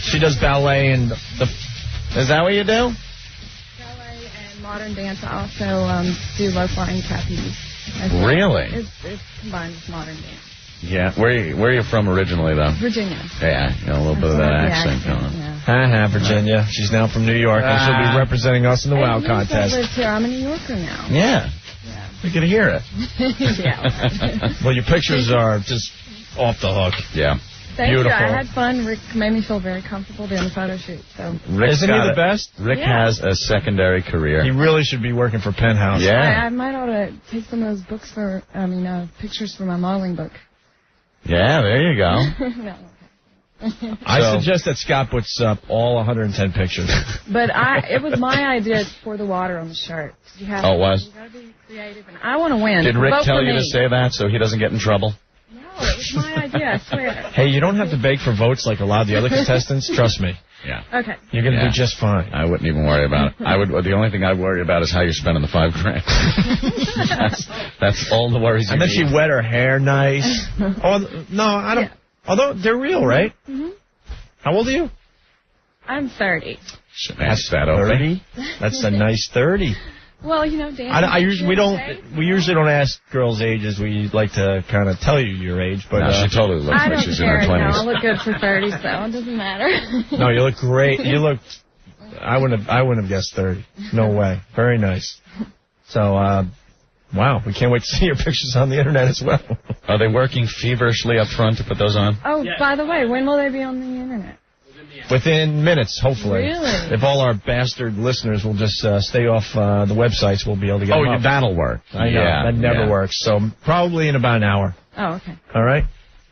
she does ballet and Is that what you do? Ballet and modern dance. I also do low-flying trapeze. Really? It's combined with modern dance. Yeah. Where are you from originally, though? Virginia. Yeah, a little bit of that accent going on. Yeah. Virginia. She's now from New York, and she'll be representing us in the WOW contest. I live here. I'm a New Yorker now. Yeah. We can hear it. Yeah. Well, your pictures are just off the hook. Yeah. Thank Beautiful. you. I had fun. Rick made me feel very comfortable doing the photo shoot. So. Isn't he the best? Rick has a secondary career. He really should be working for Penthouse. Yeah. I might ought to take some of those pictures for my modeling book. Yeah, there you go. No. I suggest that Scott puts up all 110 pictures. But it was my idea for the water on the shirt. You have it was? You got to be creative, and I want to win. Did Rick Vote tell for you me. to say that so he doesn't get in trouble? No, it was my idea, I swear. Hey, you don't have to beg for votes like a lot of the other contestants. Trust me. Yeah. Okay. You're going to do just fine. I wouldn't even worry about it. The only thing I'd worry about is how you're spending the $5,000. that's all the worries you And then need. she wet her hair nice. Oh, no, I don't. Yeah. Although they're real, right? Mm-hmm. How old are you? I'm 30. That's 30. That's a nice 30. Well, dancing. We usually don't ask girls' ages. We like to kind of tell you your age, but she totally looks like she's in her 20s. I look good for 30, so it doesn't matter. No, you look great. You look. I wouldn't have guessed 30. No way. Very nice. So, wow, we can't wait to see your pictures on the internet as well. Are they working feverishly up front to put those on? Oh, by the way, when will they be on the internet? Within minutes, hopefully. Really? If all our bastard listeners will just stay off the websites, we'll be able to get them up. That'll work. I know. That never works. So probably in about an hour. Oh, okay. All right?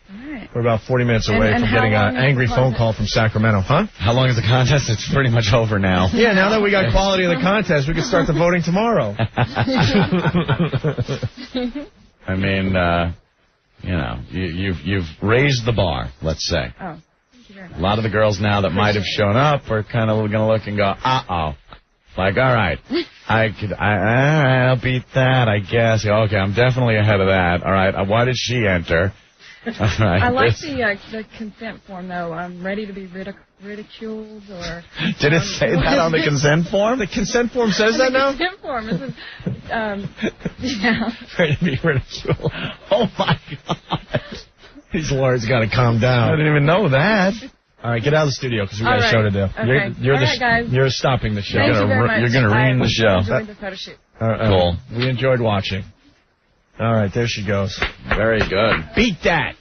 All right. We're about 40 minutes away from getting an angry phone call from Sacramento. Huh? How long is the contest? It's pretty much over now. Yeah, now that we got quality of the contest, we can start the voting tomorrow. I mean, you've raised the bar, let's say. Oh. A lot of the girls now that might have shown up are kind of going to look and go, uh-oh. Like, all right, I'll beat that, I guess. Okay, I'm definitely ahead of that. All right, why did she enter? All right, I like the consent form, though. I'm ready to be ridiculed or... Did it say that on the consent form? The consent form says that now? The consent form. It says, yeah. Ready to be ridiculed. Oh, my God. These lawyers got to calm down. I didn't even know that. All right, get out of the studio because we got a show to do. Okay. You're stopping the show. Thank you very much. You're going to ruin the show. I enjoyed the photo shoot. Cool. We enjoyed watching. All right, there she goes. Very good. Beat that.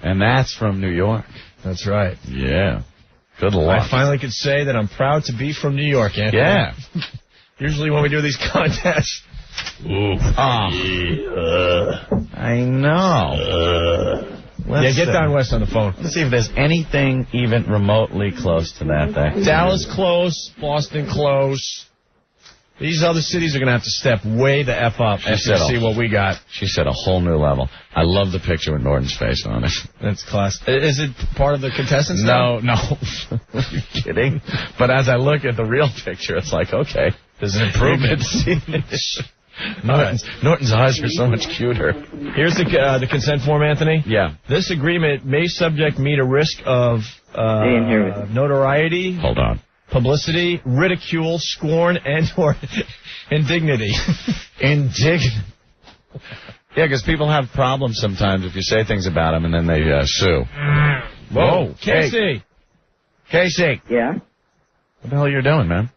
And that's from New York. That's right. Yeah. Good luck. I finally could say that I'm proud to be from New York, Anthony. Yeah. Usually when we do these contests. I know. Get Don West on the phone. Let's see if there's anything even remotely close to that thing. Dallas close, Boston close. These other cities are going to have to step way the F up after you see what we got. She said a whole new level. I love the picture with Norton's face on it. That's class. Is it part of the contestants? No. Are you kidding? But as I look at the real picture, it's like, okay, there's an improvement. Norton's eyes are so much cuter. Here's the consent form, Anthony. Yeah. This agreement may subject me to risk of notoriety. Hold on. publicity, ridicule, scorn, and/or indignity. Indignant. Yeah, because people have problems sometimes if you say things about them and then they sue. Whoa. Casey. Hey. Casey. Yeah? What the hell are you doing, man?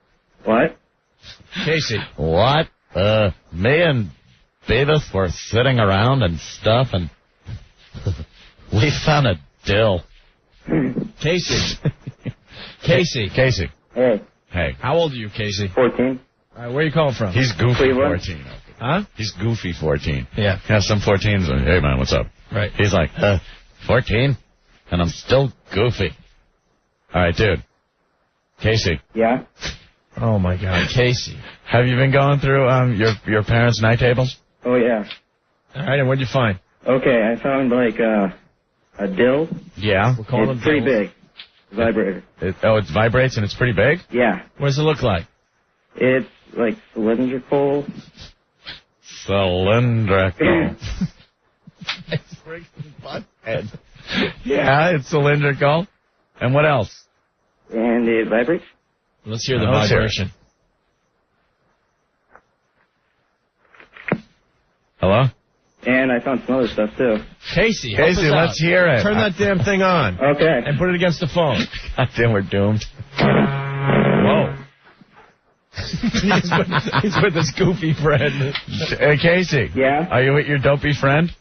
What? Casey. What? Me and Beavis were sitting around and stuff, and we found a dill. Casey. Casey. Casey. Hey. Hey. How old are you, Casey? 14. Where are you calling from? He's goofy Cleveland. 14. Huh? He's goofy 14. Yeah. Yeah, some 14s. Hey, man, what's up? Right. He's like, 14? And I'm still goofy. All right, dude. Casey. Yeah? Oh, my God. Casey. Have you been going through your parents' night tables? Oh, yeah. All right, and what'd you find? Okay, I found, like, a dill. Yeah. We'll call It's pretty bills. big. Vibrator. It vibrates and it's pretty big? Yeah. What does it look like? It's, like, cylindrical. Cylindrical. Yeah, it's cylindrical. And what else? And it vibrates. Let's hear the Let's hear it. vibration. Hello? And I found some other stuff, too. Casey, help Casey, us out. let's hear it. Turn that damn thing on. Okay. And put it against the phone. God damn, we're doomed. Whoa. he's with his goofy friend. Hey, Casey. Yeah? Are you with your dopey friend?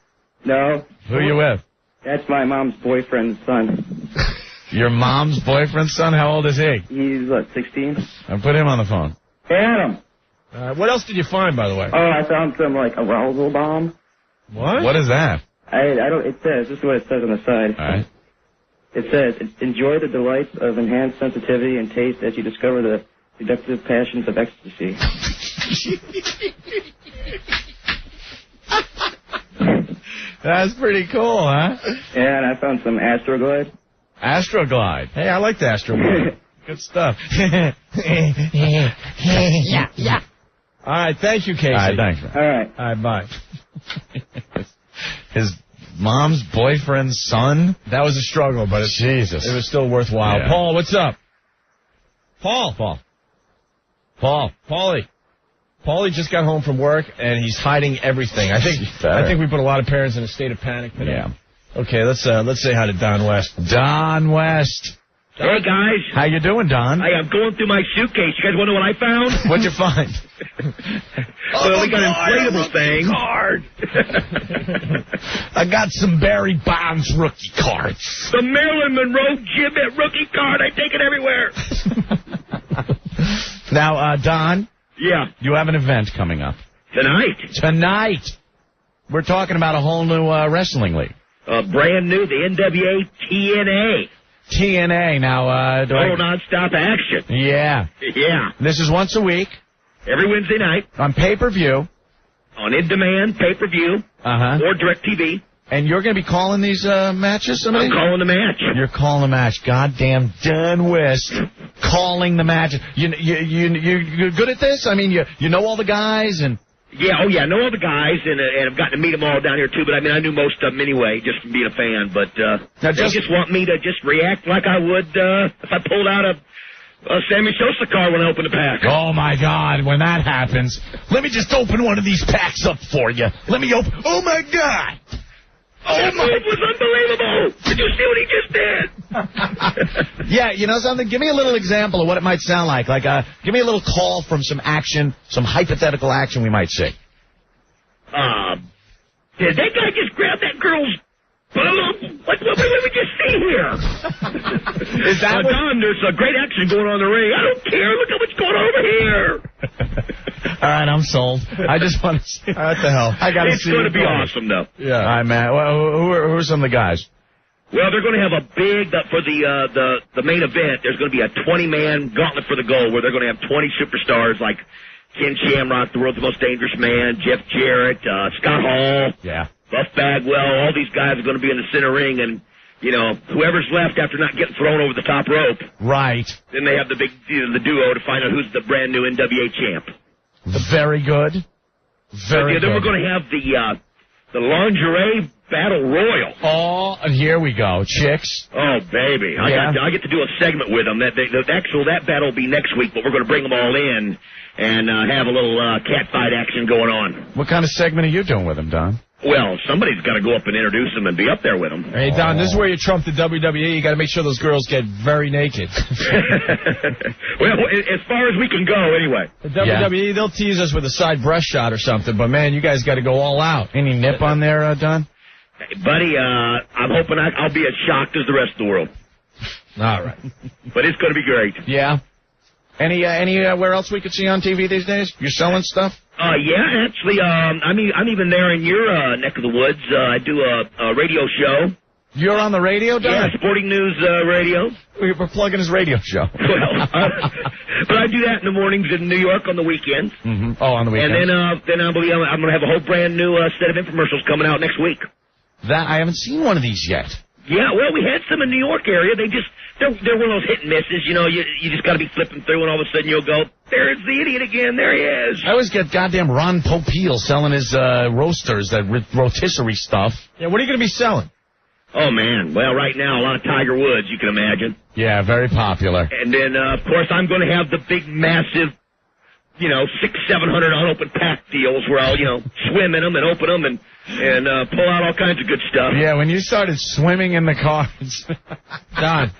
No. Who are you with? That's my mom's boyfriend's son. Your mom's boyfriend's son? How old is he? He's, 16? And put him on the phone. Hey, Adam. What else did you find, by the way? Oh, I found some, arousal bomb. What? What is that? I don't, it says, this is what it says on the side. All right. It says, enjoy the delights of enhanced sensitivity and taste as you discover the seductive passions of ecstasy. That's pretty cool, huh? And I found some Astroglide. Astroglide. Hey, I like the Astroglide. Good stuff. Yeah. All right, thank you, Casey. All right, thanks, man. All right. All right, bye. His mom's boyfriend's son? That was a struggle, but Jesus. It was still worthwhile. Yeah. Paul, what's up? Paulie. Paulie just got home from work, and he's hiding everything. I think we put a lot of parents in a state of panic today. Yeah. Okay, let's say hi to Don West. Don West. Hey, guys. How you doing, Don? I am going through my suitcase. You guys want to know what I found? What'd you find? Well, we got an inflatable thing. Card. I got some Barry Bonds rookie cards. The Marilyn Monroe Gibbet rookie card. I take it everywhere. Now, Don. Yeah. You have an event coming up. Tonight. We're talking about a whole new wrestling league. Brand new, the NWA TNA. TNA. Now, non-stop action. Yeah. Yeah. This is once a week. Every Wednesday night. On pay-per-view. On in-demand, pay-per-view. Uh-huh. Or DirecTV. And you're going to be calling these matches? I'm calling the match. You're calling the match. Goddamn Don West calling the match. You're good at this? I mean, you know all the guys and... Yeah, I know all the guys, and I've gotten to meet them all down here, too, but I knew most of them anyway, just from being a fan, but they just want me to just react like I would if I pulled out a Sammy Sosa car when I opened the pack. Oh, my God, when that happens, let me just open one of these packs up for you. Let me open... Oh, my God! That move was unbelievable! Did you see what he just did? Yeah, you know something? Give me a little example of what it might sound like. Give me a little call from some action, some hypothetical action we might see. Did that guy just grab that girl's... What did we just see here? Is that Don, there's a great action going on in the ring. I don't care. Look at what's going on over here. All right, I'm sold. I just want to see. What the hell? I got to It's see. going to be awesome, though. Yeah. All right, man. Well, who are some of the guys? Well, they're going to have a big, for the main event, there's going to be a 20-man gauntlet for the gold where they're going to have 20 superstars like Ken Shamrock, the world's most dangerous man, Jeff Jarrett, Scott Hall, Buff Bagwell. All these guys are going to be in the center ring, and, whoever's left after not getting thrown over the top rope. Right. Then they have the big, the duo to find out who's the brand new NWA champ. Very good. Very good. Then we're going to have the lingerie Battle Royal. Oh, and here we go. Chicks. Oh, baby. I get to do a segment with them. That battle will be next week, but we're going to bring them all in and have a little cat fight action going on. What kind of segment are you doing with them, Don? Well, somebody's got to go up and introduce them and be up there with them. Hey, Don, this is where you trump the WWE. You got to make sure those girls get very naked. Well, as far as we can go, anyway. The WWE, they'll tease us with a side breast shot or something, but, man, you guys got to go all out. Any nip on there, Don? Hey, buddy, I'm hoping I'll be as shocked as the rest of the world. All right. But it's going to be great. Yeah. Anywhere else we could see on TV these days? You're selling stuff? Yeah, actually, I'm even there in your neck of the woods. I do a radio show. You're on the radio, Don? Yeah, Sporting News Radio. We're plugging his radio show. Well, but I do that in the mornings in New York on the weekends. Mm-hmm. Oh, on the weekends. And then I believe I'm going to have a whole brand new set of infomercials coming out next week. I haven't seen one of these yet. Yeah, well, we had some in New York area. They're one of those hit and misses. You know, you just got to be flipping through, and all of a sudden you'll go, there's the idiot again. There he is. I always get goddamn Ron Popeil selling his roasters, that rotisserie stuff. Yeah, what are you going to be selling? Oh, man. Well, right now, a lot of Tiger Woods, you can imagine. Yeah, very popular. And then, of course, I'm going to have the big, massive, 600-700 unopened pack deals where I'll, swim in them and open them and pull out all kinds of good stuff. Yeah, when you started swimming in the cards. Don,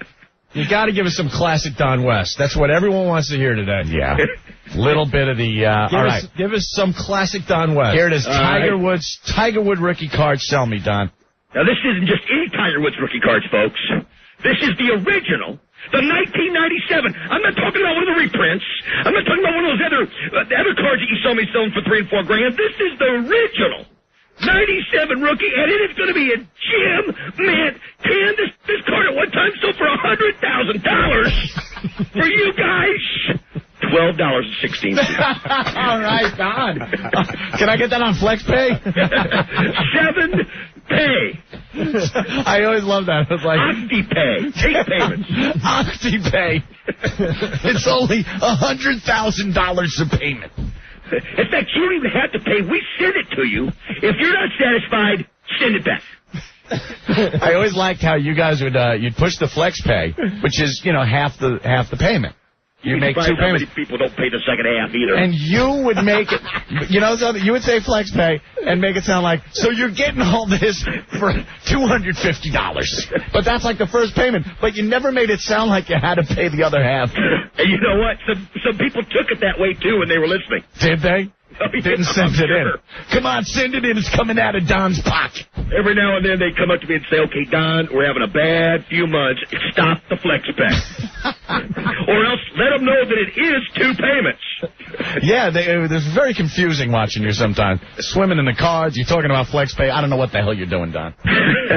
you got to give us some classic Don West. That's what everyone wants to hear today. Yeah. Little bit of the, all right. Give us some classic Don West. Here it is, Tiger Woods rookie card. Sell me, Don. Now, this isn't just any Tiger Woods rookie cards, folks. This is the original, the 1997. I'm not talking about one of the reprints. I'm not talking about one of those other cards that you saw me selling for $3 and $4 grand. This is the original 97 rookie, and it is going to be a gem mint 10. This card at one time sold for $100,000 for you guys. $12.16. All right, Don. Can I get that on FlexPay? 7 pay. I always love that. It's like OctiPay. Take payments. OctiPay. It's only $100,000 a payment. In fact, you don't even have to pay. We send it to you. If you're not satisfied, send it back. I always liked how you guys would you'd push the FlexPay, which is half the payment. You make 2 payments. Many people don't pay the second half either. And you would make it, something, you would say FlexPay and make it sound like, so you're getting all this for $250. But that's like the first payment. But you never made it sound like you had to pay the other half. And you know what? Some people took it that way, too, when they were listening. Did they? Didn't send it in. Come on, send it in. It's coming out of Don's pocket. Every now and then they come up to me and say, okay, Don, we're having a bad few months. Stop the FlexPay. Or else let them know that it is 2 payments. Yeah, it was very confusing watching you sometimes. Swimming in the cards, you're talking about FlexPay. I don't know what the hell you're doing, Don.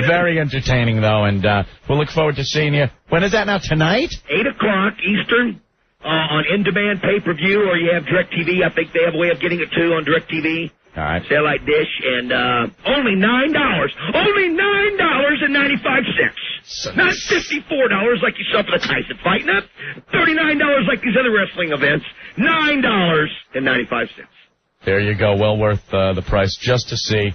Very entertaining, though, and we'll look forward to seeing you. When is that now, tonight? 8 o'clock Eastern. On in-demand pay-per-view, or you have DirecTV. I think they have a way of getting it, too, on DirecTV. All right. Satellite dish, and only $9. Only $9.95. Not $54 like you saw for the Tyson fight. Not $39 like these other wrestling events. $9.95. There you go. Well worth the price just to see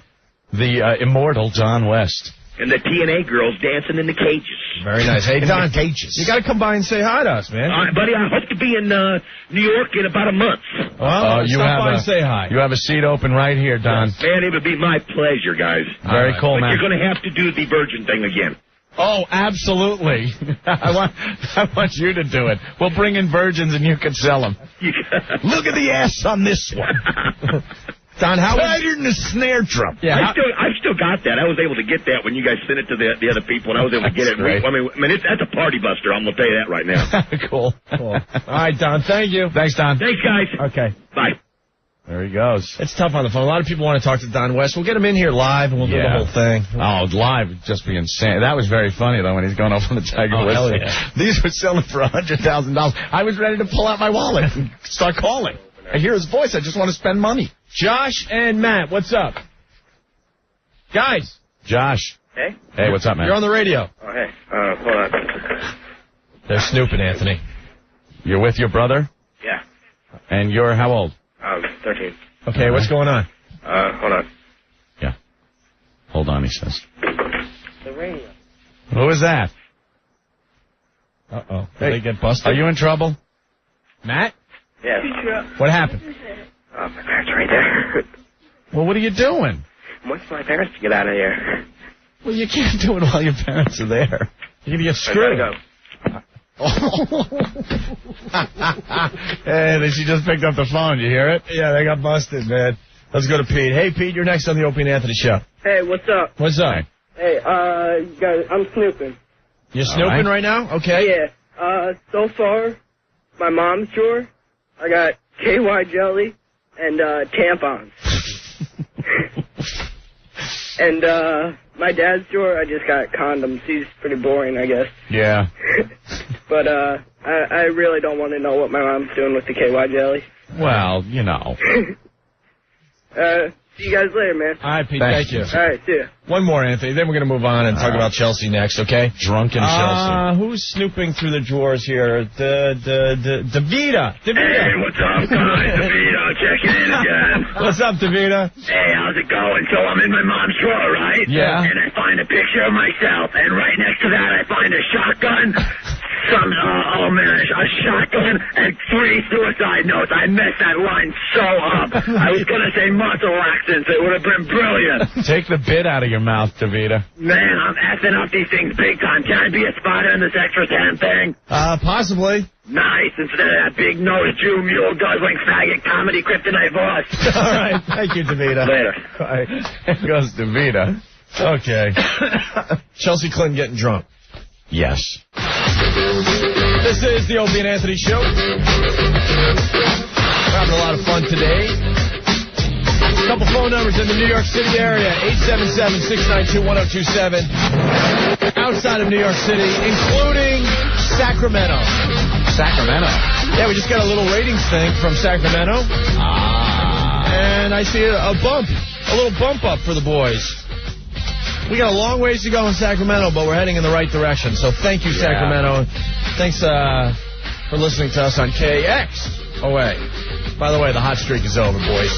the immortal Don West. And the TNA girls dancing in the cages. Very nice. Hey, Don, cages. You got to come by and say hi to us, man. All right, buddy, I hope to be in New York in about a month. Well, stop by and say hi. You have a seat open right here, Don. Man, it would be my pleasure, guys. Very cool, but man. You're going to have to do the virgin thing again. Oh, absolutely. I want you to do it. We'll bring in virgins and you can sell them. Look at the ass on this one. Don, how tighter than a snare drum. Yeah, I still got that. I was able to get that when you guys sent it to the other people, and I was able to get it. Great. I mean, that's a party buster. I'm going to tell you that right now. Cool. All right, Don, thank you. Thanks, Don. Thanks, guys. Okay. Bye. There he goes. It's tough on the phone. A lot of people want to talk to Don West. We'll get him in here live, and we'll do the whole thing. Oh, live would just be insane. That was very funny, though, when he's going off on the Tiger Woods. Hell yeah. These were selling for $100,000. I was ready to pull out my wallet and start calling. I hear his voice. I just want to spend money. Josh and Matt, what's up? Guys. Josh. Hey. Hey, what's up, man? You're on the radio. Oh, hey. Hold on. They're snooping, Anthony. You're with your brother? Yeah. And you're how old? 13. Okay, what's going on? Hold on. Yeah. Hold on, he says. The radio. Who is that? Uh-oh. Did they get busted? Are you in trouble? Matt? Yes. What happened? Oh, my parents are right there. Well, what are you doing? I'm waiting for my parents to get out of here. Well, you can't do it while your parents are there. You're going to get I screwed. gotta Hey, she just picked up the phone. You hear it? Yeah, they got busted, man. Let's go to Pete. Hey, Pete, you're next on the Opie and Anthony show. Hey, what's up? What's up? Hey, guys, I'm snooping. You're snooping right now? Okay. Yeah. So far, my mom's drawer, I got KY jelly and tampons. And my dad's drawer, I just got condoms. He's pretty boring, I guess. Yeah. But I really don't want to know what my mom's doing with the KY jelly. Well, you know. See you guys later, man. All right, Pete, thank you. All right, see ya. One more, Anthony. Then we're going to move on and talk about Chelsea next, okay? Drunken Chelsea. Who's snooping through the drawers here? Davida. Hey, what's up, guys? Davida, checking in again. What's up, Davida? Hey, how's it going? So I'm in my mom's drawer, right? Yeah. And I find a picture of myself, and right next to that I find a shotgun, a shotgun, and 3 suicide notes. I messed that line so up. I was going to say muscle accents. It would have been brilliant. Take the bit out of your mouth, Davida. Man, I'm effing up these things big time. Can I be a spotter in this extra 10 thing? Possibly. Nice, instead of that big-nosed Jew, mule, guzzling, faggot, comedy, kryptonite boss. All right, thank you, Davida. Later. All right. There goes Davida. Okay. Chelsea Clinton getting drunk. Yes. This is the Opie and Anthony Show. We're having a lot of fun today. A couple phone numbers in the New York City area, 877-692-1027. Outside of New York City, including Sacramento. Sacramento? Yeah, we just got a little ratings thing from Sacramento. And I see a little bump up for the boys. We got a long ways to go in Sacramento, but we're heading in the right direction. So thank you, Sacramento. Thanks for listening to us on KXOA. By the way, the hot streak is over, boys.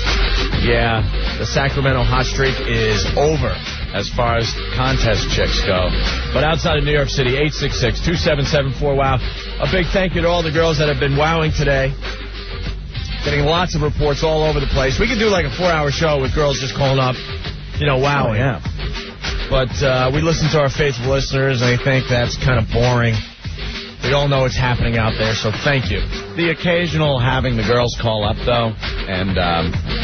Yeah, the Sacramento hot streak is over as far as contest chicks go. But outside of New York City, 866-2774-WOW. A big thank you to all the girls that have been wowing today. Getting lots of reports all over the place. We could do like a 4-hour show with girls just calling up, wowing. Oh, yeah. But we listen to our faithful listeners, and I think that's kind of boring. We all know what's happening out there, so thank you. The occasional having the girls call up, though, and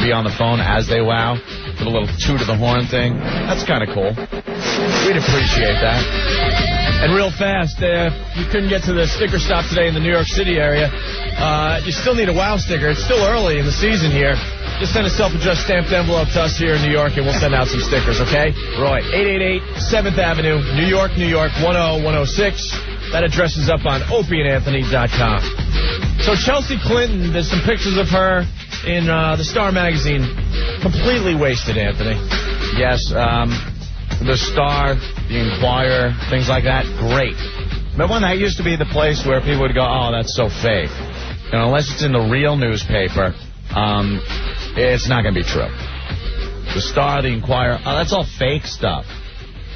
be on the phone as they wow, with a little toot of the horn thing, that's kind of cool. We'd appreciate that. And real fast, if you couldn't get to the sticker stop today in the New York City area, you still need a wow sticker. It's still early in the season here. Just send a self-addressed stamped envelope to us here in New York, and we'll send out some stickers, okay? Right. 888 7th Avenue, New York, 10106. That address is up on opieandanthony.com. So Chelsea Clinton, there's some pictures of her in the Star magazine. Completely wasted, Anthony. Yes, the Star, the Inquirer, things like that, great. Remember when that used to be the place where people would go, oh, that's so fake. And unless it's in the real newspaper, it's not going to be true. The Star, the Inquirer, that's all fake stuff.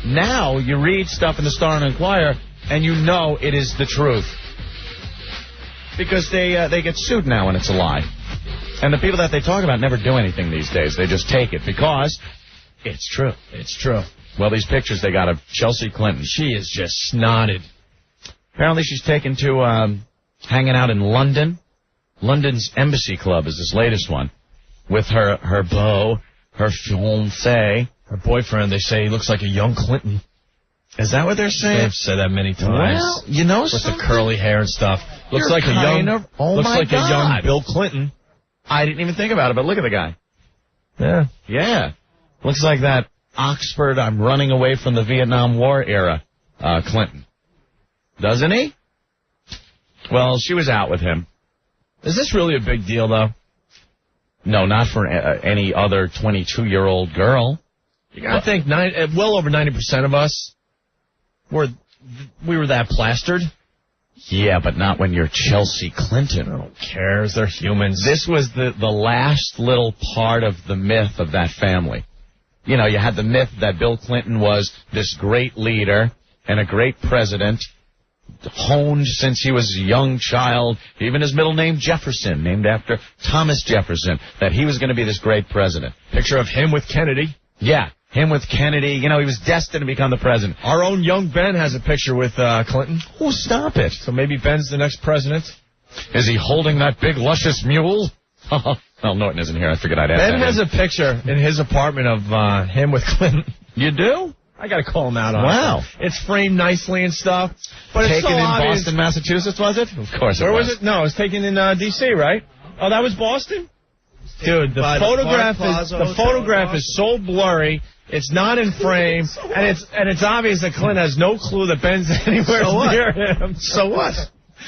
Now you read stuff in the Star and Inquirer, and you know it is the truth. Because they get sued now when it's a lie. And the people that they talk about never do anything these days. They just take it because it's true. It's true. Well, these pictures they got of Chelsea Clinton. She is just snotted. Apparently she's taken to hanging out in London. London's Embassy Club is this latest one. With her beau, her fiancé. Her boyfriend, they say he looks like a young Clinton. Is that what they're saying? They've said that many times. Well, you know with the curly hair and stuff. Looks like a young a young Bill Clinton. I didn't even think about it, but look at the guy. Yeah. Yeah. Looks like that Oxford, I'm running away from the Vietnam War era Clinton. Doesn't he? Well, she was out with him. Is this really a big deal, though? No, not for any other 22-year-old girl. I think well over 90% of us we were that plastered. Yeah, but not when you're Chelsea Clinton. Who cares? They're humans. This was the last little part of the myth of that family. you know, you had the myth that Bill Clinton was this great leader and a great president, honed since he was a young child, even his middle name Jefferson, named after Thomas Jefferson, that he was going to be this great president. Picture of him with Kennedy. Yeah, him with Kennedy. You know, he was destined to become the president. Our own young Ben has a picture with Clinton. Oh, stop it. So maybe Ben's the next president. Is he holding that big, luscious mule? Well, Norton isn't here. I figured I'd ask Ben has a picture in his apartment of him with Clinton. You do? I got to call him out on Wow. it. It's framed nicely and stuff. But Taken it's so in obvious. Boston, Massachusetts, was it? Of course it was. Where was it? No, it was taken in D.C., right? Oh, that was Boston? Dude, the photograph is so blurry. It's not in frame, and it's obvious that Clinton has no clue that Ben's anywhere near him. So what?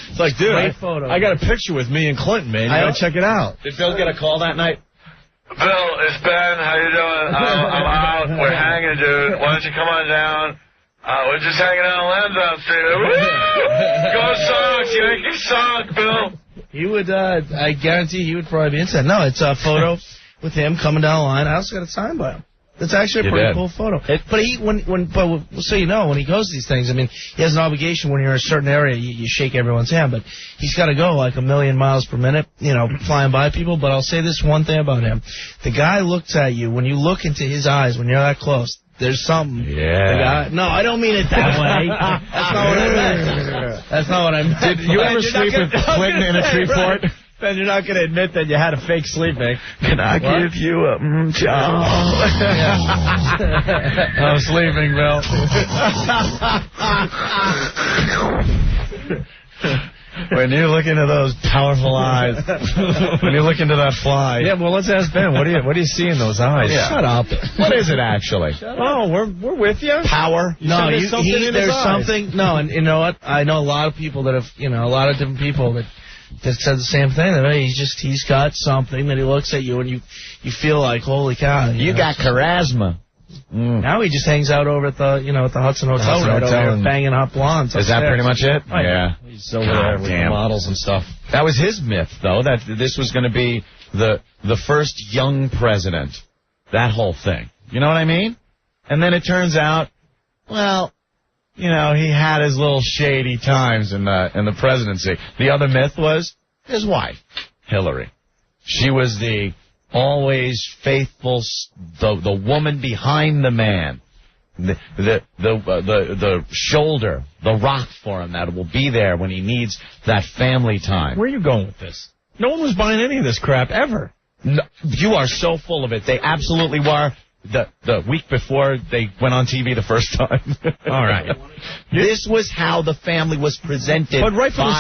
It's like, dude, I got a picture with me and Clinton, man. You gotta check it out. Did Bill get a call that night? Bill, it's Ben. How you doing? I'm out. We're hanging, dude. Why don't you come on down? We're just hanging out on Lansdowne Street. Woo! Go Sox! Yankees suck, Bill. He would, I guarantee he would probably be inside. No, it's a photo with him coming down the line. I also got it signed by him. It's actually a pretty cool photo. But so you know, when he goes to these things, I mean, he has an obligation when you're in a certain area, you shake everyone's hand, but he's got to go like 1,000,000 miles per minute, you know, flying by people. But I'll say this one thing about him. The guy looks at you, when you look into his eyes, when you're that close, there's something. Yeah. No, I don't mean it that way. That's not what I meant. That's not what I meant. Did you ever sleep with Clinton in a tree fort? Then you're not going to admit that you had a fake sleeping. Can I give you a job? I'm sleeping, Bill. When you look into those powerful eyes, when you look into that fly. Yeah, well, let's ask Ben. What do you see in those eyes? Yeah. Shut up. What is it actually? Oh, we're with you. Power? No, there's something. No, and you know what? I know a lot of people that have, you know, a lot of different people that said the same thing. That he's got something that he looks at you and you feel like, holy cow. You got charisma. Now he just hangs out over at the Hudson Hotel over there, banging hot blondes. Is that pretty much it? Oh, yeah. He's over there with the models and stuff. That was his myth, though, that this was going to be the first young president. That whole thing. You know what I mean? And then it turns out, well, you know, he had his little shady times in the presidency. The other myth was his wife, Hillary. She was the always faithful, the woman behind the man, the shoulder, the rock for him that will be there when he needs that family time. Where are you going with this? No one was buying any of this crap ever. No, you are so full of it. They absolutely were. The week before they went on TV the first time. All right. This was how the family was presented by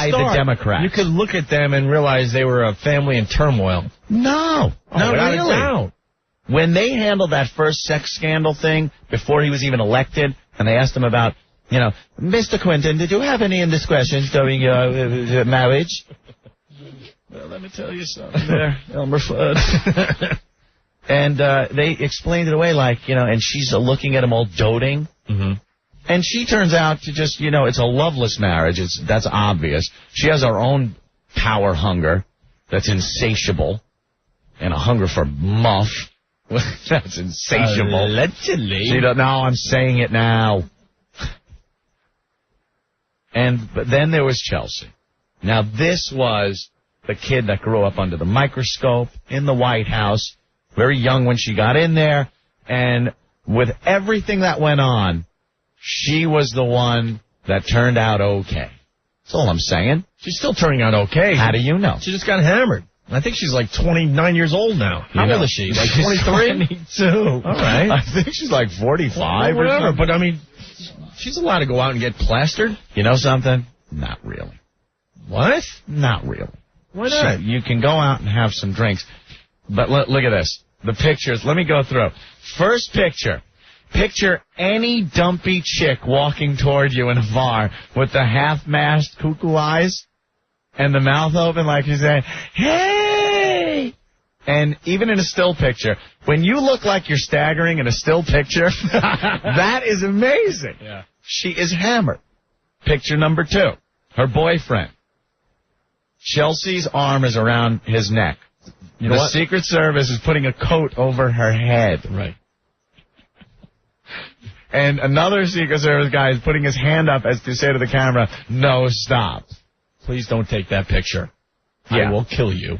the Democrats. You could look at them and realize they were a family in turmoil. No, not without a really. doubt. When they handled that first sex scandal thing before he was even elected, and they asked him about, you know, Mr. Clinton, did you have any indiscretions during your marriage? Well, let me tell you something there, Elmer Fudd. And they explained it away like, you know, and she's looking at him all doting. Mm-hmm. And she turns out to just, you know, it's a loveless marriage. That's obvious. She has her own power hunger that's insatiable. And a hunger for muff. That's insatiable. Allegedly. Now I'm saying it now. But then there was Chelsea. Now this was the kid that grew up under the microscope in the White House. Very young when she got in there, and with everything that went on, she was the one that turned out okay. That's all I'm saying. She's still turning out okay. How do you know? She just got hammered. I think she's like 29 years old now. How old is she? Like 23? 22. All right. I think she's like 45 or something. But, I mean, she's allowed to go out and get plastered. You know something? Not really. What? Not really. Why not? You can go out and have some drinks. But look at this. The pictures. Let me go through. First picture. Picture any dumpy chick walking toward you in a bar with the half-mashed cuckoo eyes and the mouth open like you're saying, hey! And even in a still picture, when you look like you're staggering in a still picture, that is amazing. Yeah. She is hammered. Picture number 2. Her boyfriend. Chelsea's arm is around his neck. You know the Secret Service is putting a coat over her head. Right. And another Secret Service guy is putting his hand up as to say to the camera, no, stop. Please don't take that picture. Yeah. I will kill you.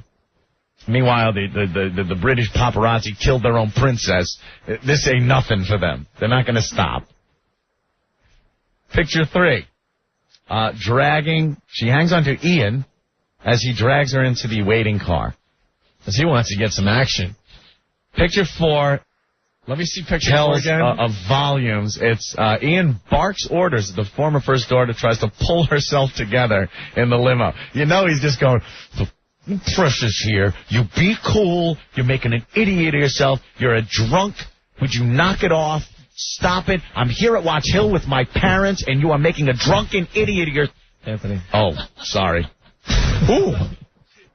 Meanwhile, the British paparazzi killed their own princess. This ain't nothing for them. They're not going to stop. Picture 3. She hangs onto Ian as he drags her into the waiting car. Because he wants to get some action. Picture 4. Let me see picture 4 again. Of volumes. It's Ian barks orders as the former first daughter tries to pull herself together in the limo. You know he's just going, the precious here. You be cool. You're making an idiot of yourself. You're a drunk. Would you knock it off? Stop it. I'm here at Watch Hill with my parents, and you are making a drunken idiot of yourself. Anthony. Oh, sorry. Ooh. Where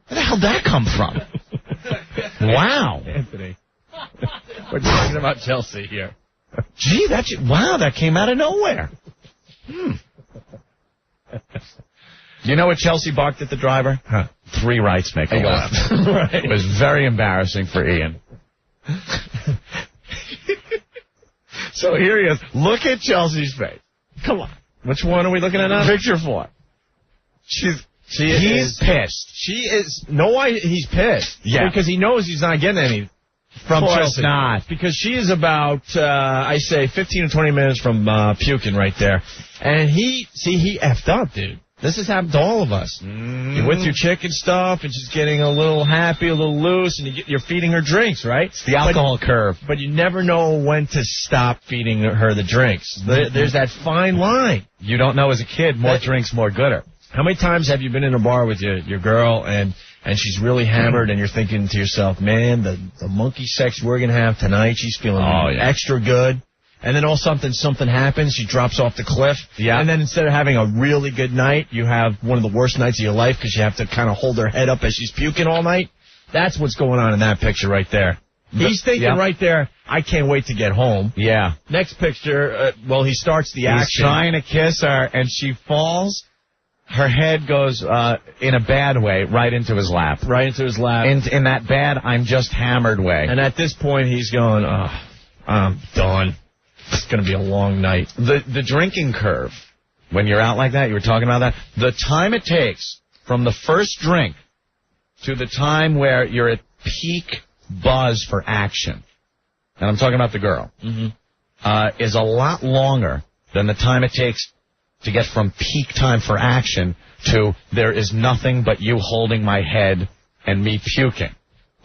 the hell did that come from? Wow. Anthony. We're talking about Chelsea here. Gee, that came out of nowhere. You know what Chelsea barked at the driver? 3 rights make a left. Right. It was very embarrassing for Ian. So here he is. Look at Chelsea's face. Come on. Which one are we looking at now? Picture 4. He's pissed. She is. No, why he's pissed? Yeah. Because he knows he's not getting any from Chelsea. Of Chelsea. course not. Because she is about, I say, 15 to 20 minutes from puking right there. And he effed up, dude. This has happened to all of us. You're with your chick and stuff, and she's getting a little happy, a little loose, and you're feeding her drinks, right? It's the alcohol curve. But you never know when to stop feeding her the drinks. There's that fine line. You don't know as a kid, more drinks, more gooder. How many times have you been in a bar with your girl, and she's really hammered, and you're thinking to yourself, man, the monkey sex we're going to have tonight, she's feeling extra good. And then all something happens, she drops off the cliff. Yeah. And then instead of having a really good night, you have one of the worst nights of your life because you have to kind of hold her head up as she's puking all night. That's what's going on in that picture right there. He's thinking right there, I can't wait to get home. Yeah. Next picture, he starts the action. He's trying to kiss her, and she falls. Her head goes, in a bad way, right into his lap. Right into his lap. In that bad, I'm just hammered way. And at this point, he's going, I'm done. It's going to be a long night. The drinking curve, when you're out like that, you were talking about that, the time it takes from the first drink to the time where you're at peak buzz for action, and I'm talking about the girl, is a lot longer than the time it takes to get from peak time for action to there is nothing but you holding my head and me puking.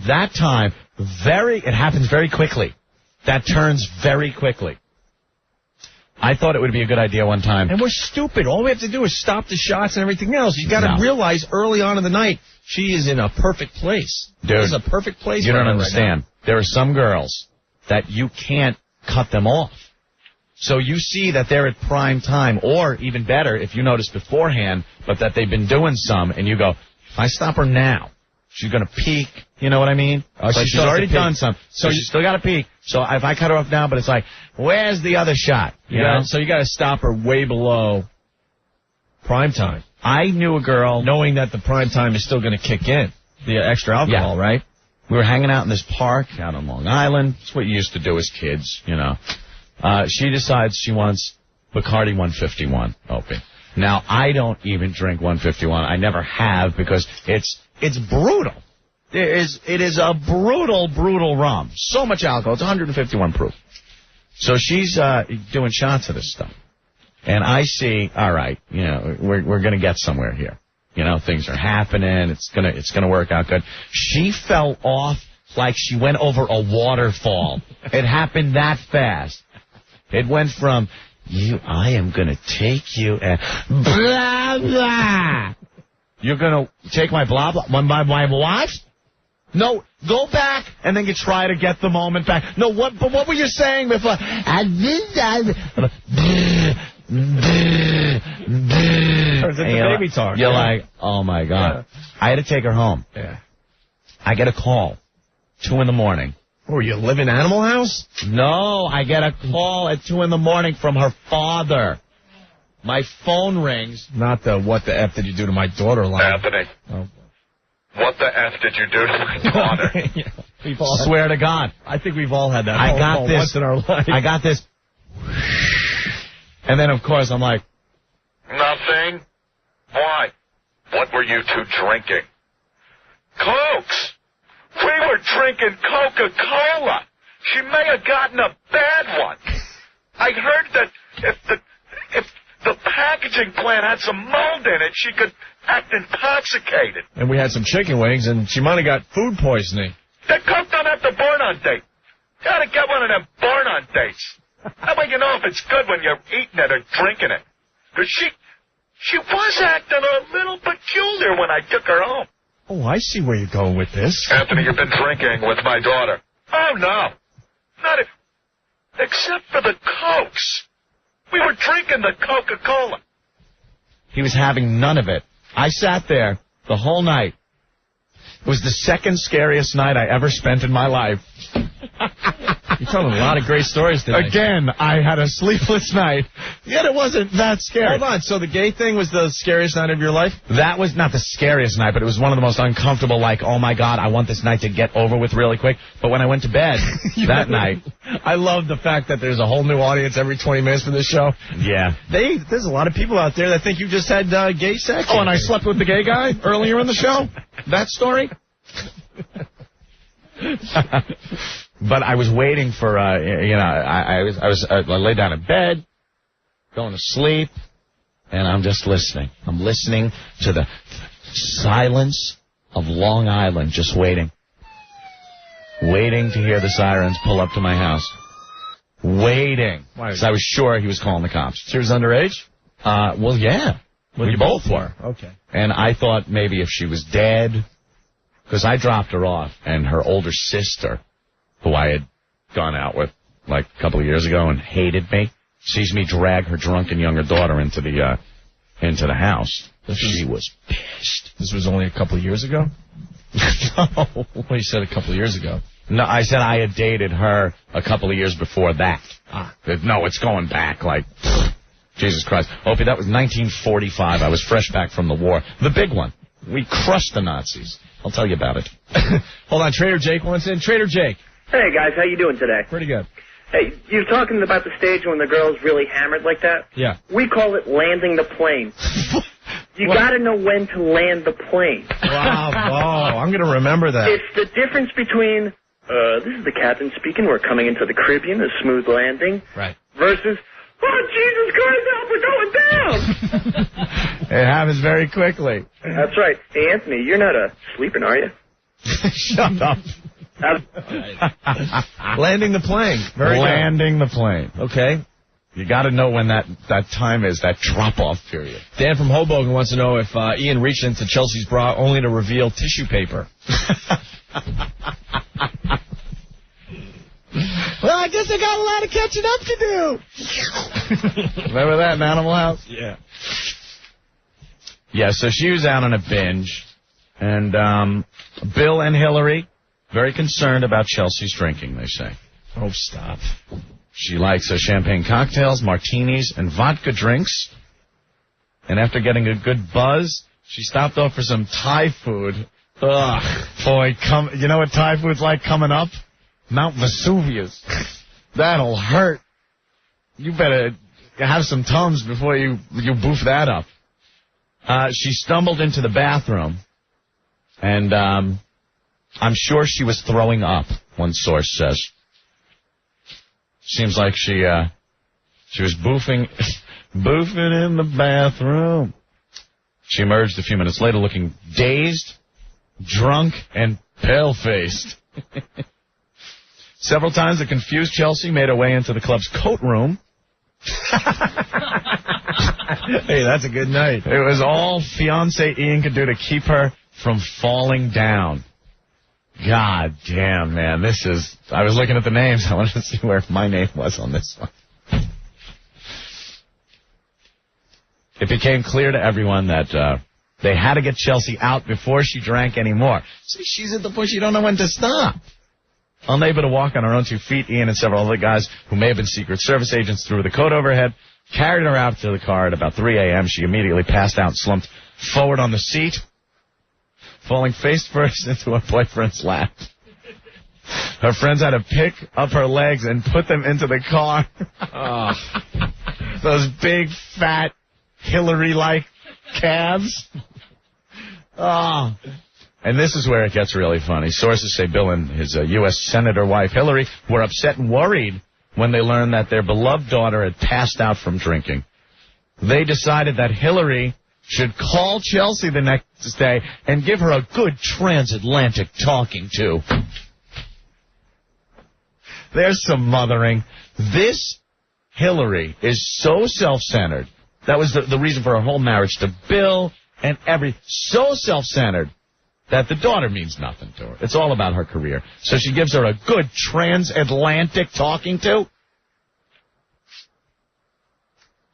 That time, it happens very quickly. That turns very quickly. I thought it would be a good idea one time. And we're stupid. All we have to do is stop the shots and everything else. You got to realize early on in the night, she is in a perfect place. Dude, this is a perfect place. You don't understand. Right, there are some girls that you can't cut them off. So you see that they're at prime time, or even better, if you notice beforehand, but that they've been doing some, and you go, if I stop her now, she's going to peak. You know what I mean? She's already done some, so she's still got to peak. So if I cut her off now, but it's like, where's the other shot? You know? So you got to stop her way below prime time. I knew a girl, knowing that the prime time is still going to kick in, the extra alcohol, right? We were hanging out in this park out on Long Island. It's what you used to do as kids, you know. She decides she wants Bacardi 151 Opie. Now, I don't even drink 151. I never have because it's brutal. It is a brutal rum. So much alcohol. It's 151 proof. So she's doing shots of this stuff. And I see, all right, you know, we're going to get somewhere here. You know, things are happening. It's gonna work out good. She fell off like she went over a waterfall. It happened that fast. It went from, I am going to take you and blah, blah. You're going to take my blah, blah, my what? No, go back, and then you try to get the moment back. No, what were you saying before? Turns into baby talk. You're like, oh, my God. Yeah. I had to take her home. Yeah. I get a call, 2 a.m. Oh, you live in Animal House? No, I get a call at 2 a.m. from her father. My phone rings. Not the what the F did you do to my daughter line. Anthony. Oh. What the F did you do to my daughter? Swear to God. I think we've all had that. I got this once in our life. I got this. And then, of course, I'm like, Nothing. Why? What were you two drinking? Cokes. We were drinking Coca-Cola. She may have gotten a bad one. I heard that if the packaging plant had some mold in it, she could act intoxicated. And we had some chicken wings, and she might have got food poisoning. That Coke don't have to burn on date. You gotta get one of them burn on dates. That way you know if it's good when you're eating it or drinking it. Because she was acting a little peculiar when I took her home. Oh, I see where you're going with this. Anthony, you've been drinking with my daughter. Oh, no. Not except for the Cokes. We were drinking the Coca-Cola. he was having none of it. I sat there the whole night. It was the second scariest night I ever spent in my life. You're telling a lot of great stories today. Again, I had a sleepless night, yet it wasn't that scary. Hold on, so the gay thing was the scariest night of your life? That was not the scariest night, but it was one of the most uncomfortable, like, oh my God, I want this night to get over with really quick. But when I went to bed that night... I love the fact that there's a whole new audience every 20 minutes for this show. Yeah. There's a lot of people out there that think you just had gay sex. Oh, and I slept with the gay guy earlier in the show? That story? But I was waiting for, I lay down in bed, going to sleep, and I'm just listening. I'm listening to the silence of Long Island, just waiting. Waiting to hear the sirens pull up to my house. Waiting. Because I was sure he was calling the cops. She was underage? Well, yeah. We both were. Okay. And I thought maybe if she was dead, because I dropped her off, and her older sister, who I had gone out with like a couple of years ago and hated me, sees me drag her drunken younger daughter into the house. She was pissed. This was only a couple of years ago? No. Well, you said a couple of years ago. No, I said I had dated her a couple of years before that. No, it's going back like, Jesus Christ. Opie, that was 1945. I was fresh back from the war. The big one. We crushed the Nazis. I'll tell you about it. Hold on, Trader Jake wants in. Trader Jake. Hey, guys, how you doing today? Pretty good. Hey, you're talking about the stage when the girl's really hammered like that? Yeah. We call it landing the plane. You gotta know when to land the plane. Wow, I'm gonna remember that. It's the difference between, this is the captain speaking, we're coming into the Caribbean, a smooth landing. Right. Versus, oh, Jesus Christ, help, we're going down! It happens very quickly. That's right. Hey, Anthony, you're not sleeping, are you? Shut up. Landing the plane. Landing the plane. Okay. You got to know when that time is, that drop-off period. Dan from Hoboken wants to know if Ian reached into Chelsea's bra only to reveal tissue paper. Well, I guess I got a lot of catching up to do. Remember that in Animal House? Yeah. Yeah, so she was out on a binge, and Bill and Hillary, very concerned about Chelsea's drinking, they say. Oh, stop. She likes champagne cocktails, martinis, and vodka drinks. And after getting a good buzz, she stopped off for some Thai food. Ugh. Boy, you know what Thai food's like coming up? Mount Vesuvius. That'll hurt. You better have some Tums before you boof that up. She stumbled into the bathroom, and I'm sure she was throwing up, one source says. Seems like she was boofing in the bathroom. She emerged a few minutes later looking dazed, drunk, and pale-faced. Several times the confused Chelsea made her way into the club's coat room. Hey, that's a good night. It was all fiancé Ian could do to keep her from falling down. God damn, man, I was looking at the names. I wanted to see where my name was on this one. It became clear to everyone that they had to get Chelsea out before she drank anymore. See, she's at the point she don't know when to stop. Unable to walk on her own 2 feet, Ian and several other guys who may have been Secret Service agents threw the coat over her head, carried her out to the car. At about 3 a.m., she immediately passed out and slumped forward on the seat, falling face first into her boyfriend's lap. Her friends had to pick up her legs and put them into the car. Those big, fat, Hillary-like calves. Oh. And this is where it gets really funny. Sources say Bill and his U.S. Senator wife, Hillary, were upset and worried when they learned that their beloved daughter had passed out from drinking. They decided that Hillary should call Chelsea the next day and give her a good transatlantic talking to. There's some mothering. This Hillary is so self-centered. That was the reason for her whole marriage to Bill and so self-centered that the daughter means nothing to her. It's all about her career. So she gives her a good transatlantic talking to.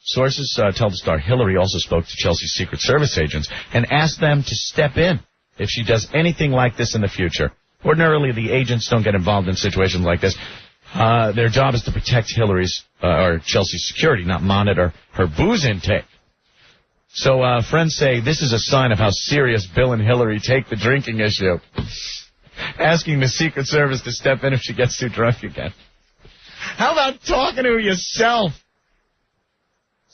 Sources tell the Star Hillary also spoke to Chelsea's Secret Service agents and asked them to step in if she does anything like this in the future. Ordinarily, the agents don't get involved in situations like this. Their job is to protect Hillary's or Chelsea's security, not monitor her booze intake. So friends say this is a sign of how serious Bill and Hillary take the drinking issue. Asking the Secret Service to step in if she gets too drunk again. How about talking to her yourself?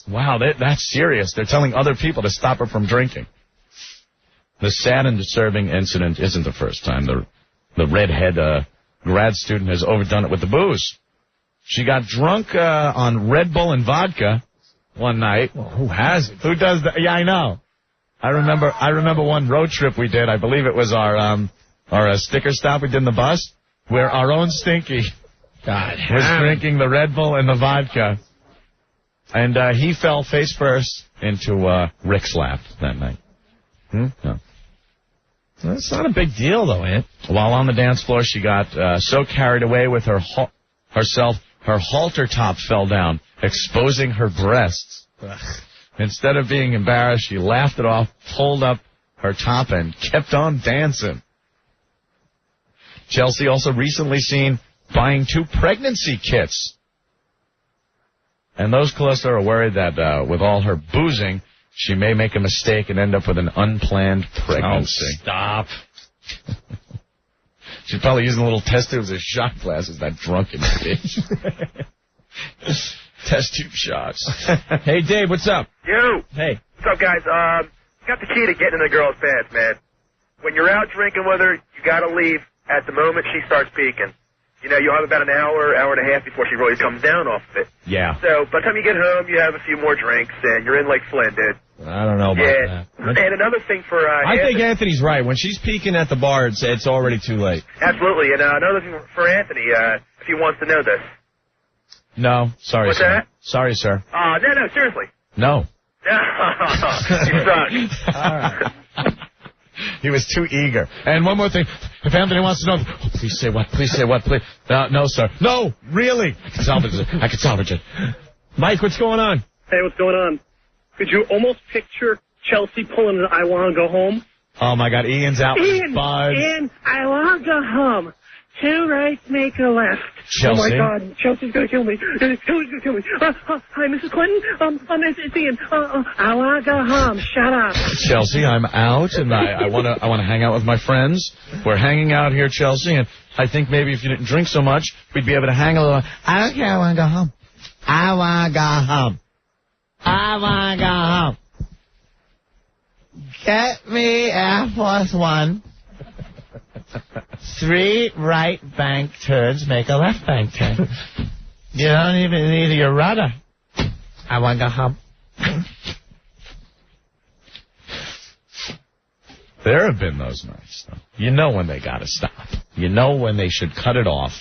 Wow, that's serious. They're telling other people to stop her from drinking. The sad and disturbing incident isn't the first time the redhead grad student has overdone it with the booze. She got drunk on Red Bull and vodka one night. Well, who has it? Who does that? Yeah, I know. I remember one road trip we did. I believe it was our sticker stop we did in the bus, where our own Stinky was drinking the Red Bull and the vodka. And he fell face first into Rick's lap that night. No. That's not a big deal, though, Ant. While on the dance floor, she got so carried away with herself, her halter top fell down, exposing her breasts. Instead of being embarrassed, she laughed it off, pulled up her top, and kept on dancing. Chelsea also recently seen buying 2 pregnancy kits. And those close to her are worried that with all her boozing, she may make a mistake and end up with an unplanned pregnancy. Oh, stop. She's probably using little test tubes as shot glasses, that drunken bitch. Test tube shots. Hey, Dave, what's up? You. Hey. What's up, guys? Got the key to getting in the girl's pants, man. When you're out drinking with her, you got to leave at the moment she starts peaking. You know, you'll have about an hour and a half before she really comes down off of it. Yeah. So by the time you get home, you have a few more drinks, and you're in like Flynn, dude. I don't know about that. And another thing for I think Anthony's right. When she's peeking at the bar, it's already too late. Absolutely. And another thing for Anthony, if he wants to know this. No, sorry, What's sir. that? Sorry, sir. No, seriously. No. You suck. All right. He was too eager. And one more thing. If Anthony wants to know, please say what, please say what, please. No, sir. No, really. I can salvage it. Mike, what's going on? Hey, what's going on? Could you almost picture Chelsea pulling an I Want to Go Home? Oh, my God. Ian's out with his buzz. Ian, I want to go home. 2 rights make a left. Chelsea? Oh, my God. Chelsea's going to kill me. Chelsea's going to kill me. Hi, Mrs. Clinton. It's Ian. I want to go home. Shut up. Chelsea, I'm out, and I want to hang out with my friends. We're hanging out here, Chelsea, and I think maybe if you didn't drink so much, we'd be able to hang a little. I don't care. I want to go home. I want to go home. I want to go home. Get me Air Force One. 3 right bank turns make a left bank turn. You don't even need your rudder. I want to go home. There have been those nights, though. You know when they got to stop. You know when they should cut it off.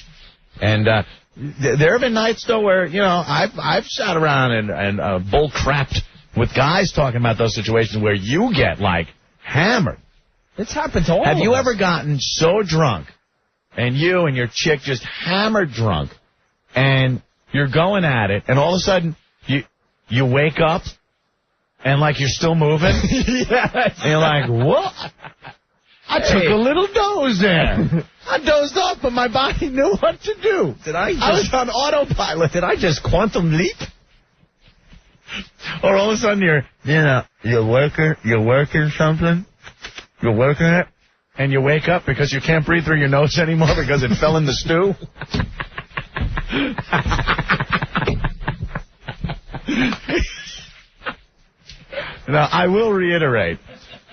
And there have been nights, though, where, you know, I've sat around and bull crapped with guys talking about those situations where you get, like, hammered. It's happened to all Have of you us. ever gotten so drunk, and you and your chick just hammered drunk, and you're going at it, and all of a sudden you wake up, and like you're still moving? Yes. And you're like, what? I took a little doze there. I dozed off, but my body knew what to do. I was on autopilot. Did I just quantum leap? Or all of a sudden you're working something. You're working it, and you wake up because you can't breathe through your nose anymore because it fell in the stew. Now, I will reiterate,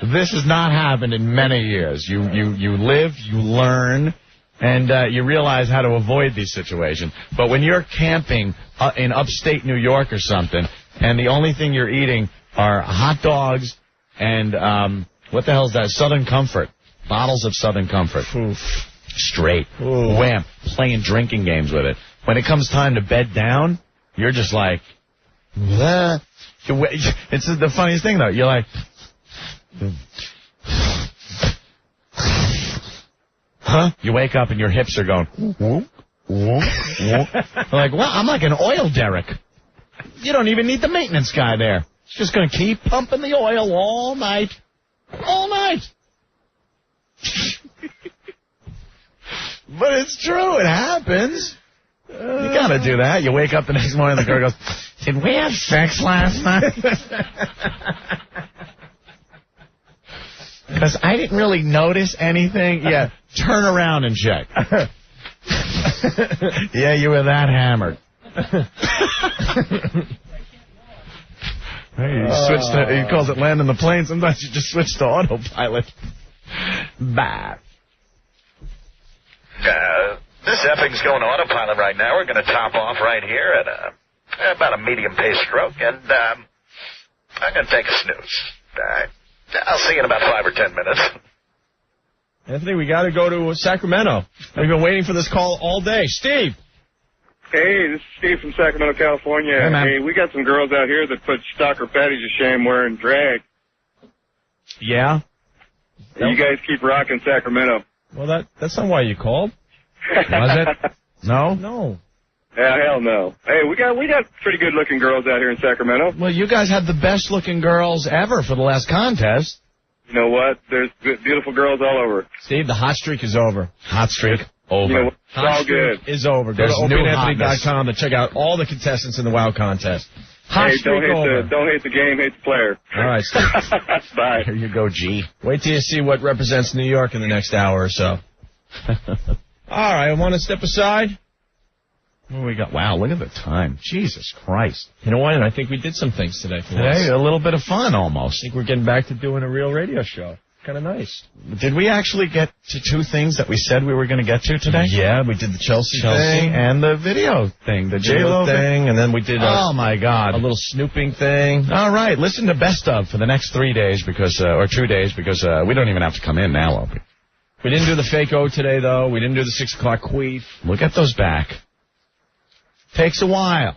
this has not happened in many years. You live, you learn, and you realize how to avoid these situations. But when you're camping in upstate New York or something, and the only thing you're eating are hot dogs and, what the hell is that? Southern Comfort. Bottles of Southern Comfort. Oof. Straight. Ooh. Wham. Playing drinking games with it. When it comes time to bed down, you're just like, bleh. It's the funniest thing, though. You're like, huh? You wake up and your hips are going, whoop, whoop, whoop. Like, what? I'm like an oil derrick. You don't even need the maintenance guy there. It's just going to keep pumping the oil all night. All night. But it's true. It happens. You got to do that. You wake up the next morning and the girl goes, did we have sex last night? Because I didn't really notice anything. Yeah, turn around and check. Yeah, you were that hammered. Hey, he calls it landing the plane. Sometimes you just switch to autopilot. Bye. This effing's going autopilot right now. We're going to top off right here at about a medium-paced stroke, and I'm going to take a snooze. I'll see you in about 5 or 10 minutes. Anthony, we got to go to Sacramento. We've been waiting for this call all day. Steve. Hey, this is Steve from Sacramento, California. Hey, we got some girls out here that put stock or patties to shame wearing drag. Yeah? You guys keep rocking Sacramento. Well, that's not why you called. Was it? No? No. Yeah, hell no. Hey, we got pretty good looking girls out here in Sacramento. Well, you guys had the best looking girls ever for the last contest. You know what? There's beautiful girls all over. Steve, the hot streak is over. Hot streak over. You know, it's all good. Is over. Go to OpieAnthony.com to check out all the contestants in the WOW contest. Hot streak over. Don't hate the game, hate the player. All right, Steve. Bye. Here you go, G. Wait till you see what represents New York in the next hour or so. All right, I want to step aside. What do we got? Wow, look at the time. Jesus Christ. You know what? And I think we did some things today. Today, a little bit of fun almost. I think we're getting back to doing a real radio show. Kind of nice. Did we actually get to 2 things that we said we were going to get to today? Yeah, we did the Chelsea thing. And the video thing, the Jlo thing, and then we did oh my God, a little snooping thing. All right, listen to Best Of for the next 3 days because, or 2 days because we don't even have to come in now, Opie. We didn't do the fake O today, though. We didn't do the 6 o'clock queef. We'll get those back. Takes a while.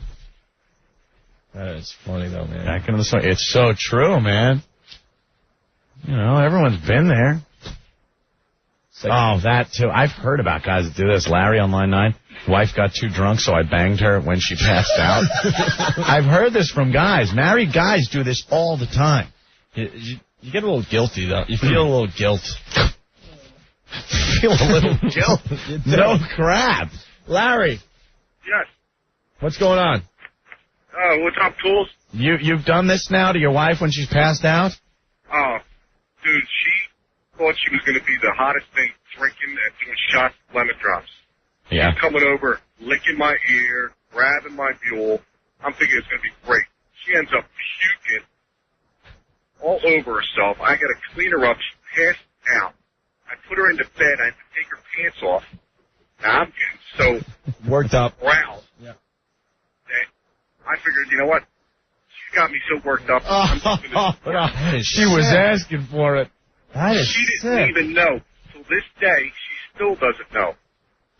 That is funny, though, man. Back into the song. It's so true, man. You know, everyone's been there. Oh, that, too. I've heard about guys that do this. Larry on Line 9. Wife got too drunk, so I banged her when she passed out. I've heard this from guys. Married guys do this all the time. You get a little guilty, though. You feel a little guilt. Feel a little guilt. No crap. Larry. Yes. What's going on? What's up, Tools? You've done this now to your wife when she's passed out? Oh, dude, she thought she was going to be the hottest thing drinking and doing shots of lemon drops. Yeah. She's coming over, licking my ear, grabbing my mule. I'm thinking it's going to be great. She ends up puking all over herself. I got to clean her up. She passed out. I put her into bed. I had to take her pants off. Now I'm getting so worked up. Aroused. Yeah. That I figured, you know what? She's got me so worked up. She was asking for it. She didn't even know. Till this day, she still doesn't know.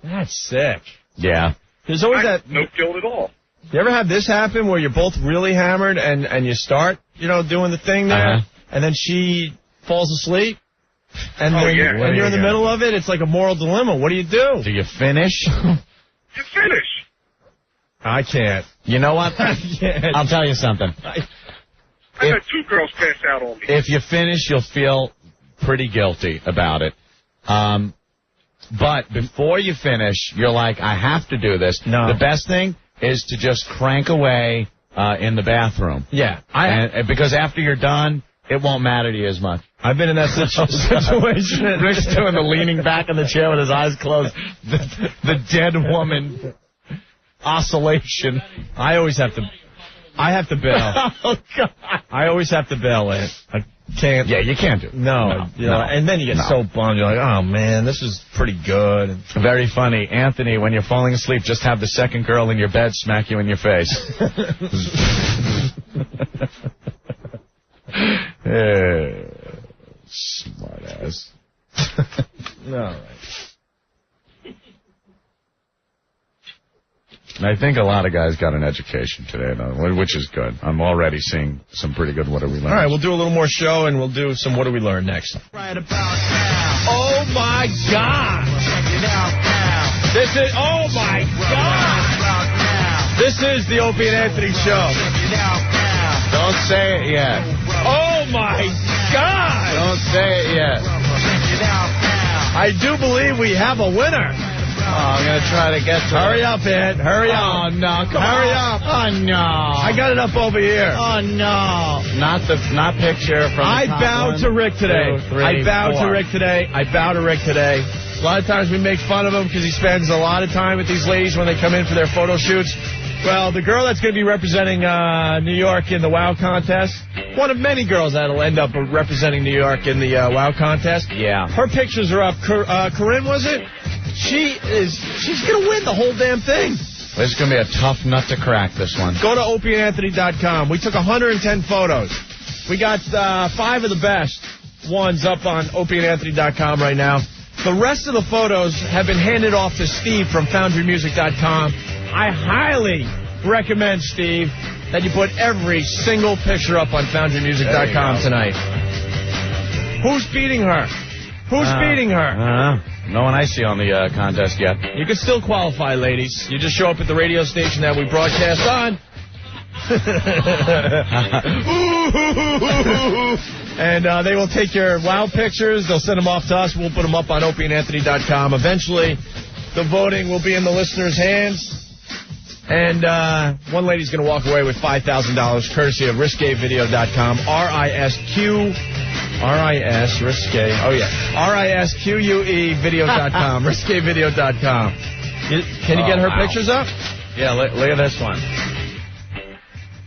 That's sick. Yeah. There's always that. No guilt at all. You ever have this happen where you're both really hammered and you start, doing the thing there, and then she falls asleep? And then when you're in the middle of it, it's like a moral dilemma. What do you do? Do you finish? You finish. I can't. You know what? I'll tell you something. I had 2 girls pass out on me. If you finish, you'll feel pretty guilty about it. But before you finish, you're like, I have to do this. No. The best thing is to just crank away in the bathroom. Yeah. Because after you're done, it won't matter to you as much. I've been in that situation. Rick's doing the leaning back in the chair with his eyes closed. The dead woman oscillation. I always have to I have to bail. Oh, God. I always have to bail, Ant. I can't. Yeah, you can't do it. No. And then you get so bummed. You're like, oh, man, this is pretty good. Very funny. Anthony, when you're falling asleep, just have the second girl in your bed smack you in your face. Smart ass. All right. I think a lot of guys got an education today, though, which is good. I'm already seeing some pretty good What Do We Learn. All right, we'll do a little more show, and we'll do some What Do We Learn next. Right about now. Oh, my God. Check it out now. This is, oh, my God. This is the Opie and Anthony Show. Check it out now. Don't say it yet. Oh, my God. Don't say it yet. Check it out now. I do believe we have a winner. Oh, I'm going to try to get to Hurry up, Ed. Hurry up. Oh, no. Hurry up. Oh, no. I got it up over here. Oh, no. Not picture from the I top bowed one. to Rick today. 2, 3, I bowed 4. to Rick today. I bow to Rick today. A lot of times we make fun of him because he spends a lot of time with these ladies when they come in for their photo shoots. Well, the girl that's going to be representing New York in the WOW contest, one of many girls that'll end up representing New York in the WOW contest. Yeah. Her pictures are up. Corinne, was it? She's going to win the whole damn thing. This is going to be a tough nut to crack, this one. Go to OpieandAnthony.com. We took 110 photos. We got 5 of the best ones up on OpieandAnthony.com right now. The rest of the photos have been handed off to Steve from FoundryMusic.com. I highly recommend, Steve, that you put every single picture up on FoundryMusic.com tonight. Who's beating her? Who's beating her? No one I see on the contest yet. You can still qualify, ladies. You just show up at the radio station that we broadcast on. And they will take your WOW pictures. They'll send them off to us. We'll put them up on OpieandAnthony.com. Eventually, the voting will be in the listeners' hands. And one lady's going to walk away with $5,000 courtesy of RisqueVideo.com. RisQue video.com. RisqueVideo.com. Can you get her pictures up? Yeah, look at this one.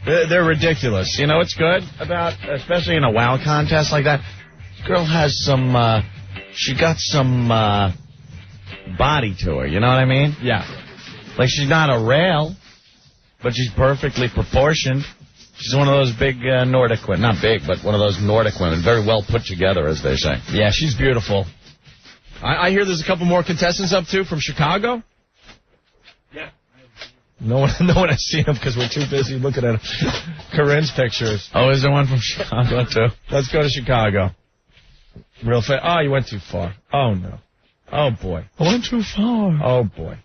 They're ridiculous. You know what's good about, especially in a WOW contest like that? This girl has some, she got some body to her, you know what I mean? Yeah. Like, she's not a rail, but she's perfectly proportioned. She's one of those big Nordic women. Not big, but one of those Nordic women. Very well put together, as they say. Yeah, she's beautiful. I hear there's a couple more contestants up, too, from Chicago. Yeah. No one has seen them because we're too busy looking at Corinne's pictures. Oh, is there one from Chicago, too? Let's go to Chicago. Real fast. Oh, you went too far. Oh, no. Oh, boy. I went too far. Oh, boy.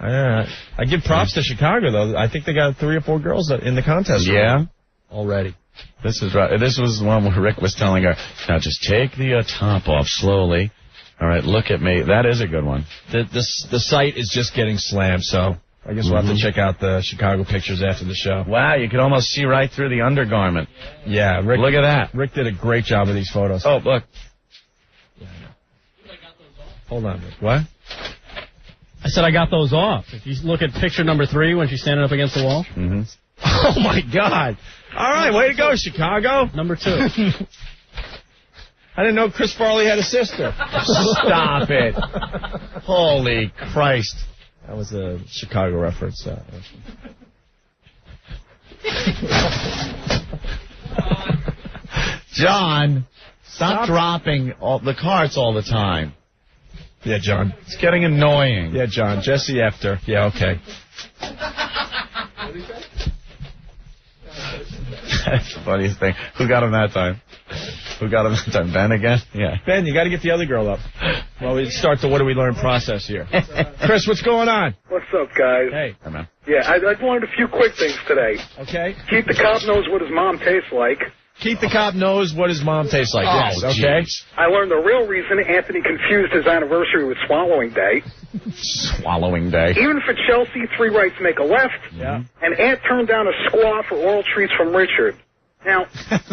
I give props to Chicago, though. I think they got 3 or 4 girls in the contest. Yeah? Already. This is right. This was the one where Rick was telling her, now just take the top off slowly. All right, look at me. That is a good one. The site is just getting slammed, so I guess we'll have to check out the Chicago pictures after the show. Wow, you can almost see right through the undergarment. Yeah, Rick. Look at that. Rick did a great job of these photos. Oh, look. Hold on, Rick. What? I said I got those off. If you look at picture number 3 when she's standing up against the wall. Mm-hmm. Oh, my God. All right, way to go, Chicago. Number 2. I didn't know Chris Farley had a sister. Stop it. Holy Christ. That was a Chicago reference. John, stop dropping the carts all the time. Yeah, John. It's getting annoying. Yeah, John. Jesse after. Yeah, okay. That's the funniest thing. Who got him that time? Ben again? Yeah. Ben, you got to get the other girl up. Well, we start the What Do We Learn process here. Chris, what's going on? What's up, guys? Hey. Hey, man. Yeah, I wanted a few quick things today. Okay. Keith the cop knows what his mom tastes like. Keith the cop knows what his mom tastes like. Oh, yes, okay. Geez. I learned the real reason Anthony confused his anniversary with Swallowing Day. Swallowing Day. Even for Chelsea, 3 rights make a left. Yeah. And Aunt turned down a squaw for oral treats from Richard. Now,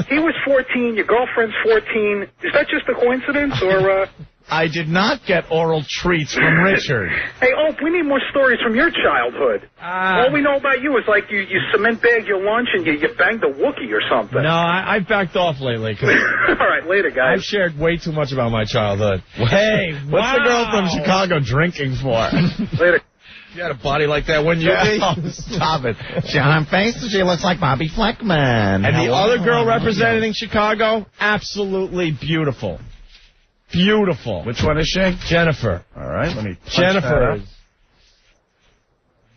he was 14, your girlfriend's 14. Is that just a coincidence, or I did not get oral treats from Richard. Hey, we need more stories from your childhood. All we know about you is like you cement bagged your lunch and you banged a Wookiee or something. No, I've backed off lately. All right, later, guys. I've shared way too much about my childhood. Hey, what's the girl from Chicago drinking for? Later. You had a body like that, wouldn't you be? Oh, stop it. On face, she looks like Bobby Fleckman. And the other girl representing Chicago, absolutely beautiful. Beautiful. Which one is she? Jennifer. All right, let me punch Jennifer is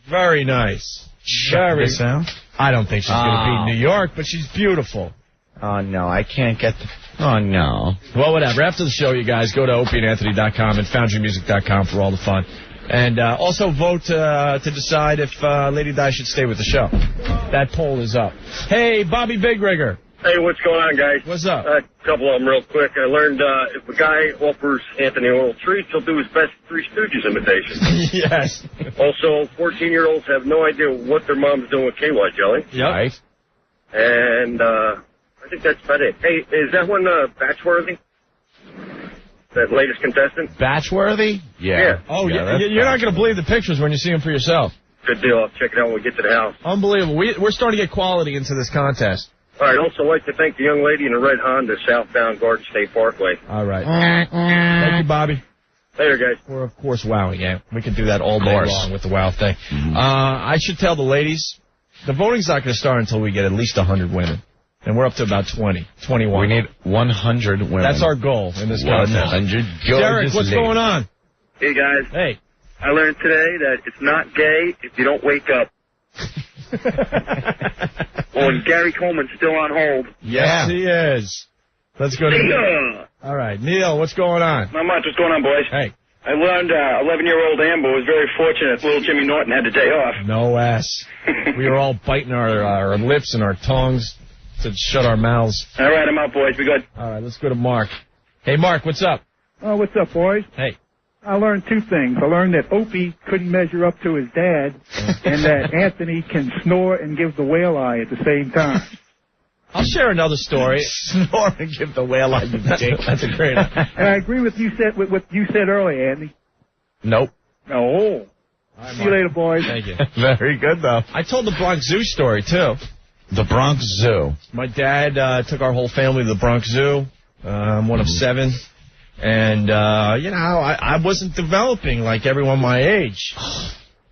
very nice. Very. I don't think she's going to beat New York, but she's beautiful. Oh, no, I can't get Oh, no. Well, whatever. After the show, you guys, go to opieandanthony.com and foundrymusic.com for all the fun. And also vote to decide if Lady Di should stay with the show. That poll is up. Hey, Bobby Big Rigger. Hey, what's going on, guys? What's up? A couple of them real quick. I learned if a guy offers Anthony oral treats, he'll do his best Three Stooges imitation. Yes. Also, 14-year-olds have no idea what their mom's doing with KY jelly. Yep. Right. And I think that's about it. Hey, is that one Batchworthy? That latest contestant? Batchworthy? Yeah. Oh, yeah. You're not going to believe the pictures when you see them for yourself. Good deal. I'll check it out when we get to the house. Unbelievable. We're starting to get quality into this contest. All right. Also, like to thank the young lady in the red Honda southbound Garden State Parkway. All right. Thank you, Bobby. Later, guys. We're, of course, wowing. Yeah, we can do that all day long with the wow thing. Mm-hmm. I should tell the ladies, the voting's not going to start until we get at least 100 women. And we're up to about 20, 21. We need 100 women. That's our goal in this contest. 100 Derek, what's going on? Hey, guys. Hey. I learned today that it's not gay if you don't wake up. Oh, and Gary Coleman's still on hold. Yes, he is. Let's go to Neil. All right, Neil, what's going on? Not much. What's going on, boys? Hey. I learned 11-year-old Amber was very fortunate little Jimmy Norton had the day off. No ass. We were all biting our lips and our tongues to shut our mouths. All right, I'm out, boys. Be good. All right, let's go to Mark. Hey, Mark, what's up? Oh, what's up, boys? Hey. I learned two things. I learned that Opie couldn't measure up to his dad, and that Anthony can snore and give the whale eye at the same time. I'll share another story. Snore and give the whale eye, you dick. That's a great idea. And I agree with what you said earlier, Anthony. Nope. Oh. Right, see you later, boys. Thank you. Very good, though. I told the Bronx Zoo story, too. The Bronx Zoo. My dad took our whole family to the Bronx Zoo. I'm one of 7. And, I wasn't developing like everyone my age.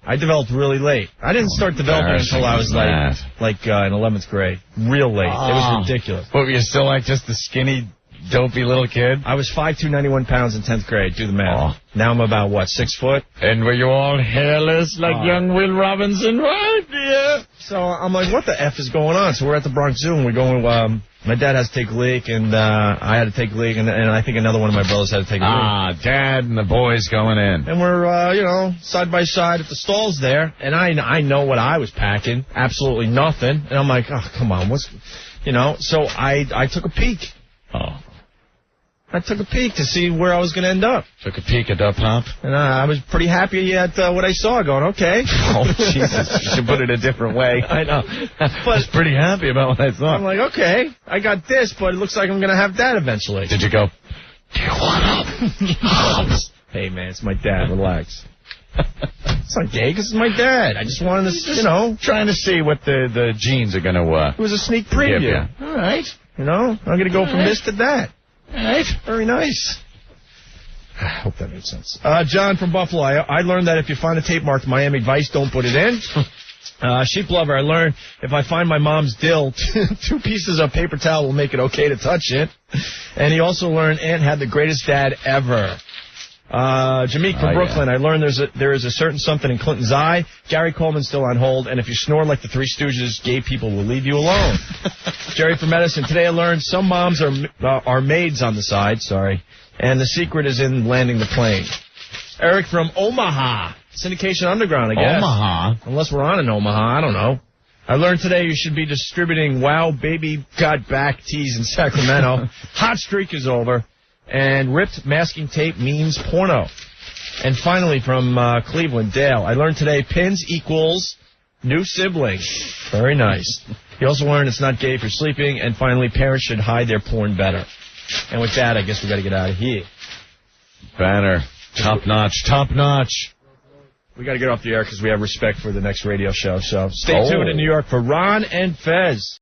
I developed really late. I didn't start developing until I was like in 11th grade. Real late. It was ridiculous. But were you still like just the skinny, dopey little kid? I was 5'2", 91 pounds in 10th grade. Do the math. Now I'm about, 6 foot? And were you all hairless like young Will Robinson? Right, yeah. So I'm like, what the F is going on? So we're at the Bronx Zoo, and we're going, my dad has to take a leak, and I had to take a leak, and I think another one of my brothers had to take a leak. Dad and the boys going in. And we're, side by side at the stalls there, and I know what I was packing. Absolutely nothing. And I'm like, oh, come on, so I took a peek. I took a peek to see where I was going to end up. Took a peek at Up Hop? And I was pretty happy at what I saw, going, okay. Oh, Jesus, you should put it a different way. I know. But I was pretty happy about what I saw. I'm like, okay, I got this, but it looks like I'm going to have that eventually. Did you go, do you want up? Hey, man, it's my dad. Relax. It's not gay, because it's my dad. I just wanted to, trying to see what the genes are going to It was a sneak preview. All right. I'm going to go from this to that. All right. Very nice. I hope that made sense. John from Buffalo, I learned that if you find a tape marked Miami Vice, don't put it in. Sheep Lover, I learned if I find my mom's dill, 2 pieces of paper towel will make it okay to touch it. And he also learned Aunt had the greatest dad ever. Jameek from Brooklyn, I learned there is a certain something in Clinton's eye. Gary Coleman's still on hold, and if you snore like the Three Stooges, gay people will leave you alone. Jerry from Medicine, today I learned some moms are maids on the side, and the secret is in landing the plane. Eric from Omaha, Syndication Underground, I guess. Omaha? Unless we're on in Omaha, I don't know. I learned today you should be distributing Wow Baby Got Back tees in Sacramento. Hot streak is over. And ripped masking tape means porno. And finally, from Cleveland, Dale, I learned today pins equals new sibling. Very nice. He also learned it's not gay if you're sleeping. And finally, parents should hide their porn better. And with that, I guess we got to get out of here. Banner. Top notch. Top notch. We got to get off the air because we have respect for the next radio show. So stay tuned in New York for Ron and Fez.